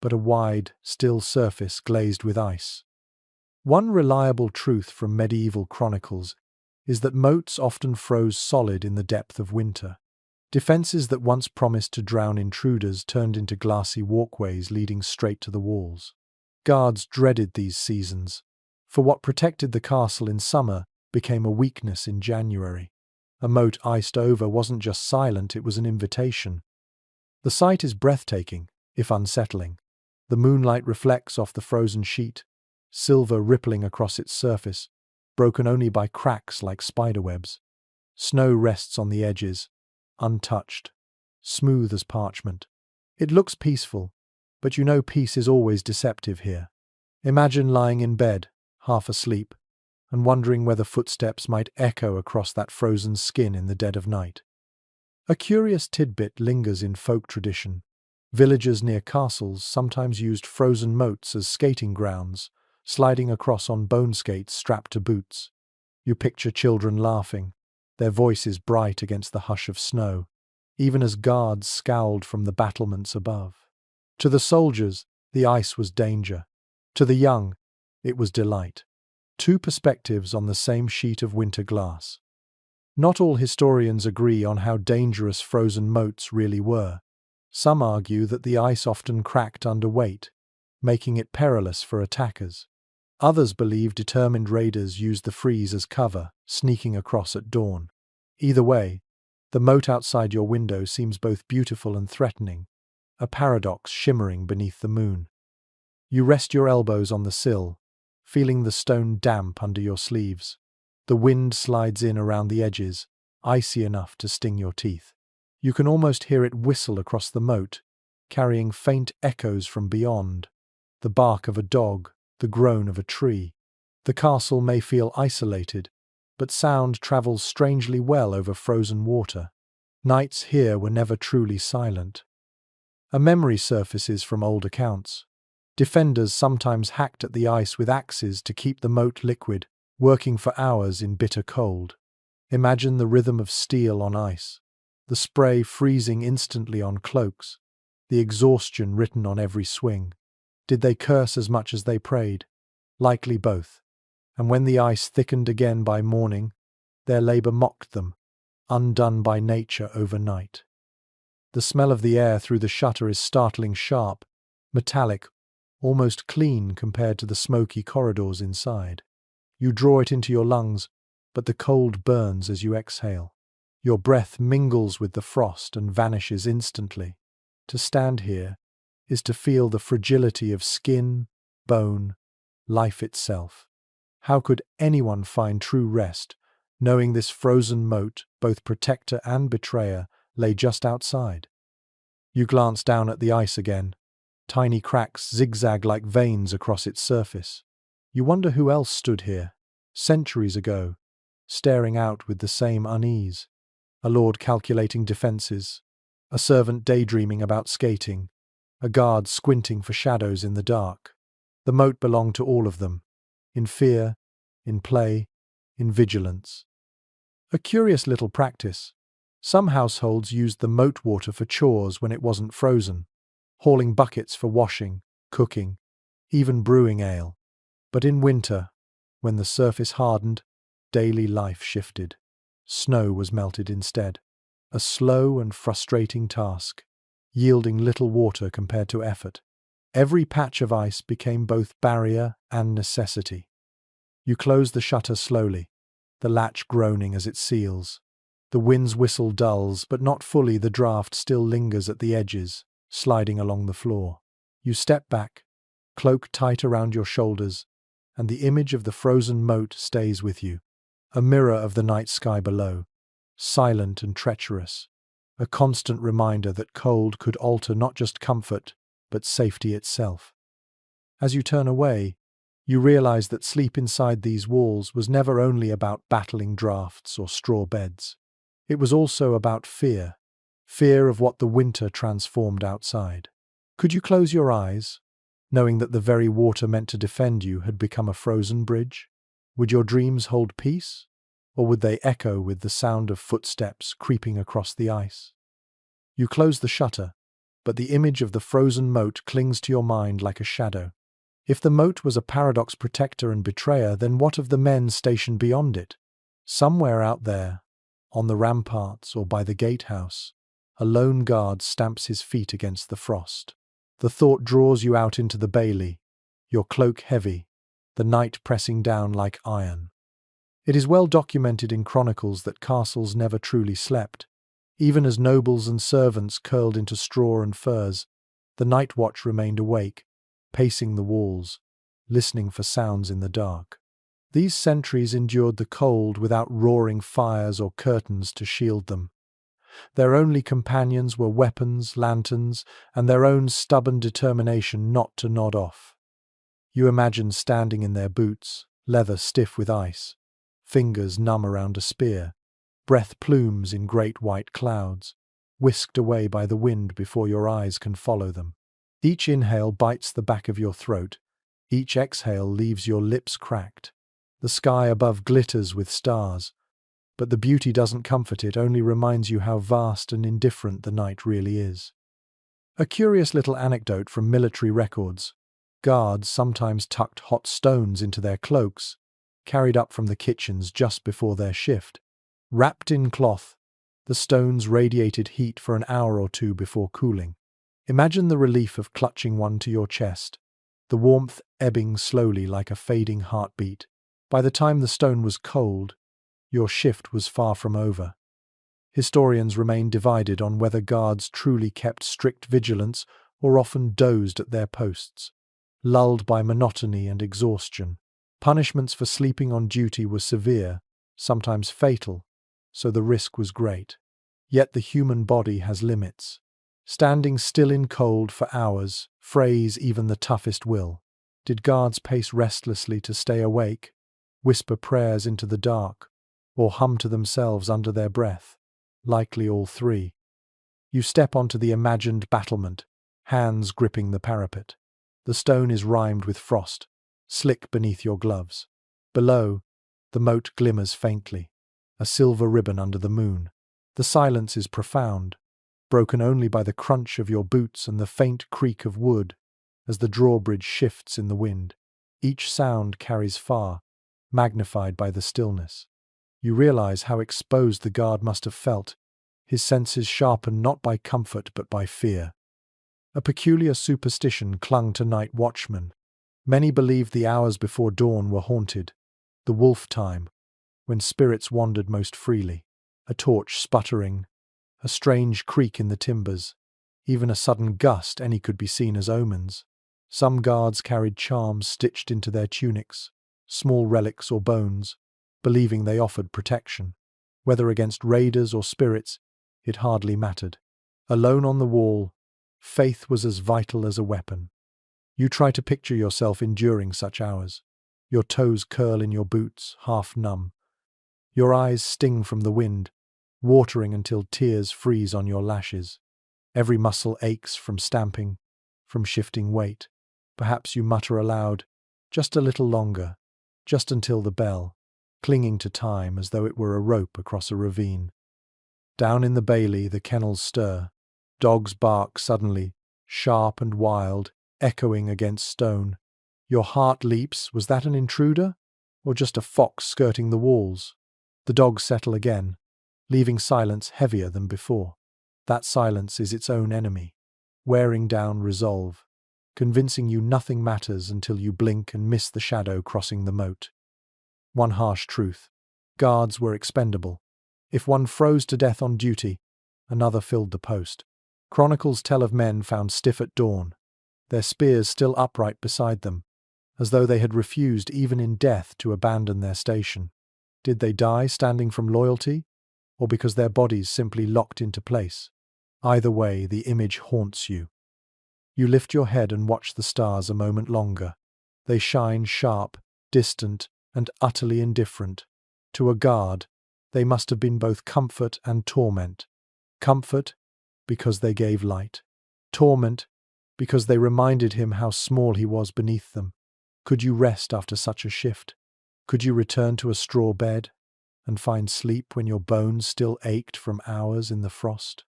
but a wide, still surface glazed with ice. One reliable truth from medieval chronicles is that moats often froze solid in the depth of winter. Defences that once promised to drown intruders turned into glassy walkways leading straight to the walls. Guards dreaded these seasons, for what protected the castle in summer became a weakness in January. A moat iced over wasn't just silent, it was an invitation. The sight is breathtaking, if unsettling. The moonlight reflects off the frozen sheet, silver rippling across its surface, broken only by cracks like spiderwebs. Snow rests on the edges, untouched, smooth as parchment. It looks peaceful, but you know peace is always deceptive here. Imagine lying in bed, half asleep, and wondering whether footsteps might echo across that frozen skin in the dead of night. A curious tidbit lingers in folk tradition. Villagers near castles sometimes used frozen moats as skating grounds, sliding across on bone skates strapped to boots. You picture children laughing, their voices bright against the hush of snow, even as guards scowled from the battlements above. To the soldiers, the ice was danger. To the young, it was delight. Two perspectives on the same sheet of winter glass. Not all historians agree on how dangerous frozen moats really were. Some argue that the ice often cracked under weight, making it perilous for attackers. Others believe determined raiders used the freeze as cover, sneaking across at dawn. Either way, the moat outside your window seems both beautiful and threatening, a paradox shimmering beneath the moon. You rest your elbows on the sill, feeling the stone damp under your sleeves. The wind slides in around the edges, icy enough to sting your teeth. You can almost hear it whistle across the moat, carrying faint echoes from beyond. The bark of a dog, the groan of a tree. The castle may feel isolated, but sound travels strangely well over frozen water. Nights here were never truly silent. A memory surfaces from old accounts. Defenders sometimes hacked at the ice with axes to keep the moat liquid, working for hours in bitter cold. Imagine the rhythm of steel on ice, the spray freezing instantly on cloaks, the exhaustion written on every swing. Did they curse as much as they prayed? Likely both. And when the ice thickened again by morning, their labor mocked them, undone by nature overnight. The smell of the air through the shutter is startling sharp, metallic, almost clean compared to the smoky corridors inside. You draw it into your lungs, but the cold burns as you exhale. Your breath mingles with the frost and vanishes instantly. To stand here is to feel the fragility of skin, bone, life itself. How could anyone find true rest, knowing this frozen moat, both protector and betrayer, lay just outside? You glance down at the ice again. Tiny cracks zigzag like veins across its surface. You wonder who else stood here, centuries ago, staring out with the same unease. a lord calculating defences, a servant daydreaming about skating, a guard squinting for shadows in the dark. The moat belonged to all of them, in fear, in play, in vigilance. A curious little practice. Some households used the moat water for chores when it wasn't frozen, hauling buckets for washing, cooking, even brewing ale. But in winter, when the surface hardened, daily life shifted. Snow was melted instead. A slow and frustrating task, yielding little water compared to effort. Every patch of ice became both barrier and necessity. You close the shutter slowly, the latch groaning as it seals. The wind's whistle dulls, but not fully. The draft still lingers at the edges, sliding along the floor. You step back, cloak tight around your shoulders, and the image of the frozen moat stays with you. A mirror of the night sky below, silent and treacherous. A constant reminder that cold could alter not just comfort, but safety itself. As you turn away, you realize that sleep inside these walls was never only about battling drafts or straw beds. It was also about fear, fear of what the winter transformed outside. Could you close your eyes, knowing that the very water meant to defend you had become a frozen bridge? Would your dreams hold peace, or would they echo with the sound of footsteps creeping across the ice? You close the shutter, but the image of the frozen moat clings to your mind like a shadow. If the moat was a paradox protector and betrayer, then what of the men stationed beyond it? Somewhere out there, on the ramparts or by the gatehouse, a lone guard stamps his feet against the frost. The thought draws you out into the bailey, your cloak heavy, the night pressing down like iron. It is well documented in chronicles that castles never truly slept. Even as nobles and servants curled into straw and furs, the night watch remained awake, pacing the walls, listening for sounds in the dark. These sentries endured the cold without roaring fires or curtains to shield them. Their only companions were weapons, lanterns, and their own stubborn determination not to nod off. You imagine standing in their boots, leather stiff with ice, fingers numb around a spear, breath plumes in great white clouds, whisked away by the wind before your eyes can follow them. Each inhale bites the back of your throat, each exhale leaves your lips cracked. The sky above glitters with stars, but the beauty doesn't comfort it, only reminds you how vast and indifferent the night really is. A curious little anecdote from military records. Guards sometimes tucked hot stones into their cloaks, carried up from the kitchens just before their shift. Wrapped in cloth, the stones radiated heat for an hour or two before cooling. Imagine the relief of clutching one to your chest, the warmth ebbing slowly like a fading heartbeat. By the time the stone was cold, your shift was far from over. Historians remain divided on whether guards truly kept strict vigilance or often dozed at their posts, lulled by monotony and exhaustion. Punishments for sleeping on duty were severe, sometimes fatal, so the risk was great. Yet the human body has limits. Standing still in cold for hours frays even the toughest will. Did guards pace restlessly to stay awake, whisper prayers into the dark, or hum to themselves under their breath? Likely all three. You step onto the imagined battlement, hands gripping the parapet. The stone is rimed with frost, slick beneath your gloves. Below, the moat glimmers faintly, a silver ribbon under the moon. The silence is profound, broken only by the crunch of your boots and the faint creak of wood as the drawbridge shifts in the wind. Each sound carries far, magnified by the stillness. You realize how exposed the guard must have felt, his senses sharpened not by comfort but by fear. A peculiar superstition clung to night watchmen. Many believed the hours before dawn were haunted, the wolf time, when spirits wandered most freely. A torch sputtering, a strange creak in the timbers, even a sudden gust, any could be seen as omens. Some guards carried charms stitched into their tunics, small relics or bones, believing they offered protection. Whether against raiders or spirits, it hardly mattered. Alone on the wall, faith was as vital as a weapon. You try to picture yourself enduring such hours. Your toes curl in your boots, half numb. Your eyes sting from the wind, watering until tears freeze on your lashes. Every muscle aches from stamping, from shifting weight. Perhaps you mutter aloud, just a little longer, just until the bell, clinging to time as though it were a rope across a ravine. Down in the bailey, the kennels stir. Dogs bark suddenly, sharp and wild, echoing against stone. Your heart leaps. Was that an intruder? Or just a fox skirting the walls? The dogs settle again, leaving silence heavier than before. That silence is its own enemy, wearing down resolve, convincing you nothing matters until you blink and miss the shadow crossing the moat. One harsh truth: guards were expendable. If one froze to death on duty, another filled the post. Chronicles tell of men found stiff at dawn, their spears still upright beside them, as though they had refused even in death to abandon their station. Did they die standing from loyalty, or because their bodies simply locked into place? Either way, the image haunts you. You lift your head and watch the stars a moment longer. They shine sharp, distant, and utterly indifferent. To a guard, they must have been both comfort and torment. Comfort, because they gave light. Torment, because they reminded him how small he was beneath them. Could you rest after such a shift? Could you return to a straw bed and find sleep when your bones still ached from hours in the frost?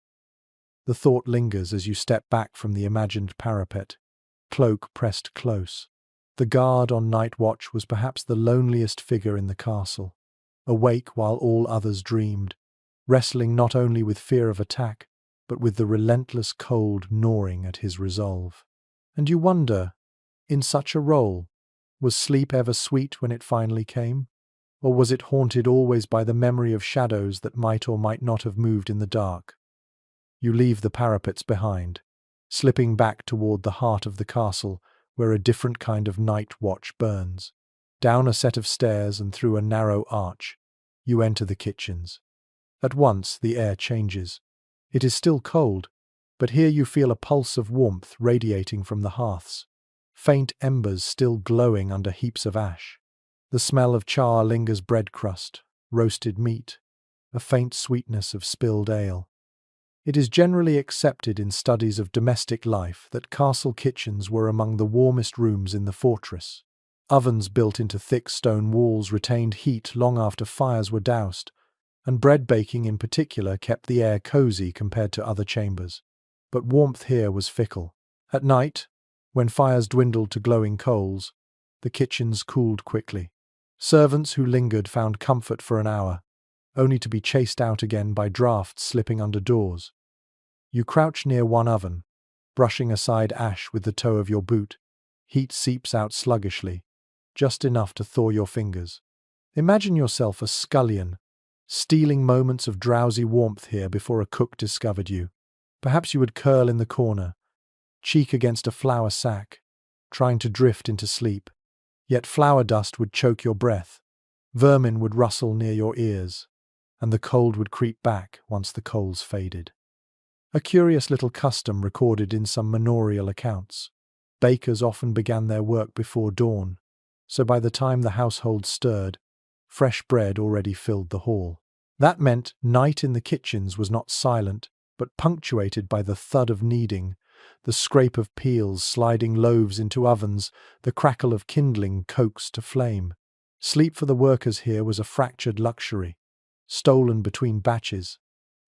The thought lingers as you step back from the imagined parapet, cloak pressed close. The guard on night watch was perhaps the loneliest figure in the castle, awake while all others dreamed, wrestling not only with fear of attack, but with the relentless cold gnawing at his resolve. And you wonder, in such a role, was sleep ever sweet when it finally came? Or was it haunted always by the memory of shadows that might or might not have moved in the dark? You leave the parapets behind, slipping back toward the heart of the castle, where a different kind of night watch burns. Down a set of stairs and through a narrow arch, you enter the kitchens. At once the air changes. It is still cold, but here you feel a pulse of warmth radiating from the hearths, faint embers still glowing under heaps of ash. The smell of char lingers, bread crust, roasted meat, a faint sweetness of spilled ale. It is generally accepted in studies of domestic life that castle kitchens were among the warmest rooms in the fortress. Ovens built into thick stone walls retained heat long after fires were doused, and bread baking in particular kept the air cozy compared to other chambers. But warmth here was fickle. At night, when fires dwindled to glowing coals, the kitchens cooled quickly. Servants who lingered found comfort for an hour, only to be chased out again by drafts slipping under doors. You crouch near one oven, brushing aside ash with the toe of your boot. Heat seeps out sluggishly, just enough to thaw your fingers. Imagine yourself a scullion, stealing moments of drowsy warmth here before a cook discovered you. Perhaps you would curl in the corner, cheek against a flour sack, trying to drift into sleep. Yet flour dust would choke your breath, vermin would rustle near your ears, and the cold would creep back once the coals faded. A curious little custom recorded in some manorial accounts. Bakers often began their work before dawn, so by the time the household stirred, fresh bread already filled the hall. That meant night in the kitchens was not silent, but punctuated by the thud of kneading, the scrape of peels sliding loaves into ovens, the crackle of kindling coaxed to flame. Sleep for the workers here was a fractured luxury, stolen between batches,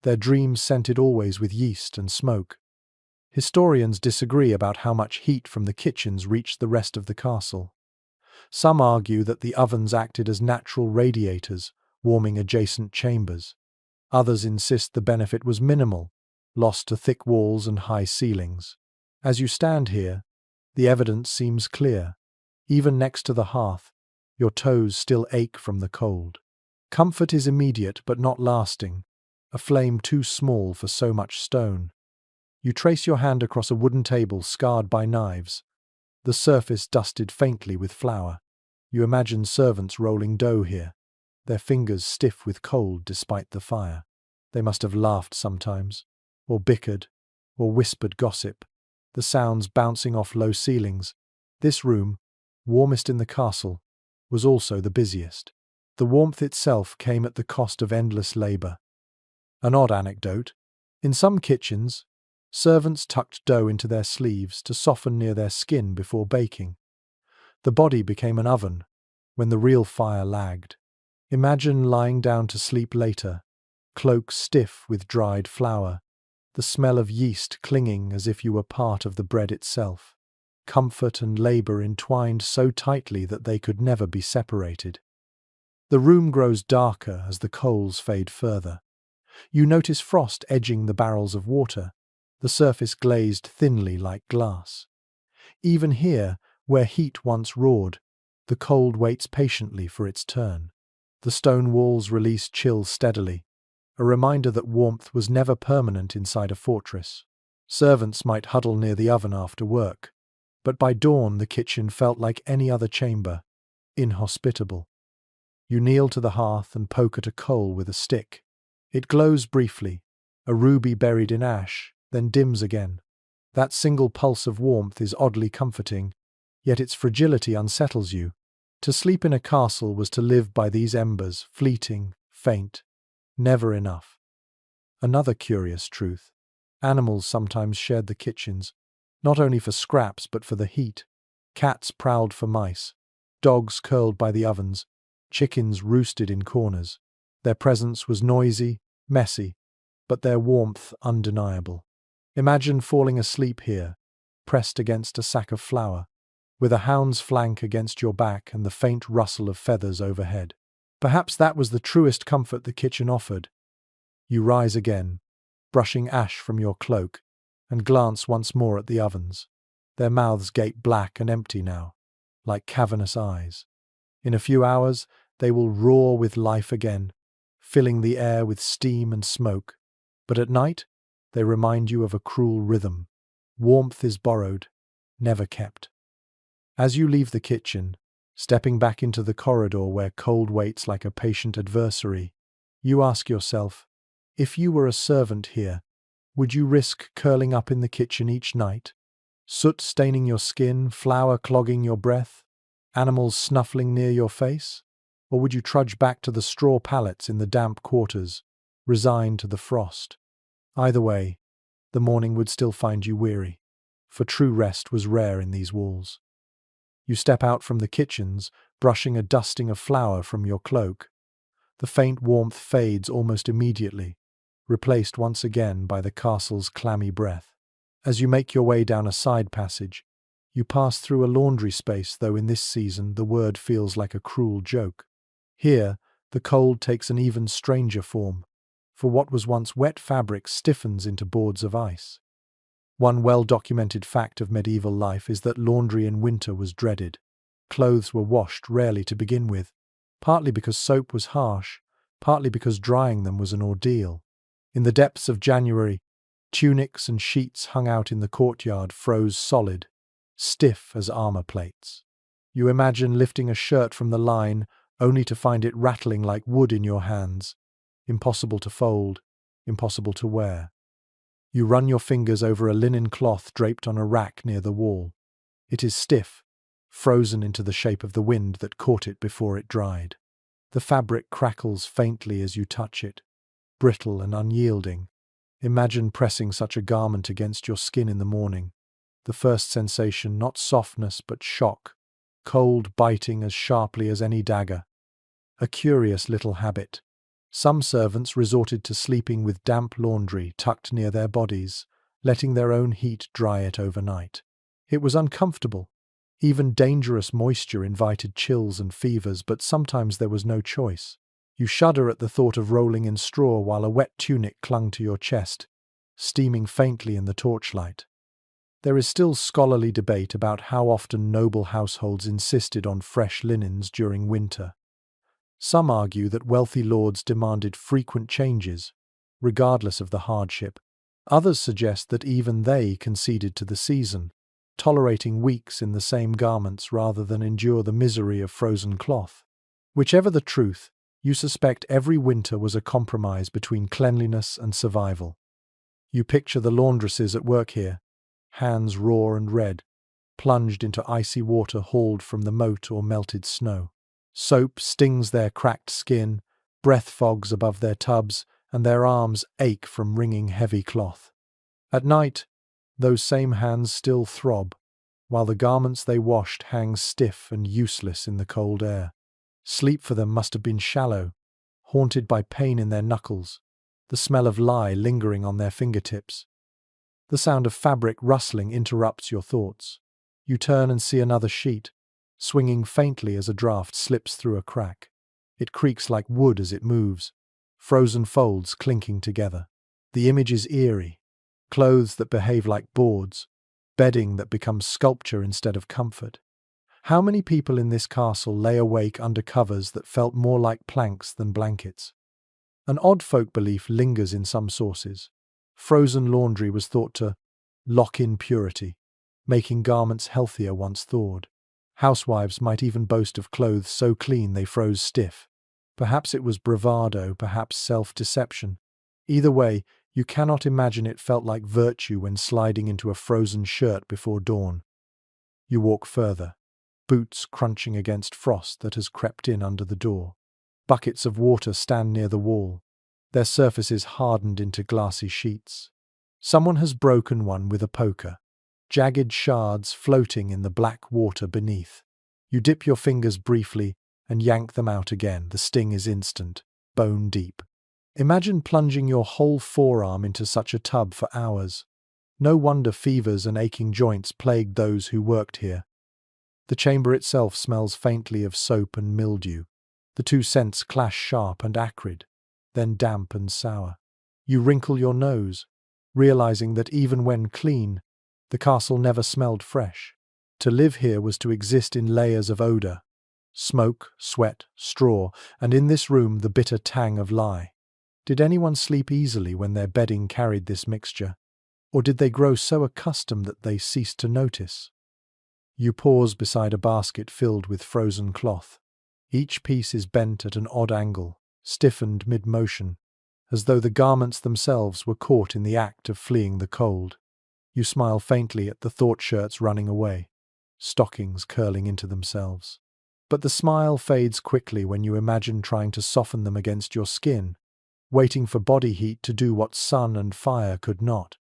their dreams scented always with yeast and smoke. Historians disagree about how much heat from the kitchens reached the rest of the castle. Some argue that the ovens acted as natural radiators, warming adjacent chambers. Others insist the benefit was minimal, lost to thick walls and high ceilings. As you stand here, the evidence seems clear. Even next to the hearth, your toes still ache from the cold. Comfort is immediate but not lasting, a flame too small for so much stone. You trace your hand across a wooden table scarred by knives, the surface dusted faintly with flour. You imagine servants rolling dough here, their fingers stiff with cold despite the fire. They must have laughed sometimes, or bickered, or whispered gossip, the sounds bouncing off low ceilings. This room, warmest in the castle, was also the busiest. The warmth itself came at the cost of endless labor. An odd anecdote. In some kitchens, servants tucked dough into their sleeves to soften near their skin before baking. The body became an oven when the real fire lagged. Imagine lying down to sleep later, cloak stiff with dried flour, the smell of yeast clinging as if you were part of the bread itself. Comfort and labor entwined so tightly that they could never be separated. The room grows darker as the coals fade further. You notice frost edging the barrels of water, the surface glazed thinly like glass. Even here, where heat once roared, the cold waits patiently for its turn. The stone walls release chill steadily, a reminder that warmth was never permanent inside a fortress. Servants might huddle near the oven after work, but by dawn the kitchen felt like any other chamber, inhospitable. You kneel to the hearth and poke at a coal with a stick. It glows briefly, a ruby buried in ash, then dims again. That single pulse of warmth is oddly comforting, yet its fragility unsettles you. To sleep in a castle was to live by these embers, fleeting, faint, never enough. Another curious truth. Animals sometimes shared the kitchens, not only for scraps but for the heat. Cats prowled for mice, dogs curled by the ovens, chickens roosted in corners. Their presence was noisy, messy, but their warmth undeniable. Imagine falling asleep here, pressed against a sack of flour, with a hound's flank against your back and the faint rustle of feathers overhead. Perhaps that was the truest comfort the kitchen offered. You rise again, brushing ash from your cloak, and glance once more at the ovens. Their mouths gape black and empty now, like cavernous eyes. In a few hours, they will roar with life again, filling the air with steam and smoke. But at night, they remind you of a cruel rhythm. Warmth is borrowed, never kept. As you leave the kitchen, stepping back into the corridor where cold waits like a patient adversary, you ask yourself, if you were a servant here, would you risk curling up in the kitchen each night? Soot staining your skin, flour clogging your breath, animals snuffling near your face? Or would you trudge back to the straw pallets in the damp quarters, resigned to the frost? Either way, the morning would still find you weary, for true rest was rare in these walls. You step out from the kitchens, brushing a dusting of flour from your cloak. The faint warmth fades almost immediately, replaced once again by the castle's clammy breath. As you make your way down a side passage, you pass through a laundry space, though in this season the word feels like a cruel joke. Here, the cold takes an even stranger form, for what was once wet fabric stiffens into boards of ice. One well-documented fact of medieval life is that laundry in winter was dreaded. Clothes were washed rarely to begin with, partly because soap was harsh, partly because drying them was an ordeal. In the depths of January, tunics and sheets hung out in the courtyard froze solid, stiff as armor plates. You imagine lifting a shirt from the line only to find it rattling like wood in your hands. Impossible to fold, impossible to wear. You run your fingers over a linen cloth draped on a rack near the wall. It is stiff, frozen into the shape of the wind that caught it before it dried. The fabric crackles faintly as you touch it, brittle and unyielding. Imagine pressing such a garment against your skin in the morning. The first sensation, not softness but shock, cold biting as sharply as any dagger. A curious little habit. Some servants resorted to sleeping with damp laundry tucked near their bodies, letting their own heat dry it overnight. It was uncomfortable. Even dangerous moisture invited chills and fevers, but sometimes there was no choice. You shudder at the thought of rolling in straw while a wet tunic clung to your chest, steaming faintly in the torchlight. There is still scholarly debate about how often noble households insisted on fresh linens during winter. Some argue that wealthy lords demanded frequent changes, regardless of the hardship. Others suggest that even they conceded to the season, tolerating weeks in the same garments rather than endure the misery of frozen cloth. Whichever the truth, you suspect every winter was a compromise between cleanliness and survival. You picture the laundresses at work here, hands raw and red, plunged into icy water hauled from the moat or melted snow. Soap stings their cracked skin, breath fogs above their tubs, and their arms ache from wringing heavy cloth. At night, those same hands still throb, while the garments they washed hang stiff and useless in the cold air. Sleep for them must have been shallow, haunted by pain in their knuckles, the smell of lye lingering on their fingertips. The sound of fabric rustling interrupts your thoughts. You turn and see another sheet, swinging faintly as a draft slips through a crack. It creaks like wood as it moves, frozen folds clinking together. The image is eerie. Clothes that behave like boards, bedding that becomes sculpture instead of comfort. How many people in this castle lay awake under covers that felt more like planks than blankets? An odd folk belief lingers in some sources. Frozen laundry was thought to lock in purity, making garments healthier once thawed. Housewives might even boast of clothes so clean they froze stiff. Perhaps it was bravado, perhaps self-deception. Either way, you cannot imagine it felt like virtue when sliding into a frozen shirt before dawn. You walk further, boots crunching against frost that has crept in under the door. Buckets of water stand near the wall, their surfaces hardened into glassy sheets. Someone has broken one with a poker, jagged shards floating in the black water beneath. You dip your fingers briefly and yank them out again. The sting is instant, bone deep. Imagine plunging your whole forearm into such a tub for hours. No wonder fevers and aching joints plagued those who worked here. The chamber itself smells faintly of soap and mildew. The two scents clash sharp and acrid, then damp and sour. You wrinkle your nose, realizing that even when clean, the castle never smelled fresh. To live here was to exist in layers of odor: smoke, sweat, straw, and in this room the bitter tang of lye. Did anyone sleep easily when their bedding carried this mixture? Or did they grow so accustomed that they ceased to notice? You pause beside a basket filled with frozen cloth. Each piece is bent at an odd angle, stiffened mid-motion, as though the garments themselves were caught in the act of fleeing the cold. You smile faintly at the thought shirts running away, stockings curling into themselves. But the smile fades quickly when you imagine trying to soften them against your skin, waiting for body heat to do what sun and fire could not.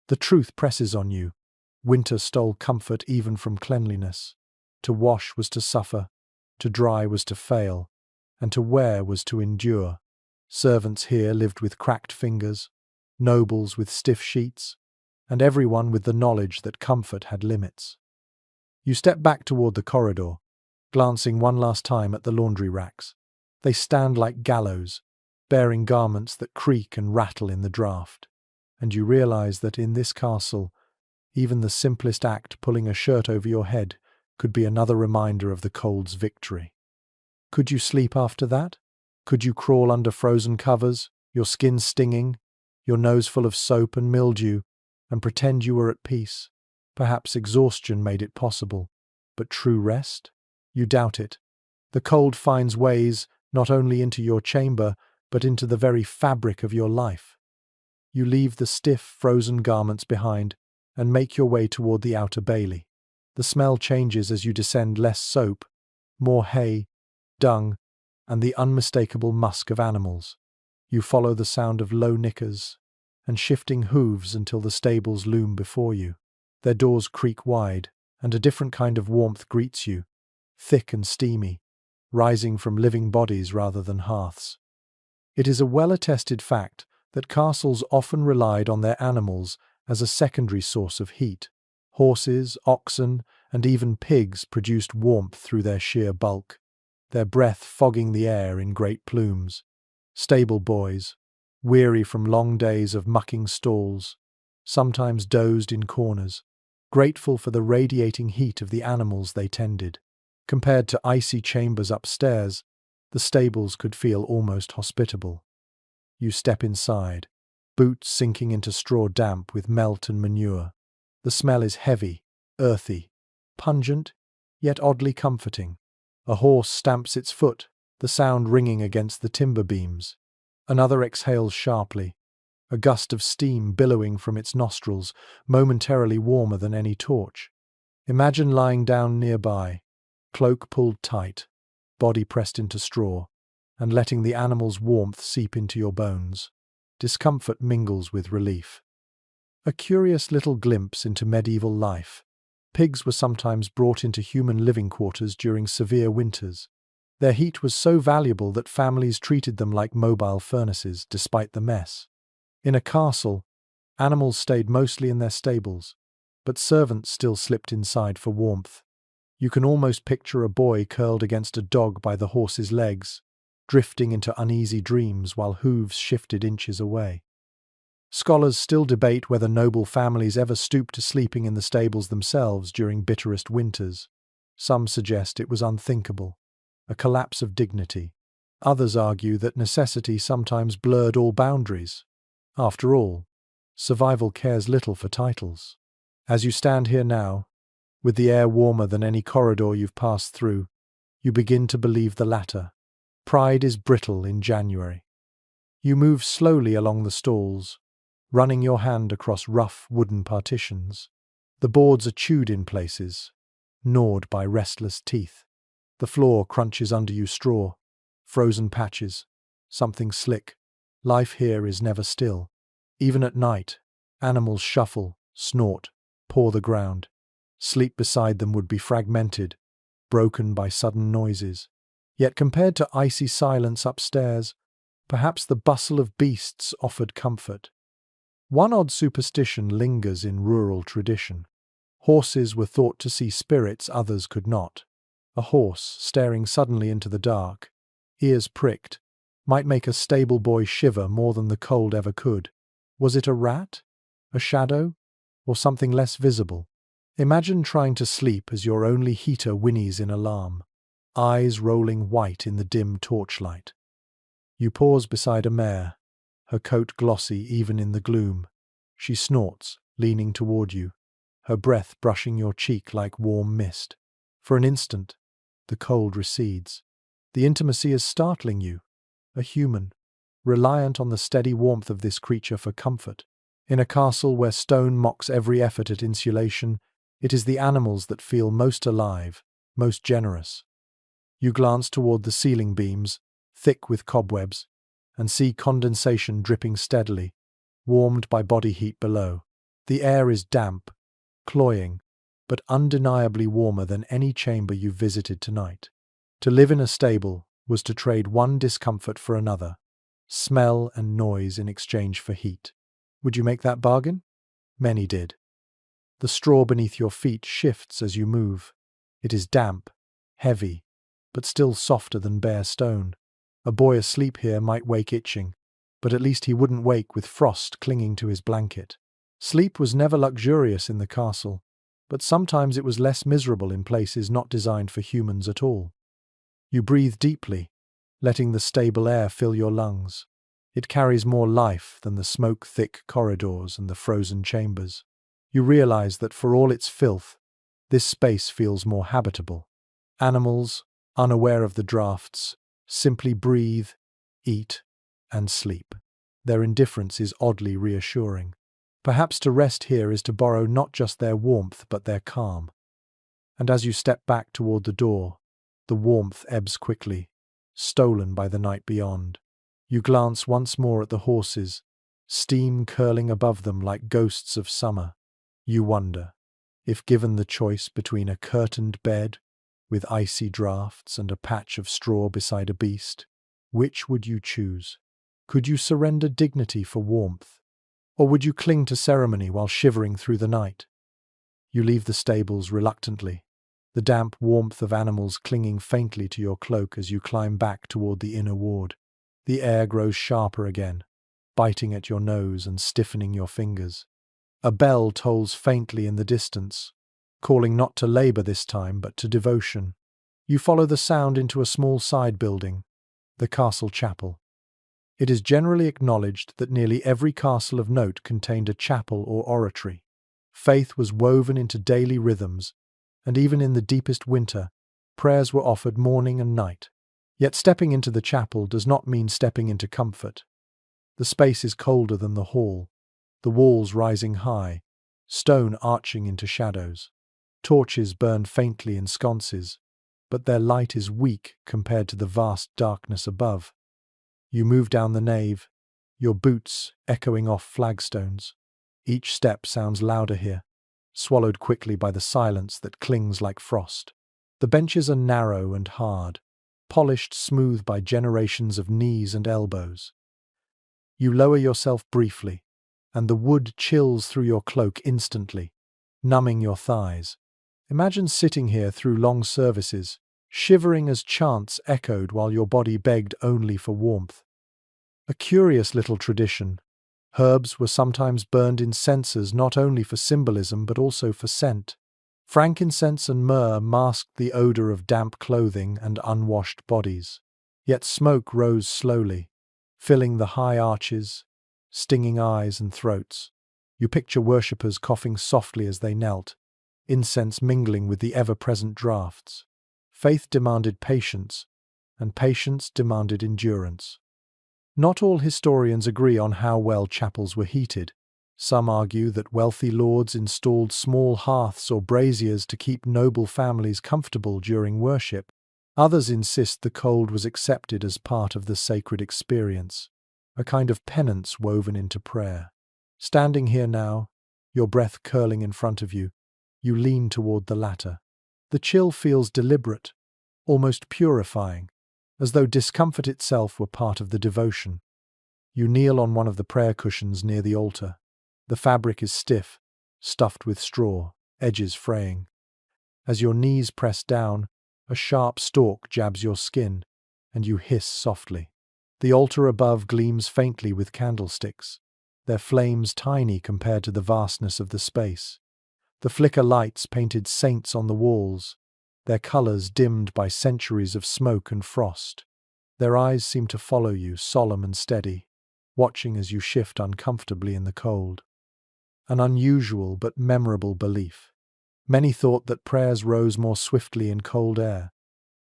The truth presses on you. Winter stole comfort even from cleanliness. To wash was to suffer, to dry was to fail, and to wear was to endure. Servants here lived with cracked fingers, nobles with stiff sheets, and everyone with the knowledge that comfort had limits. You step back toward the corridor, glancing one last time at the laundry racks. They stand like gallows, bearing garments that creak and rattle in the draught. And you realize that in this castle, even the simplest act, pulling a shirt over your head, could be another reminder of the cold's victory. Could you sleep after that? Could you crawl under frozen covers, your skin stinging, your nose full of soap and mildew, and pretend you were at peace? Perhaps exhaustion made it possible, but true rest? You doubt it. The cold finds ways not only into your chamber, but into the very fabric of your life. You leave the stiff, frozen garments behind and make your way toward the outer bailey. The smell changes as you descend: less soap, more hay, dung, and the unmistakable musk of animals. You follow the sound of low knickers and shifting hooves until the stables loom before you. Their doors creak wide, and a different kind of warmth greets you, thick and steamy, rising from living bodies rather than hearths. It is a well-attested fact that castles often relied on their animals as a secondary source of heat. Horses, oxen, and even pigs produced warmth through their sheer bulk, their breath fogging the air in great plumes. Stable boys, weary from long days of mucking stalls, sometimes dozed in corners, grateful for the radiating heat of the animals they tended. Compared to icy chambers upstairs, the stables could feel almost hospitable. You step inside, boots sinking into straw damp with melt and manure. The smell is heavy, earthy, pungent, yet oddly comforting. A horse stamps its foot, the sound ringing against the timber beams. Another exhales sharply, a gust of steam billowing from its nostrils, momentarily warmer than any torch. Imagine lying down nearby, cloak pulled tight, body pressed into straw, and letting the animal's warmth seep into your bones. Discomfort mingles with relief. A curious little glimpse into medieval life. Pigs were sometimes brought into human living quarters during severe winters. Their heat was so valuable that families treated them like mobile furnaces, despite the mess. In a castle, animals stayed mostly in their stables, but servants still slipped inside for warmth. You can almost picture a boy curled against a dog by the horse's legs, drifting into uneasy dreams while hooves shifted inches away. Scholars still debate whether noble families ever stooped to sleeping in the stables themselves during bitterest winters. Some suggest it was unthinkable, a collapse of dignity. Others argue that necessity sometimes blurred all boundaries. After all, survival cares little for titles. As you stand here now, with the air warmer than any corridor you've passed through, you begin to believe the latter. Pride is brittle in January. You move slowly along the stalls, running your hand across rough wooden partitions. The boards are chewed in places, gnawed by restless teeth. The floor crunches under you straw, frozen patches, something slick. Life here is never still. Even at night, animals shuffle, snort, paw the ground. Sleep beside them would be fragmented, broken by sudden noises. Yet compared to icy silence upstairs, perhaps the bustle of beasts offered comfort. One odd superstition lingers in rural tradition. Horses were thought to see spirits others could not. A horse, staring suddenly into the dark, ears pricked, might make a stable boy shiver more than the cold ever could. Was it a rat? A shadow? Or something less visible? Imagine trying to sleep as your only heater whinnies in alarm, eyes rolling white in the dim torchlight. You pause beside a mare, her coat glossy even in the gloom. She snorts, leaning toward you, her breath brushing your cheek like warm mist. For an instant, the cold recedes. The intimacy is startling you, a human, reliant on the steady warmth of this creature for comfort. In a castle where stone mocks every effort at insulation, it is the animals that feel most alive, most generous. You glance toward the ceiling beams, thick with cobwebs, and see condensation dripping steadily, warmed by body heat below. The air is damp, cloying, but undeniably warmer than any chamber you've visited tonight. To live in a stable was to trade one discomfort for another, smell and noise in exchange for heat. Would you make that bargain? Many did. The straw beneath your feet shifts as you move. It is damp, heavy, but still softer than bare stone. A boy asleep here might wake itching, but at least he wouldn't wake with frost clinging to his blanket. Sleep was never luxurious in the castle, but sometimes it was less miserable in places not designed for humans at all. You breathe deeply, letting the stable air fill your lungs. It carries more life than the smoke-thick corridors and the frozen chambers. You realize that for all its filth, this space feels more habitable. Animals, unaware of the drafts, simply breathe, eat, and sleep. Their indifference is oddly reassuring. Perhaps to rest here is to borrow not just their warmth but their calm. And as you step back toward the door, the warmth ebbs quickly, stolen by the night beyond. You glance once more at the horses, steam curling above them like ghosts of summer. You wonder, if given the choice between a curtained bed with icy draughts and a patch of straw beside a beast, which would you choose? Could you surrender dignity for warmth? Or would you cling to ceremony while shivering through the night? You leave the stables reluctantly, the damp warmth of animals clinging faintly to your cloak as you climb back toward the inner ward. The air grows sharper again, biting at your nose and stiffening your fingers. A bell tolls faintly in the distance, calling not to labor this time but to devotion. You follow the sound into a small side building, the castle chapel. It is generally acknowledged that nearly every castle of note contained a chapel or oratory. Faith was woven into daily rhythms, and even in the deepest winter, prayers were offered morning and night. Yet stepping into the chapel does not mean stepping into comfort. The space is colder than the hall, the walls rising high, stone arching into shadows. Torches burn faintly in sconces, but their light is weak compared to the vast darkness above. You move down the nave, your boots echoing off flagstones. Each step sounds louder here, swallowed quickly by the silence that clings like frost. The benches are narrow and hard, polished smooth by generations of knees and elbows. You lower yourself briefly, and the wood chills through your cloak instantly, numbing your thighs. Imagine sitting here through long services, shivering as chants echoed while your body begged only for warmth. A curious little tradition. Herbs were sometimes burned in censers not only for symbolism but also for scent. Frankincense and myrrh masked the odor of damp clothing and unwashed bodies. Yet smoke rose slowly, filling the high arches, stinging eyes and throats. You picture worshippers coughing softly as they knelt, incense mingling with the ever-present draughts. Faith demanded patience, and patience demanded endurance. Not all historians agree on how well chapels were heated. Some argue that wealthy lords installed small hearths or braziers to keep noble families comfortable during worship. Others insist the cold was accepted as part of the sacred experience, a kind of penance woven into prayer. Standing here now, your breath curling in front of you, you lean toward the latter. The chill feels deliberate, almost purifying, as though discomfort itself were part of the devotion. You kneel on one of the prayer cushions near the altar. The fabric is stiff, stuffed with straw, edges fraying. As your knees press down, a sharp stalk jabs your skin, and you hiss softly. The altar above gleams faintly with candlesticks, their flames tiny compared to the vastness of the space. The flicker lights painted saints on the walls, their colors dimmed by centuries of smoke and frost. Their eyes seem to follow you, solemn and steady, watching as you shift uncomfortably in the cold. An unusual but memorable belief. Many thought that prayers rose more swiftly in cold air,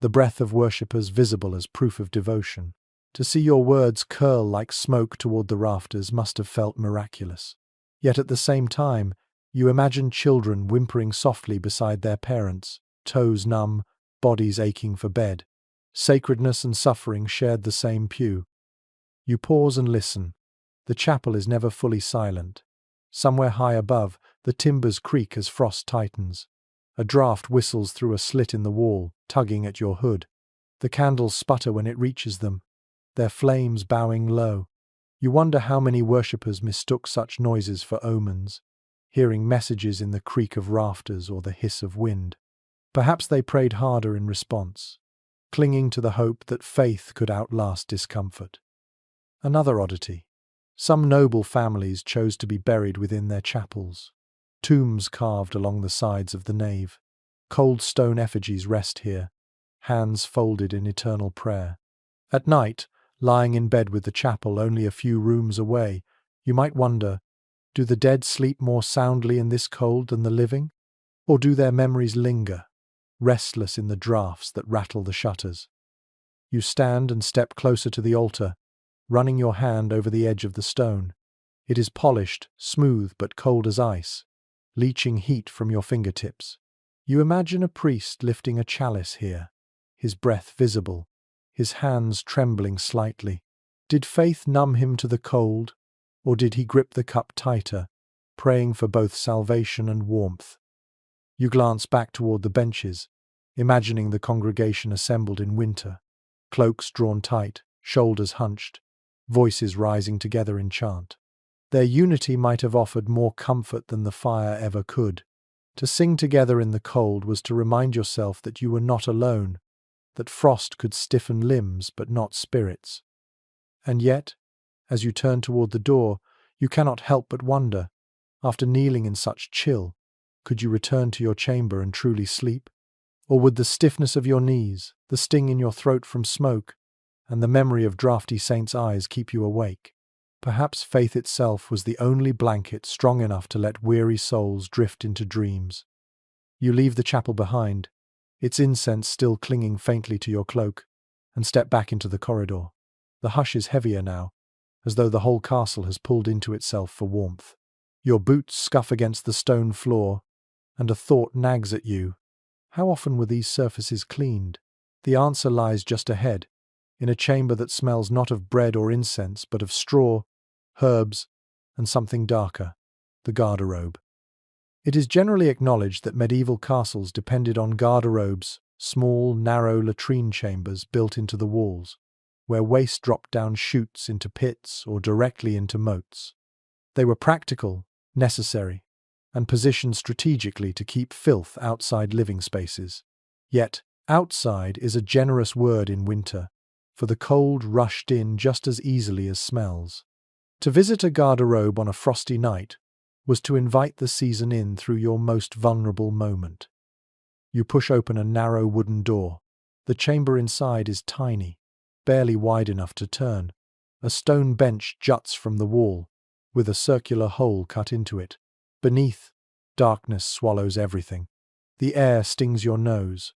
the breath of worshippers visible as proof of devotion. To see your words curl like smoke toward the rafters must have felt miraculous. Yet at the same time, you imagine children whimpering softly beside their parents, toes numb, bodies aching for bed. Sacredness and suffering shared the same pew. You pause and listen. The chapel is never fully silent. Somewhere high above, the timbers creak as frost tightens. A draught whistles through a slit in the wall, tugging at your hood. The candles sputter when it reaches them, their flames bowing low. You wonder how many worshippers mistook such noises for omens, hearing messages in the creak of rafters or the hiss of wind. Perhaps they prayed harder in response, clinging to the hope that faith could outlast discomfort. Another oddity. Some noble families chose to be buried within their chapels. Tombs carved along the sides of the nave. Cold stone effigies rest here, hands folded in eternal prayer. At night, lying in bed with the chapel only a few rooms away, you might wonder, do the dead sleep more soundly in this cold than the living? Or do their memories linger, restless in the draughts that rattle the shutters? You stand and step closer to the altar, running your hand over the edge of the stone. It is polished, smooth but cold as ice, leaching heat from your fingertips. You imagine a priest lifting a chalice here, his breath visible, his hands trembling slightly. Did faith numb him to the cold, or did he grip the cup tighter, praying for both salvation and warmth? You glance back toward the benches, imagining the congregation assembled in winter, cloaks drawn tight, shoulders hunched, voices rising together in chant. Their unity might have offered more comfort than the fire ever could. To sing together in the cold was to remind yourself that you were not alone, that frost could stiffen limbs but not spirits. And yet, as you turn toward the door, you cannot help but wonder, after kneeling in such chill, could you return to your chamber and truly sleep? Or would the stiffness of your knees, the sting in your throat from smoke, and the memory of draughty saints' eyes keep you awake? Perhaps faith itself was the only blanket strong enough to let weary souls drift into dreams. You leave the chapel behind, its incense still clinging faintly to your cloak, and step back into the corridor. The hush is heavier now, as though the whole castle has pulled into itself for warmth. Your boots scuff against the stone floor, and a thought nags at you. How often were these surfaces cleaned? The answer lies just ahead, in a chamber that smells not of bread or incense, but of straw, herbs, and something darker, the garderobe. It is generally acknowledged that medieval castles depended on garderobes, small, narrow latrine chambers built into the walls, where waste dropped down chutes into pits or directly into moats. They were practical, necessary, and positioned strategically to keep filth outside living spaces. Yet, outside is a generous word in winter, for the cold rushed in just as easily as smells. To visit a garderobe on a frosty night was to invite the season in through your most vulnerable moment. You push open a narrow wooden door. The chamber inside is tiny, barely wide enough to turn. A stone bench juts from the wall, with a circular hole cut into it. Beneath, darkness swallows everything. The air stings your nose,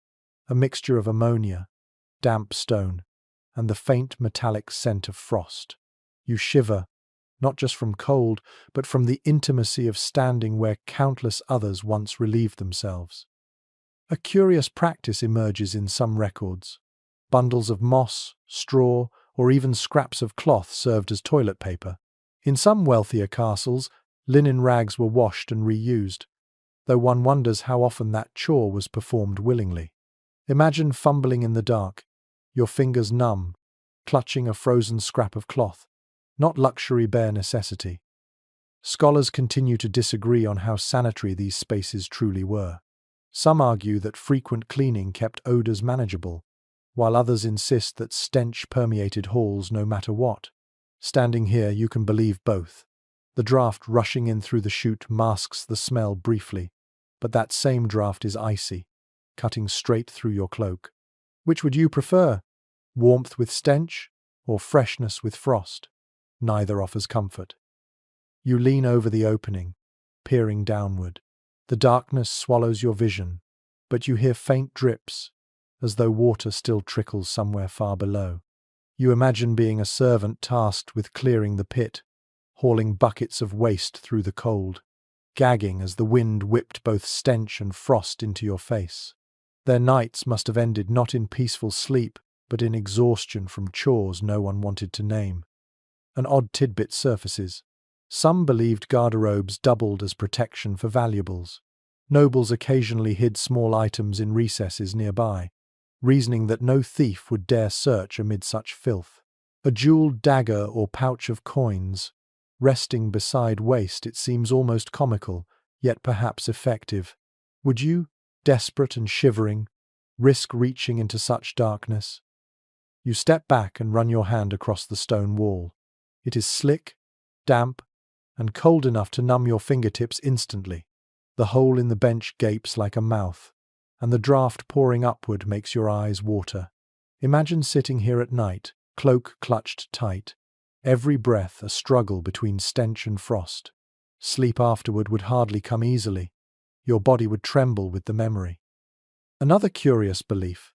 a mixture of ammonia, damp stone, and the faint metallic scent of frost. You shiver, not just from cold, but from the intimacy of standing where countless others once relieved themselves. A curious practice emerges in some records. Bundles of moss, straw, or even scraps of cloth served as toilet paper. In some wealthier castles, linen rags were washed and reused, though one wonders how often that chore was performed willingly. Imagine fumbling in the dark, your fingers numb, clutching a frozen scrap of cloth. Not luxury, bare necessity. Scholars continue to disagree on how sanitary these spaces truly were. Some argue that frequent cleaning kept odors manageable, while others insist that stench permeated halls no matter what. Standing here, you can believe both. The draft rushing in through the chute masks the smell briefly, but that same draft is icy, cutting straight through your cloak. Which would you prefer? Warmth with stench, or freshness with frost? Neither offers comfort. You lean over the opening, peering downward. The darkness swallows your vision, but you hear faint drips, as though water still trickles somewhere far below. You imagine being a servant tasked with clearing the pit, hauling buckets of waste through the cold, gagging as the wind whipped both stench and frost into your face. Their nights must have ended not in peaceful sleep, but in exhaustion from chores no one wanted to name. An odd tidbit surfaces. Some believed garderobes doubled as protection for valuables. Nobles occasionally hid small items in recesses nearby, reasoning that no thief would dare search amid such filth. A jeweled dagger or pouch of coins, resting beside waste, it seems almost comical, yet perhaps effective. Would you, desperate and shivering, risk reaching into such darkness? You step back and run your hand across the stone wall. It is slick, damp, and cold enough to numb your fingertips instantly. The hole in the bench gapes like a mouth, and the draft pouring upward makes your eyes water. Imagine sitting here at night, cloak clutched tight, every breath a struggle between stench and frost. Sleep afterward would hardly come easily. Your body would tremble with the memory. Another curious belief.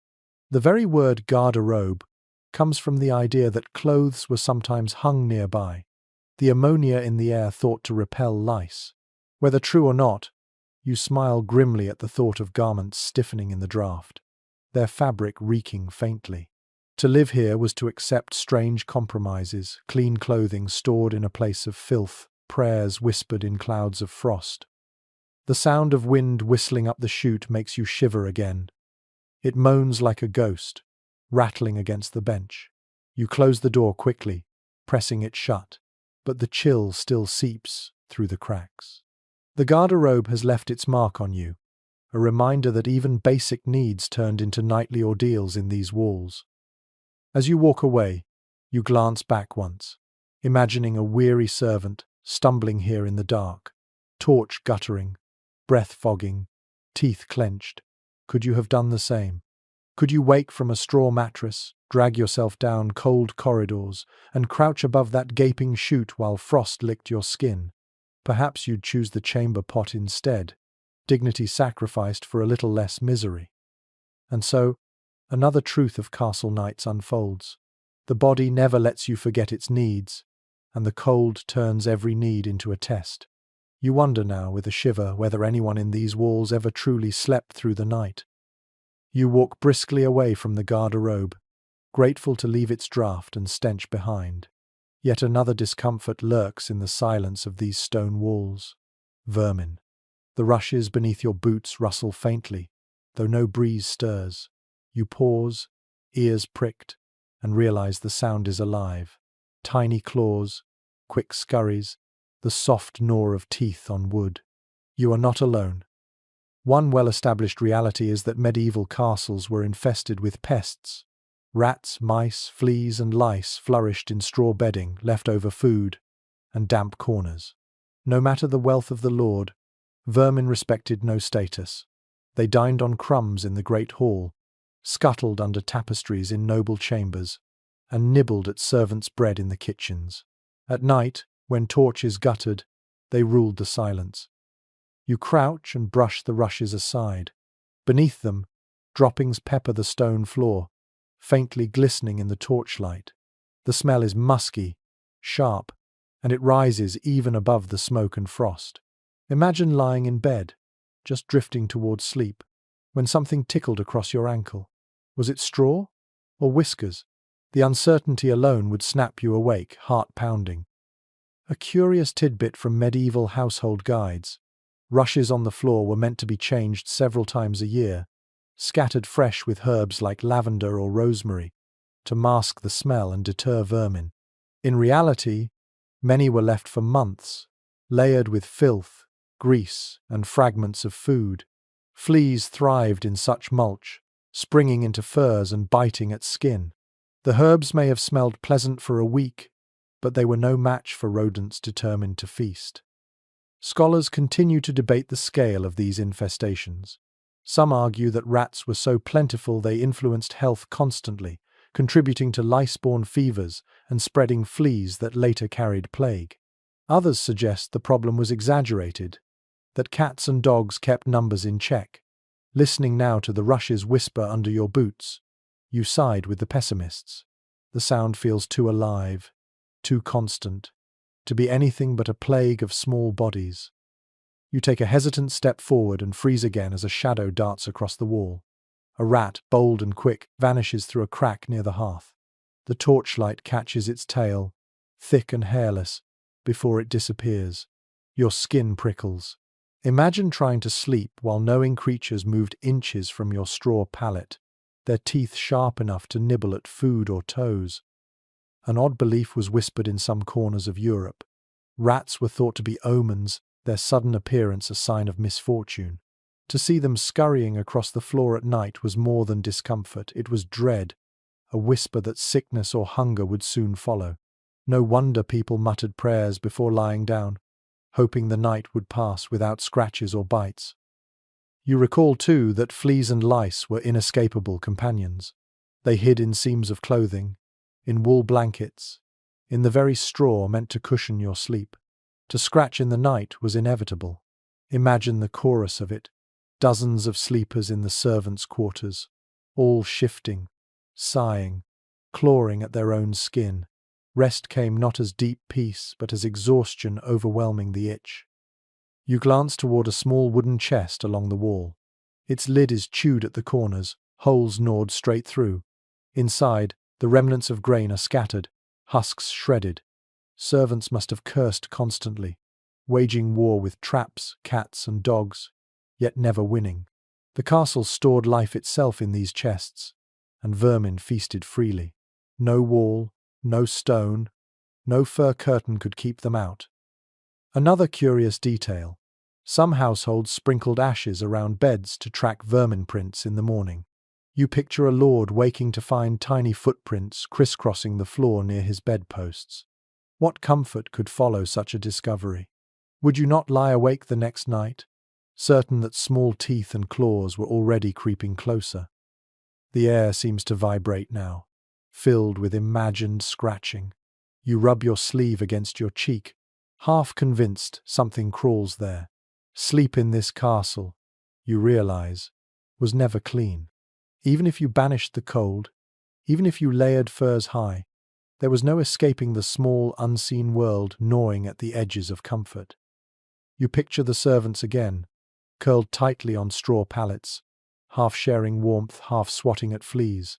The very word garderobe comes from the idea that clothes were sometimes hung nearby, the ammonia in the air thought to repel lice. Whether true or not, you smile grimly at the thought of garments stiffening in the draft, their fabric reeking faintly. To live here was to accept strange compromises, clean clothing stored in a place of filth, prayers whispered in clouds of frost. The sound of wind whistling up the chute makes you shiver again. It moans like a ghost, rattling against the bench. You close the door quickly, pressing it shut, but the chill still seeps through the cracks. The garderobe has left its mark on you, a reminder that even basic needs turned into nightly ordeals in these walls. As you walk away, you glance back once, imagining a weary servant stumbling here in the dark, torch guttering, breath fogging, teeth clenched. Could you have done the same? Could you wake from a straw mattress, drag yourself down cold corridors, and crouch above that gaping chute while frost licked your skin? Perhaps you'd choose the chamber pot instead, dignity sacrificed for a little less misery. And so, another truth of castle nights unfolds. The body never lets you forget its needs, and the cold turns every need into a test. You wonder now, with a shiver, whether anyone in these walls ever truly slept through the night. You walk briskly away from the garderobe, grateful to leave its draught and stench behind. Yet another discomfort lurks in the silence of these stone walls. Vermin. The rushes beneath your boots rustle faintly, though no breeze stirs. You pause, ears pricked, and realize the sound is alive. Tiny claws, quick scurries, the soft gnaw of teeth on wood. You are not alone. One well-established reality is that medieval castles were infested with pests. Rats, mice, fleas, and lice flourished in straw bedding, leftover food, and damp corners. No matter the wealth of the lord, vermin respected no status. They dined on crumbs in the great hall, scuttled under tapestries in noble chambers, and nibbled at servants' bread in the kitchens. At night, when torches guttered, they ruled the silence. You crouch and brush the rushes aside. Beneath them, droppings pepper the stone floor, faintly glistening in the torchlight. The smell is musky, sharp, and it rises even above the smoke and frost. Imagine lying in bed, just drifting towards sleep, when something tickled across your ankle. Was it straw or whiskers? The uncertainty alone would snap you awake, heart pounding. A curious tidbit from medieval household guides. Rushes on the floor were meant to be changed several times a year, scattered fresh with herbs like lavender or rosemary, to mask the smell and deter vermin. In reality, many were left for months, layered with filth, grease, and fragments of food. Fleas thrived in such mulch, springing into furs and biting at skin. The herbs may have smelled pleasant for a week, but they were no match for rodents determined to feast. Scholars continue to debate the scale of these infestations. Some argue that rats were so plentiful they influenced health constantly, contributing to lice-borne fevers and spreading fleas that later carried plague. Others suggest the problem was exaggerated, that cats and dogs kept numbers in check. Listening now to the rushes whisper under your boots, you side with the pessimists. The sound feels too alive, too constant, to be anything but a plague of small bodies. You take a hesitant step forward and freeze again as a shadow darts across the wall. A rat, bold and quick, vanishes through a crack near the hearth. The torchlight catches its tail, thick and hairless, before it disappears. Your skin prickles. Imagine trying to sleep while knowing creatures moved inches from your straw pallet, their teeth sharp enough to nibble at food or toes. An odd belief was whispered in some corners of Europe. Rats were thought to be omens, their sudden appearance a sign of misfortune. To see them scurrying across the floor at night was more than discomfort, it was dread, a whisper that sickness or hunger would soon follow. No wonder people muttered prayers before lying down, hoping the night would pass without scratches or bites. You recall, too, that fleas and lice were inescapable companions. They hid in seams of clothing, in wool blankets, in the very straw meant to cushion your sleep. To scratch in the night was inevitable. Imagine the chorus of it, dozens of sleepers in the servants' quarters, all shifting, sighing, clawing at their own skin. Rest came not as deep peace, but as exhaustion overwhelming the itch. You glance toward a small wooden chest along the wall. Its lid is chewed at the corners, holes gnawed straight through. Inside, the remnants of grain are scattered, husks shredded. Servants must have cursed constantly, waging war with traps, cats, and dogs, yet never winning. The castle stored life itself in these chests, and vermin feasted freely. No wall, no stone, no fur curtain could keep them out. Another curious detail: some households sprinkled ashes around beds to track vermin prints in the morning. You picture a lord waking to find tiny footprints crisscrossing the floor near his bedposts. What comfort could follow such a discovery? Would you not lie awake the next night, certain that small teeth and claws were already creeping closer? The air seems to vibrate now, filled with imagined scratching. You rub your sleeve against your cheek, half convinced something crawls there. Sleep in this castle, you realize, was never clean. Even if you banished the cold, even if you layered furs high, there was no escaping the small, unseen world gnawing at the edges of comfort. You picture the servants again, curled tightly on straw pallets, half sharing warmth, half swatting at fleas.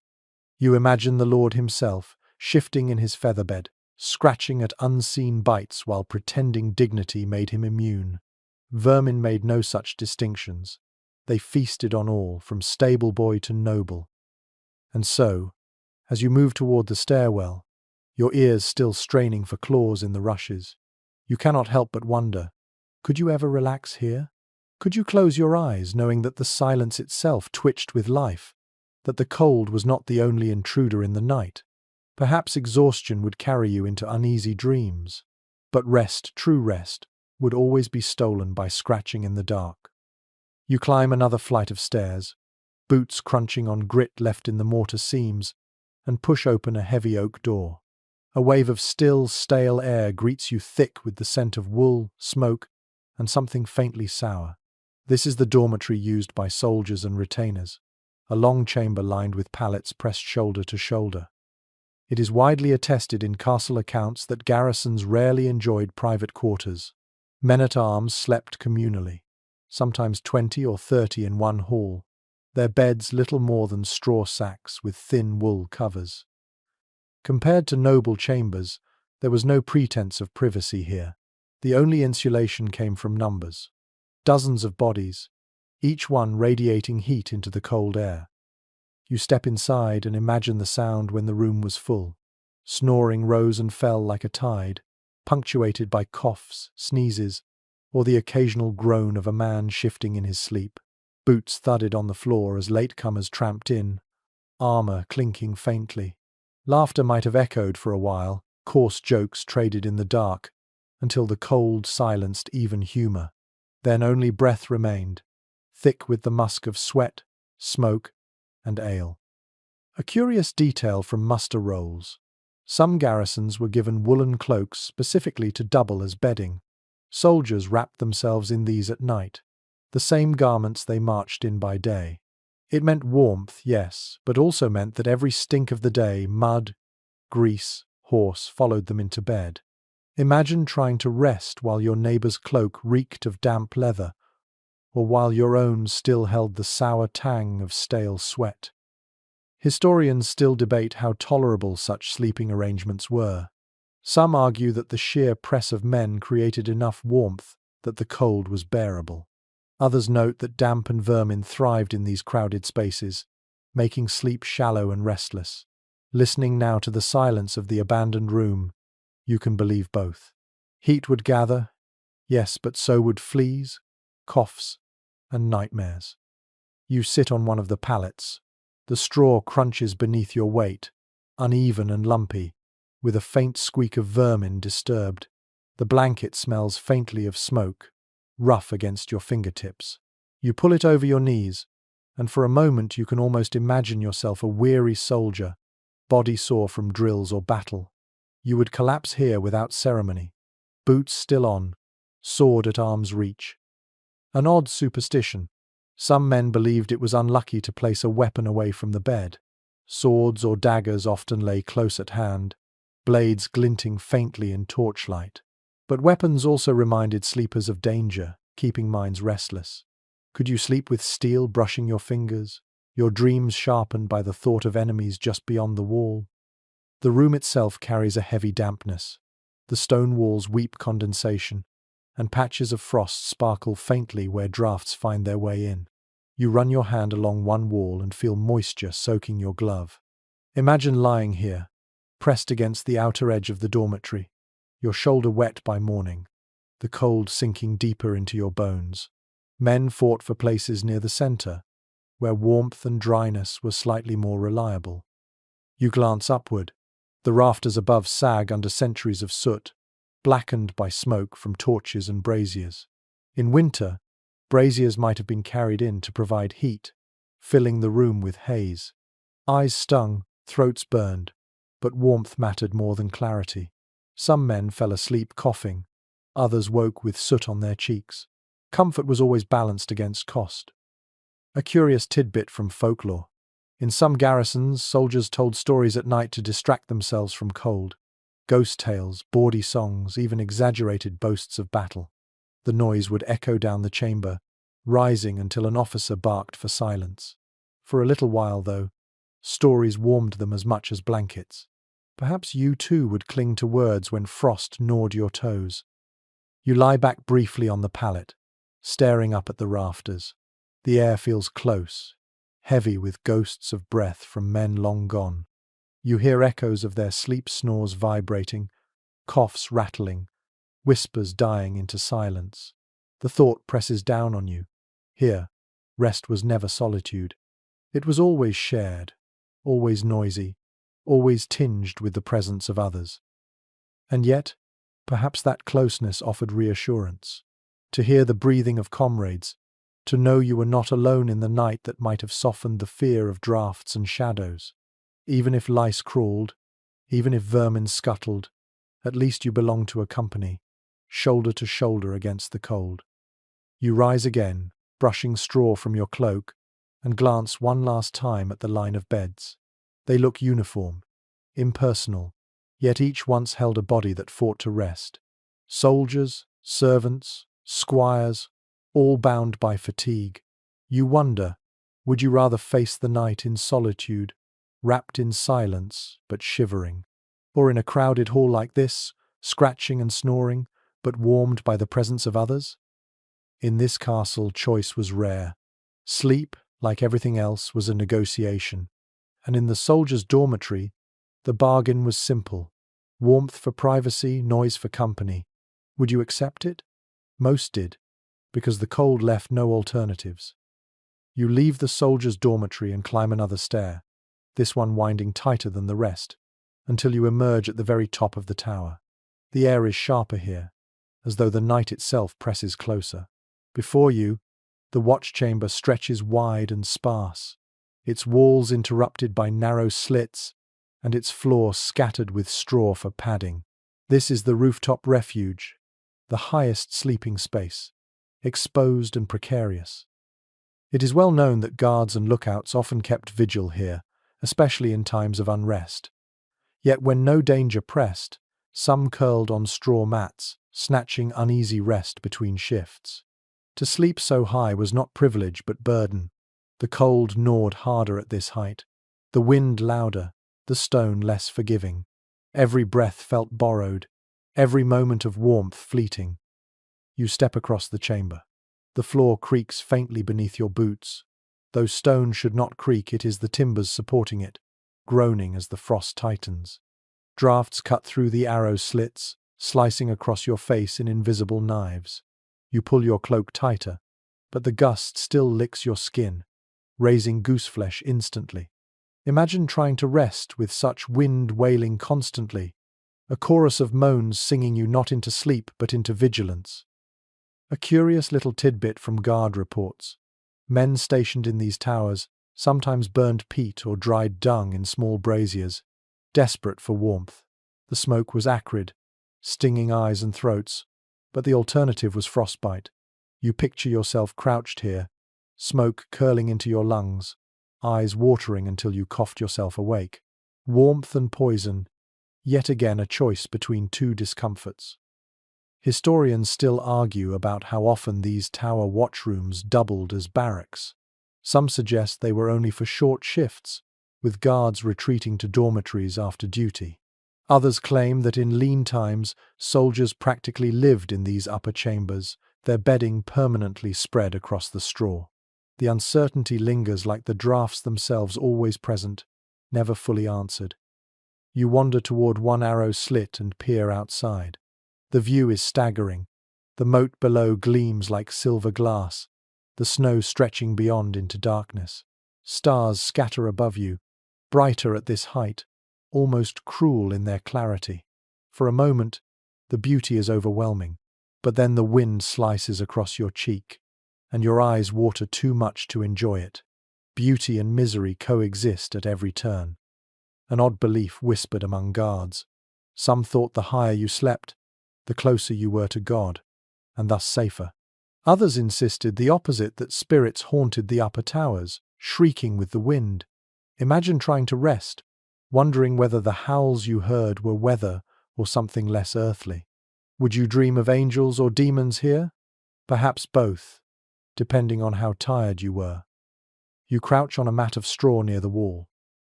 You imagine the Lord himself, shifting in his featherbed, scratching at unseen bites while pretending dignity made him immune. Vermin made no such distinctions. They feasted on all, from stable boy to noble. And so, as you move toward the stairwell, your ears still straining for claws in the rushes, you cannot help but wonder, could you ever relax here? Could you close your eyes knowing that the silence itself twitched with life, that the cold was not the only intruder in the night? Perhaps exhaustion would carry you into uneasy dreams, but rest, true rest, would always be stolen by scratching in the dark. You climb another flight of stairs, boots crunching on grit left in the mortar seams, and push open a heavy oak door. A wave of still, stale air greets you thick with the scent of wool, smoke, and something faintly sour. This is the dormitory used by soldiers and retainers, a long chamber lined with pallets pressed shoulder to shoulder. It is widely attested in castle accounts that garrisons rarely enjoyed private quarters. Men-at-arms slept communally, sometimes 20 or 30 in one hall, their beds little more than straw sacks with thin wool covers. Compared to noble chambers, there was no pretense of privacy here. The only insulation came from numbers. Dozens of bodies, each one radiating heat into the cold air. You step inside and imagine the sound when the room was full. Snoring rose and fell like a tide, punctuated by coughs, sneezes, or the occasional groan of a man shifting in his sleep. Boots thudded on the floor as latecomers tramped in, armor clinking faintly. Laughter might have echoed for a while, coarse jokes traded in the dark, until the cold silenced even humor. Then only breath remained, thick with the musk of sweat, smoke, and ale. A curious detail from muster rolls. Some garrisons were given woolen cloaks specifically to double as bedding. Soldiers wrapped themselves in these at night, the same garments they marched in by day. It meant warmth, yes, but also meant that every stink of the day, mud, grease, horse, followed them into bed. Imagine trying to rest while your neighbor's cloak reeked of damp leather, or while your own still held the sour tang of stale sweat. Historians still debate how tolerable such sleeping arrangements were. Some argue that the sheer press of men created enough warmth that the cold was bearable. Others note that damp and vermin thrived in these crowded spaces, making sleep shallow and restless. Listening now to the silence of the abandoned room, you can believe both. Heat would gather, yes, but so would fleas, coughs, and nightmares. You sit on one of the pallets. The straw crunches beneath your weight, uneven and lumpy, with a faint squeak of vermin disturbed. The blanket smells faintly of smoke, rough against your fingertips. You pull it over your knees, and for a moment you can almost imagine yourself a weary soldier, body sore from drills or battle. You would collapse here without ceremony, boots still on, sword at arm's reach. An odd superstition. Some men believed it was unlucky to place a weapon away from the bed. Swords or daggers often lay close at hand, blades glinting faintly in torchlight. But weapons also reminded sleepers of danger, keeping minds restless. Could you sleep with steel brushing your fingers, your dreams sharpened by the thought of enemies just beyond the wall? The room itself carries a heavy dampness. The stone walls weep condensation, and patches of frost sparkle faintly where drafts find their way in. You run your hand along one wall and feel moisture soaking your glove. Imagine lying here, pressed against the outer edge of the dormitory, your shoulder wet by morning, the cold sinking deeper into your bones. Men fought for places near the center, where warmth and dryness were slightly more reliable. You glance upward. The rafters above sag under centuries of soot, blackened by smoke from torches and braziers. In winter, braziers might have been carried in to provide heat, filling the room with haze. Eyes stung, throats burned, but warmth mattered more than clarity. Some men fell asleep coughing, others woke with soot on their cheeks. Comfort was always balanced against cost. A curious tidbit from folklore. In some garrisons, soldiers told stories at night to distract themselves from cold. Ghost tales, bawdy songs, even exaggerated boasts of battle. The noise would echo down the chamber, rising until an officer barked for silence. For a little while, though, stories warmed them as much as blankets. Perhaps you too would cling to words when frost gnawed your toes. You lie back briefly on the pallet, staring up at the rafters. The air feels close, heavy with ghosts of breath from men long gone. You hear echoes of their sleep snores vibrating, coughs rattling, whispers dying into silence. The thought presses down on you. Here, rest was never solitude. It was always shared, always noisy, always tinged with the presence of others. And yet, perhaps that closeness offered reassurance. To hear the breathing of comrades, to know you were not alone in the night that might have softened the fear of drafts and shadows. Even if lice crawled, even if vermin scuttled, at least you belonged to a company, shoulder to shoulder against the cold. You rise again, brushing straw from your cloak, and glance one last time at the line of beds. They look uniform, impersonal, yet each once held a body that fought to rest. Soldiers, servants, squires, all bound by fatigue. You wonder, would you rather face the night in solitude, wrapped in silence but shivering, or in a crowded hall like this, scratching and snoring, but warmed by the presence of others? In this castle, choice was rare. Sleep, like everything else, was a negotiation. And in the soldiers' dormitory, the bargain was simple. Warmth for privacy, noise for company. Would you accept it? Most did, because the cold left no alternatives. You leave the soldiers' dormitory and climb another stair, this one winding tighter than the rest, until you emerge at the very top of the tower. The air is sharper here, as though the night itself presses closer. Before you, the watch chamber stretches wide and sparse, its walls interrupted by narrow slits, and its floor scattered with straw for padding. This is the rooftop refuge, the highest sleeping space, exposed and precarious. It is well known that guards and lookouts often kept vigil here, especially in times of unrest. Yet when no danger pressed, some curled on straw mats, snatching uneasy rest between shifts. To sleep so high was not privilege but burden. The cold gnawed harder at this height, the wind louder, the stone less forgiving. Every breath felt borrowed, every moment of warmth fleeting. You step across the chamber. The floor creaks faintly beneath your boots. Though stone should not creak, it is the timbers supporting it, groaning as the frost tightens. Drafts cut through the arrow slits, slicing across your face in invisible knives. You pull your cloak tighter, but the gust still licks your skin, raising gooseflesh instantly. Imagine trying to rest with such wind wailing constantly, a chorus of moans singing you not into sleep but into vigilance. A curious little tidbit from guard reports. Men stationed in these towers sometimes burned peat or dried dung in small braziers, desperate for warmth. The smoke was acrid, stinging eyes and throats, but the alternative was frostbite. You picture yourself crouched here, smoke curling into your lungs, eyes watering until you coughed yourself awake. Warmth and poison, yet again a choice between two discomforts. Historians still argue about how often these tower watchrooms doubled as barracks. Some suggest they were only for short shifts, with guards retreating to dormitories after duty. Others claim that in lean times, soldiers practically lived in these upper chambers, their bedding permanently spread across the straw. The uncertainty lingers like the drafts themselves, always present, never fully answered. You wander toward one arrow slit and peer outside. The view is staggering. The moat below gleams like silver glass, the snow stretching beyond into darkness. Stars scatter above you, brighter at this height, almost cruel in their clarity. For a moment, the beauty is overwhelming, but then the wind slices across your cheek, and your eyes water too much to enjoy it. Beauty and misery coexist at every turn. An odd belief whispered among guards. Some thought the higher you slept, the closer you were to God, and thus safer. Others insisted the opposite, that spirits haunted the upper towers, shrieking with the wind. Imagine trying to rest, wondering whether the howls you heard were weather or something less earthly. Would you dream of angels or demons here? Perhaps both, depending on how tired you were. You crouch on a mat of straw near the wall.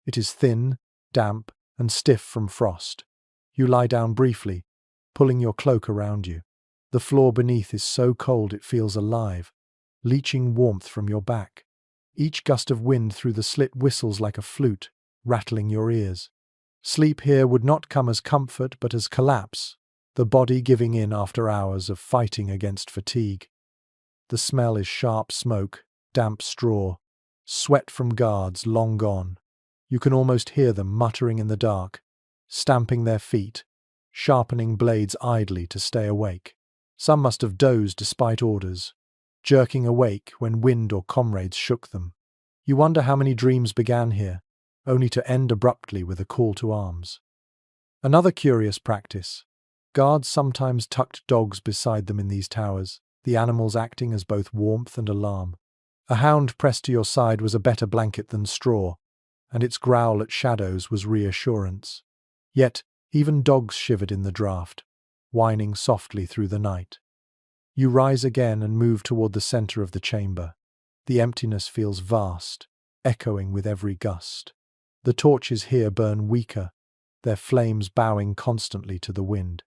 It is thin, damp, and stiff from frost. You lie down briefly, pulling your cloak around you. The floor beneath is so cold it feels alive, leaching warmth from your back. Each gust of wind through the slit whistles like a flute, rattling your ears. Sleep here would not come as comfort but as collapse, the body giving in after hours of fighting against fatigue. The smell is sharp smoke, damp straw, sweat from guards long gone. You can almost hear them muttering in the dark, stamping their feet, sharpening blades idly to stay awake. Some must have dozed despite orders, jerking awake when wind or comrades shook them. You wonder how many dreams began here, only to end abruptly with a call to arms. Another curious practice. Guards sometimes tucked dogs beside them in these towers, the animals acting as both warmth and alarm. A hound pressed to your side was a better blanket than straw, and its growl at shadows was reassurance. Yet, even dogs shivered in the draught, whining softly through the night. You rise again and move toward the center of the chamber. The emptiness feels vast, echoing with every gust. The torches here burn weaker, their flames bowing constantly to the wind.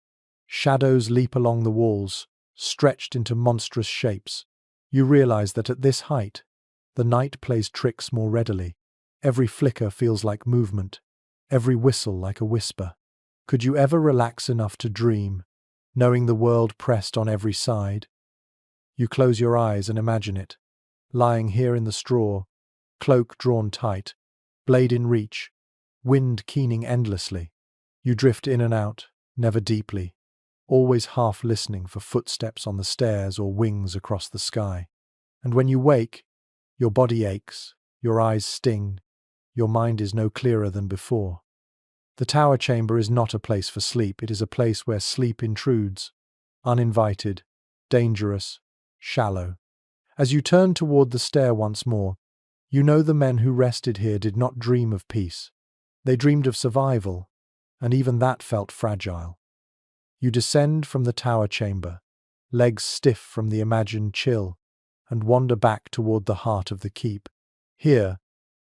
Shadows leap along the walls, stretched into monstrous shapes. You realize that at this height, the night plays tricks more readily. Every flicker feels like movement, every whistle like a whisper. Could you ever relax enough to dream, knowing the world pressed on every side? You close your eyes and imagine it, lying here in the straw, cloak drawn tight, blade in reach, wind keening endlessly. You drift in and out, never deeply, always half listening for footsteps on the stairs or wings across the sky. And when you wake, your body aches, your eyes sting, your mind is no clearer than before. The tower chamber is not a place for sleep, it is a place where sleep intrudes, uninvited, dangerous, shallow. As you turn toward the stair once more, you know the men who rested here did not dream of peace. They dreamed of survival, and even that felt fragile. You descend from the tower chamber, legs stiff from the imagined chill, and wander back toward the heart of the keep. Here,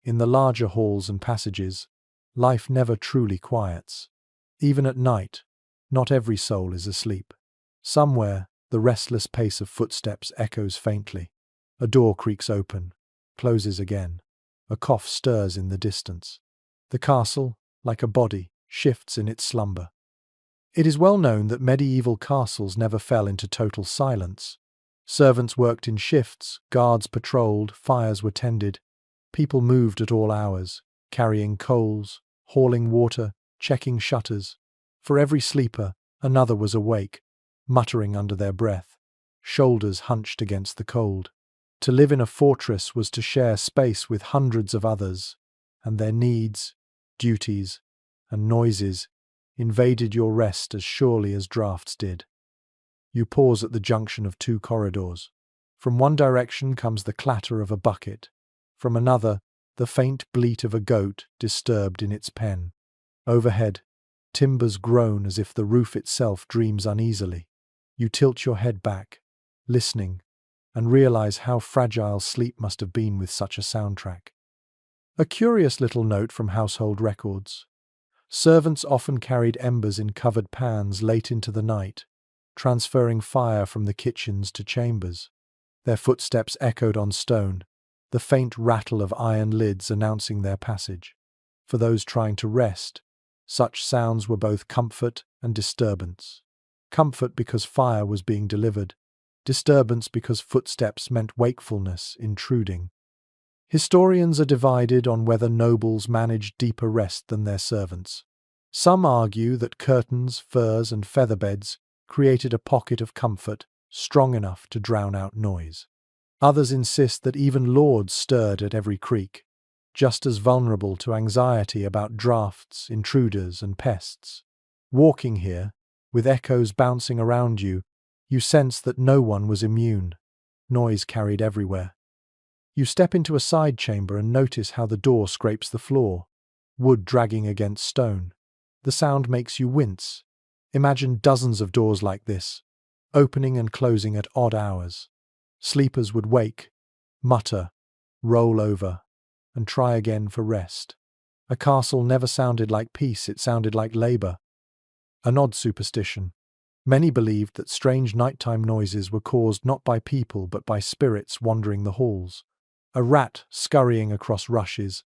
in the larger halls and passages, life never truly quiets. Even at night, not every soul is asleep. Somewhere, the restless pace of footsteps echoes faintly. A door creaks open, closes again. A cough stirs in the distance. The castle, like a body, shifts in its slumber. It is well known that medieval castles never fell into total silence. Servants worked in shifts, guards patrolled, fires were tended. People moved at all hours, carrying coals, hauling water, checking shutters. For every sleeper, another was awake, muttering under their breath, shoulders hunched against the cold. To live in a fortress was to share space with hundreds of others, and their needs, duties, and noises invaded your rest as surely as drafts did. You pause at the junction of two corridors. From one direction comes the clatter of a bucket. From another, the faint bleat of a goat disturbed in its pen. Overhead, timbers groan as if the roof itself dreams uneasily. You tilt your head back, listening, and realize how fragile sleep must have been with such a soundtrack. A curious little note from household records. Servants often carried embers in covered pans late into the night, transferring fire from the kitchens to chambers. Their footsteps echoed on stone, the faint rattle of iron lids announcing their passage. For those trying to rest, such sounds were both comfort and disturbance. Comfort because fire was being delivered, disturbance because footsteps meant wakefulness intruding. Historians are divided on whether nobles managed deeper rest than their servants. Some argue that curtains, furs, and feather beds created a pocket of comfort strong enough to drown out noise. Others insist that even lords stirred at every creak, just as vulnerable to anxiety about drafts, intruders, and pests. Walking here, with echoes bouncing around you, you sense that no one was immune. Noise carried everywhere. You step into a side chamber and notice how the door scrapes the floor, wood dragging against stone. The sound makes you wince. Imagine dozens of doors like this, opening and closing at odd hours. Sleepers would wake, mutter, roll over, and try again for rest. A castle never sounded like peace, it sounded like labor. An odd superstition. Many believed that strange nighttime noises were caused not by people but by spirits wandering the halls. A rat scurrying across rushes,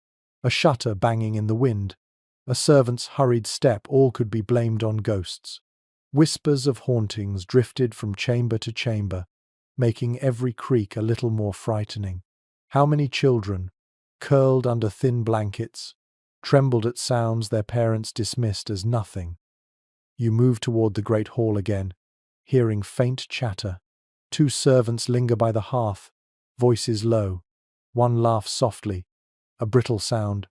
a shutter banging in the wind, a servant's hurried step, all could be blamed on ghosts. Whispers of hauntings drifted from chamber to chamber, making every creak a little more frightening. How many children, curled under thin blankets, trembled at sounds their parents dismissed as nothing. You move toward the great hall again, hearing faint chatter. Two servants linger by the hearth, voices low. One laughs softly, a brittle sound,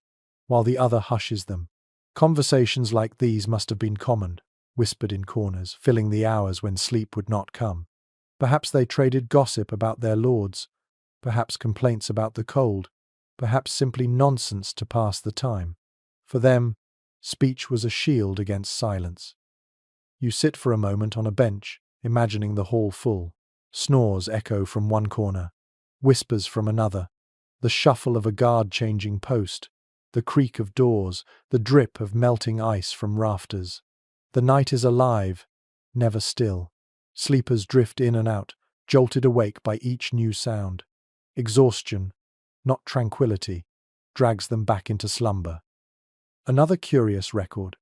while the other hushes them. Conversations like these must have been common, whispered in corners, filling the hours when sleep would not come. Perhaps they traded gossip about their lords, perhaps complaints about the cold, perhaps simply nonsense to pass the time. For them, speech was a shield against silence. You sit for a moment on a bench, imagining the hall full. Snores echo from one corner, whispers from another, the shuffle of a guard changing post, the creak of doors, the drip of melting ice from rafters. The night is alive, never still. Sleepers drift in and out, jolted awake by each new sound. Exhaustion, not tranquility, drags them back into slumber. Another curious record.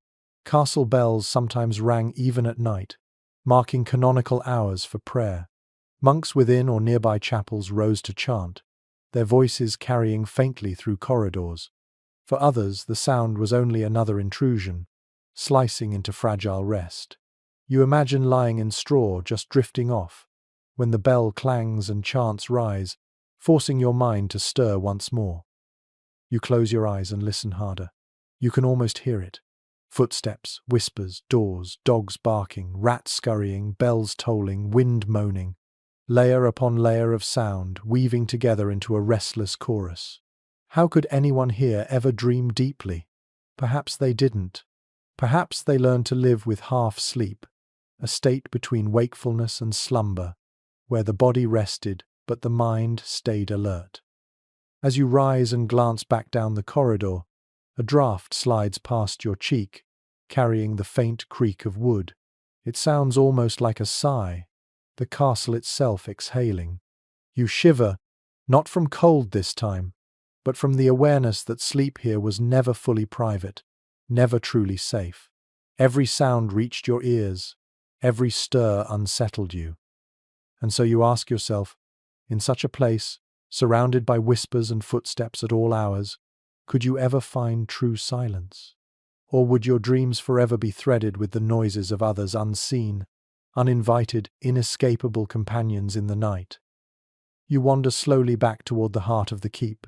Castle bells sometimes rang even at night, marking canonical hours for prayer. Monks within or nearby chapels rose to chant, their voices carrying faintly through corridors. For others, the sound was only another intrusion, slicing into fragile rest. You imagine lying in straw, just drifting off, when the bell clangs and chants rise, forcing your mind to stir once more. You close your eyes and listen harder. You can almost hear it. Footsteps, whispers, doors, dogs barking, rats scurrying, bells tolling, wind moaning. Layer upon layer of sound, weaving together into a restless chorus. How could anyone here ever dream deeply? Perhaps they didn't. Perhaps they learned to live with half sleep, a state between wakefulness and slumber, where the body rested but the mind stayed alert. As you rise and glance back down the corridor, a draught slides past your cheek, carrying the faint creak of wood. It sounds almost like a sigh, the castle itself exhaling. You shiver, not from cold this time, but from the awareness that sleep here was never fully private, never truly safe. Every sound reached your ears, every stir unsettled you. And so you ask yourself, in such a place, surrounded by whispers and footsteps at all hours, could you ever find true silence? Or would your dreams forever be threaded with the noises of others unseen, uninvited, inescapable companions in the night? You wander slowly back toward the heart of the keep,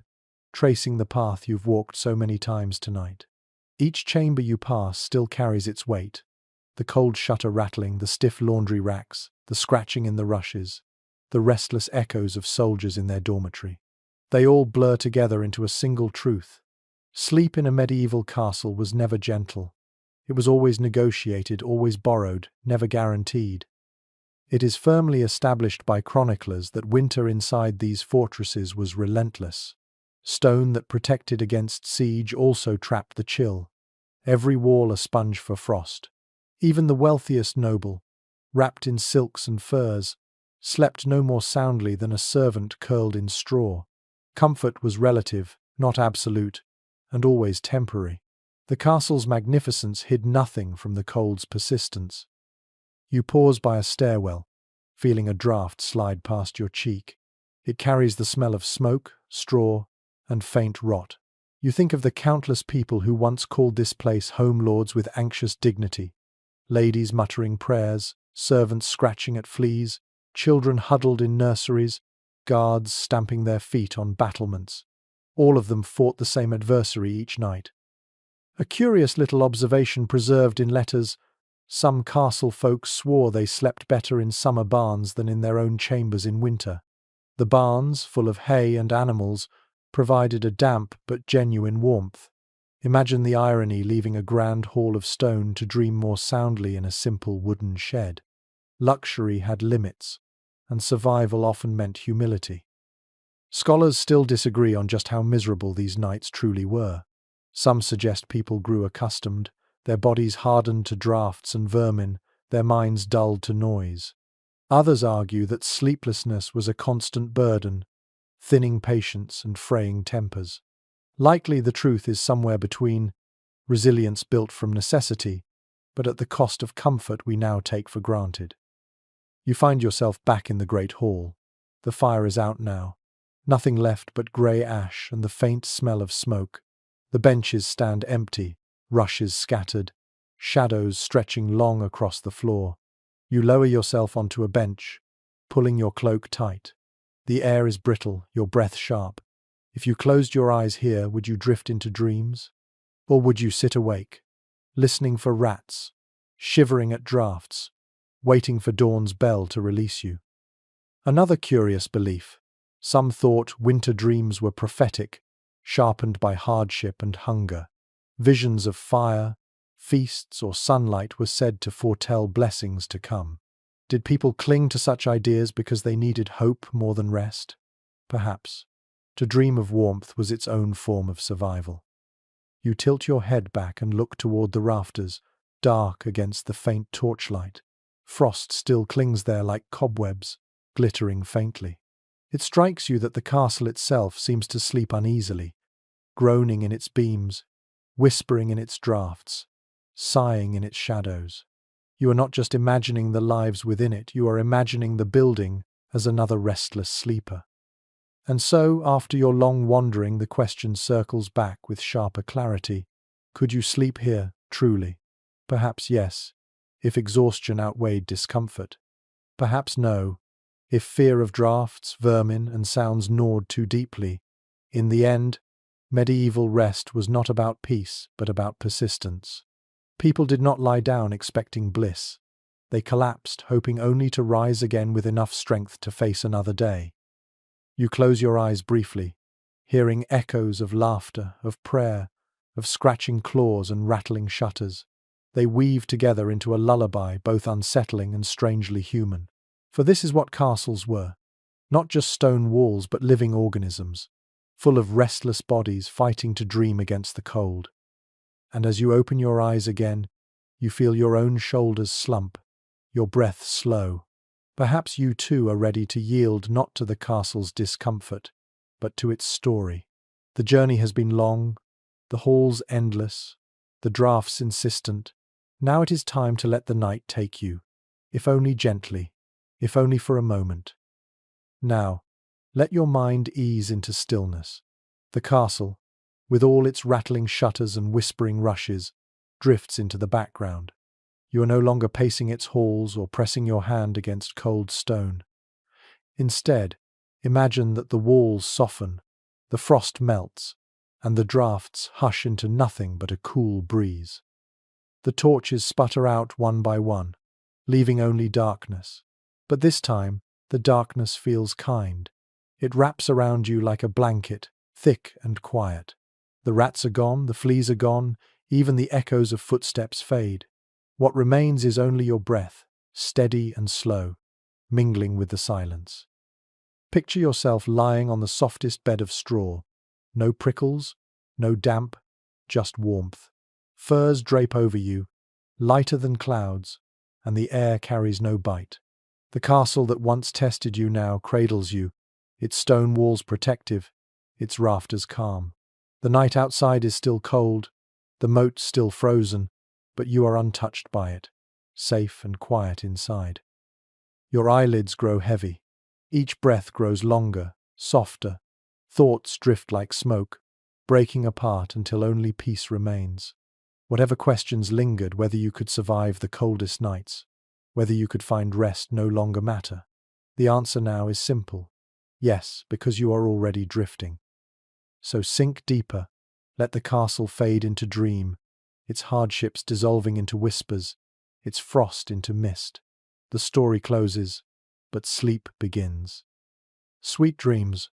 tracing the path you've walked so many times tonight. Each chamber you pass still carries its weight, the cold shutter rattling, the stiff laundry racks, the scratching in the rushes, the restless echoes of soldiers in their dormitory. They all blur together into a single truth. Sleep in a medieval castle was never gentle. It was always negotiated, always borrowed, never guaranteed. It is firmly established by chroniclers that winter inside these fortresses was relentless. Stone that protected against siege also trapped the chill, every wall a sponge for frost. Even the wealthiest noble, wrapped in silks and furs, slept no more soundly than a servant curled in straw. Comfort was relative, not absolute, and always temporary. The castle's magnificence hid nothing from the cold's persistence. You pause by a stairwell, feeling a draught slide past your cheek. It carries the smell of smoke, straw, and faint rot. You think of the countless people who once called this place home, lords with anxious dignity, ladies muttering prayers, servants scratching at fleas, children huddled in nurseries, guards stamping their feet on battlements. All of them fought the same adversary each night. A curious little observation preserved in letters: some castle folks swore they slept better in summer barns than in their own chambers in winter. The barns, full of hay and animals, provided a damp but genuine warmth. Imagine the irony, leaving a grand hall of stone to dream more soundly in a simple wooden shed. Luxury had limits, and survival often meant humility. Scholars still disagree on just how miserable these nights truly were. Some suggest people grew accustomed, their bodies hardened to draughts and vermin, their minds dulled to noise. Others argue that sleeplessness was a constant burden, thinning patience and fraying tempers. Likely the truth is somewhere between, resilience built from necessity, but at the cost of comfort we now take for granted. You find yourself back in the great hall. The fire is out now. Nothing left but grey ash and the faint smell of smoke. The benches stand empty, rushes scattered, shadows stretching long across the floor. You lower yourself onto a bench, pulling your cloak tight. The air is brittle, your breath sharp. If you closed your eyes here, would you drift into dreams? Or would you sit awake, listening for rats, shivering at draughts, waiting for dawn's bell to release you? Another curious belief. Some thought winter dreams were prophetic, sharpened by hardship and hunger. Visions of fire, feasts, or sunlight were said to foretell blessings to come. Did people cling to such ideas because they needed hope more than rest? Perhaps. To dream of warmth was its own form of survival. You tilt your head back and look toward the rafters, dark against the faint torchlight. Frost still clings there like cobwebs, glittering faintly. It strikes you that the castle itself seems to sleep uneasily, groaning in its beams, whispering in its draughts, sighing in its shadows. You are not just imagining the lives within it, you are imagining the building as another restless sleeper. And so, after your long wandering, the question circles back with sharper clarity. Could you sleep here, truly? Perhaps yes, if exhaustion outweighed discomfort. Perhaps no, if fear of draughts, vermin, and sounds gnawed too deeply. In the end, medieval rest was not about peace, but about persistence. People did not lie down expecting bliss. They collapsed, hoping only to rise again with enough strength to face another day. You close your eyes briefly, hearing echoes of laughter, of prayer, of scratching claws and rattling shutters. They weave together into a lullaby both unsettling and strangely human. For this is what castles were. Not just stone walls, but living organisms, full of restless bodies fighting to dream against the cold. And as you open your eyes again, you feel your own shoulders slump, your breath slow. Perhaps you too are ready to yield not to the castle's discomfort, but to its story. The journey has been long, the halls endless, the draughts insistent. Now it is time to let the night take you, if only gently, if only for a moment. Now, let your mind ease into stillness. The castle, with all its rattling shutters and whispering rushes, drifts into the background. You are no longer pacing its halls or pressing your hand against cold stone. Instead, imagine that the walls soften, the frost melts, and the draughts hush into nothing but a cool breeze. The torches sputter out one by one, leaving only darkness. But this time, the darkness feels kind. It wraps around you like a blanket, thick and quiet. The rats are gone, the fleas are gone, even the echoes of footsteps fade. What remains is only your breath, steady and slow, mingling with the silence. Picture yourself lying on the softest bed of straw. No prickles, no damp, just warmth. Furs drape over you, lighter than clouds, and the air carries no bite. The castle that once tested you now cradles you, its stone walls protective, its rafters calm. The night outside is still cold, the moat still frozen, but you are untouched by it, safe and quiet inside. Your eyelids grow heavy. Each breath grows longer, softer. Thoughts drift like smoke, breaking apart until only peace remains. Whatever questions lingered, whether you could survive the coldest nights, whether you could find rest, no longer matter. The answer now is simple. Yes, because you are already drifting. So sink deeper, let the castle fade into dream, its hardships dissolving into whispers, its frost into mist. The story closes, but sleep begins. Sweet dreams.